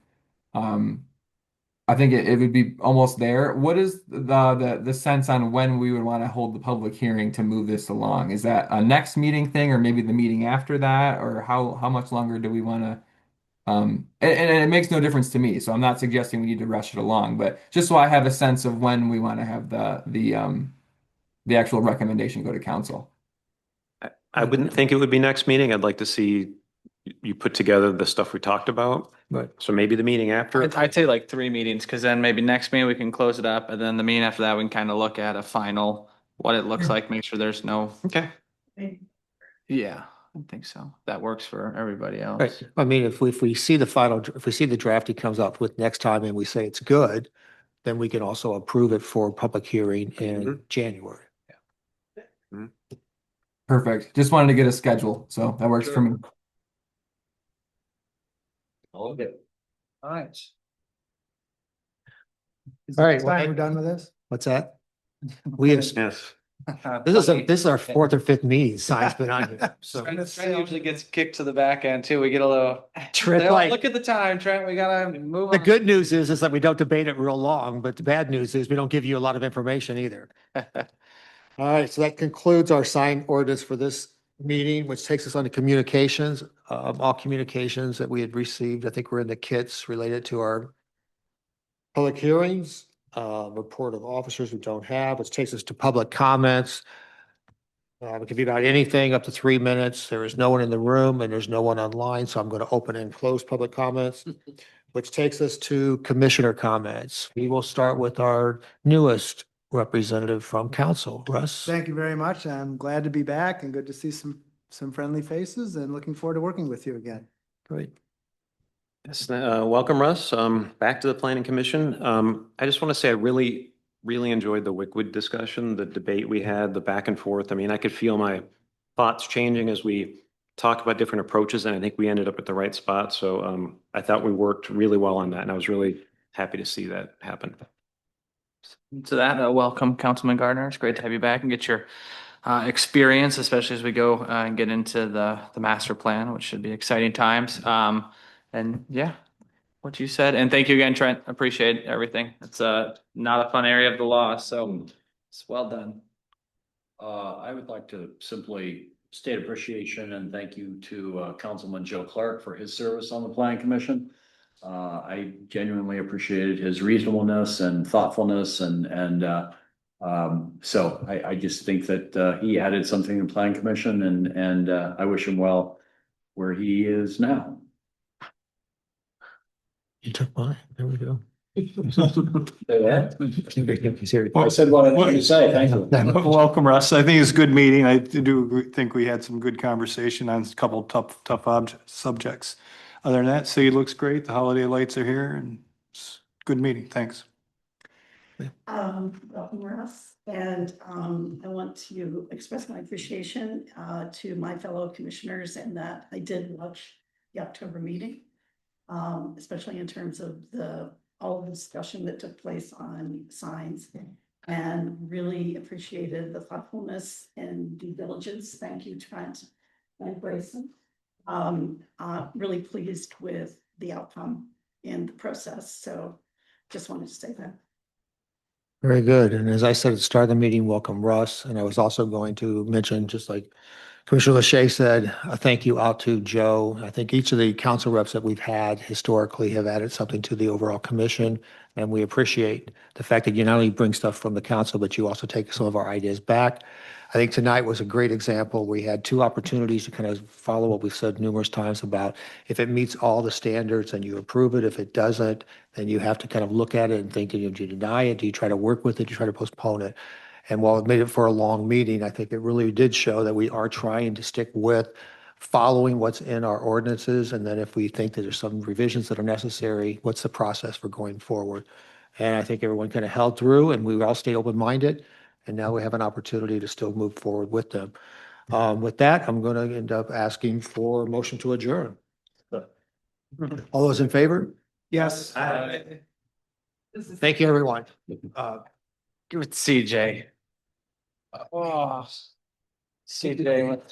I think it would be almost there. What is the sense on when we would want to hold the public hearing to move this along? Is that a next meeting thing, or maybe the meeting after that, or how much longer do we want to? And it makes no difference to me, so I'm not suggesting we need to rush it along, but just so I have a sense of when we want to have the actual recommendation go to council. I wouldn't think it would be next meeting. I'd like to see you put together the stuff we talked about. Right. So maybe the meeting after. I'd say like 3 meetings, because then maybe next meeting we can close it up, and then the meeting after that we can kind of look at a final, what it looks like, make sure there's no. Okay. Yeah, I think so. That works for everybody else. Right. I mean, if we see if we see the draft he comes up with next time and we say it's good, then we can also approve it for public hearing in January. Perfect. Just wanted to get a schedule, so that works for me. Okay. All right. All right, well, We're done with this? What's that? We have, Yes. this is our 4th or 5th meeting. Sign's been on here. So Trent usually gets kicked to the back end too. We get a little. Trent, They all like, look at the time, Trent. We gotta move the on. good news is that we don't debate it real long, but the bad news is we don't give you a lot of information either. All right, so that concludes our sign ordinance for this meeting, which takes us on to communications. All communications that we had received, I think were in the kits related to our public hearings, report of officers we don't have, which takes us to public comments. It could be about anything up to 3 minutes. There is no one in the room and there's no one online, so I'm going to open and close public comments, which takes us to commissioner comments. We will start with our newest representative from council, Russ. Thank you very much. I'm glad to be back and good to see some friendly faces and looking forward to working with you again. Great. Yes, welcome, Russ. Back to the Planning Commission. I just want to say I really enjoyed the Wickwood discussion, the debate we had, the back and forth. I mean, I could feel my thoughts changing as we talked about different approaches, and I think we ended up at the right spot. So I thought we worked really well on that, and I was really happy to see that happen. To that, welcome, Councilman Gardner. It's great to have you back and get your experience, especially as we go and get into the master plan, which should be exciting times. And yeah, what you said. And thank you again, Trent. Appreciate everything. It's not a fun area of the law, so it's well done. I would like to simply state appreciation and thank you to Councilman Joe Clark for his service on the Planning Commission. I genuinely appreciated his reasonableness and thoughtfulness so I just think that he added something to the Planning Commission and I wish him well where he is now. You took mine. There we go. I said what I wanted to say. Thank you. Welcome, Russ. I think it's a good meeting. I think we had some good conversation on a couple tough subjects. Other than that, city looks great. The holiday lights are here and it's a good meeting. Thanks. Welcome, Russ. And I want to express my appreciation to my fellow commissioners and that I did watch the October meeting, especially in terms of all the discussion that took place on signs, and really appreciated the thoughtfulness and due diligence. Thank you, Trent and Grayson. Really pleased with the outcome in the process. So just wanted to say that. Very good. And as I said at the start of the meeting, welcome Russ. And I was also going to mention, just like Commissioner Lachey said, a thank you out to Joe. I think each of the council reps that we've had historically have added something to the overall commission. And we appreciate the fact that you not only bring stuff from the council, but you also take some of our ideas back. I think tonight was a great example. We had two opportunities to kind of follow what we've said numerous times about if it meets all the standards and you approve it. If it doesn't, then you have to kind of look at it and think, do you deny it? Do you try to work with it? Do you try to postpone it? And while it made it for a long meeting, I think it really did show that we are trying to stick with following what's in our ordinances. And then if we think that there's some revisions that are necessary, what's the process for going forward? And I think everyone kind of held through and we all stayed open-minded. And now we have an opportunity to still move forward with them. With that, I'm going to end up asking for a motion to adjourn. All those in favor? Yes. Thank you, everyone. Give it to CJ. Oh, CJ.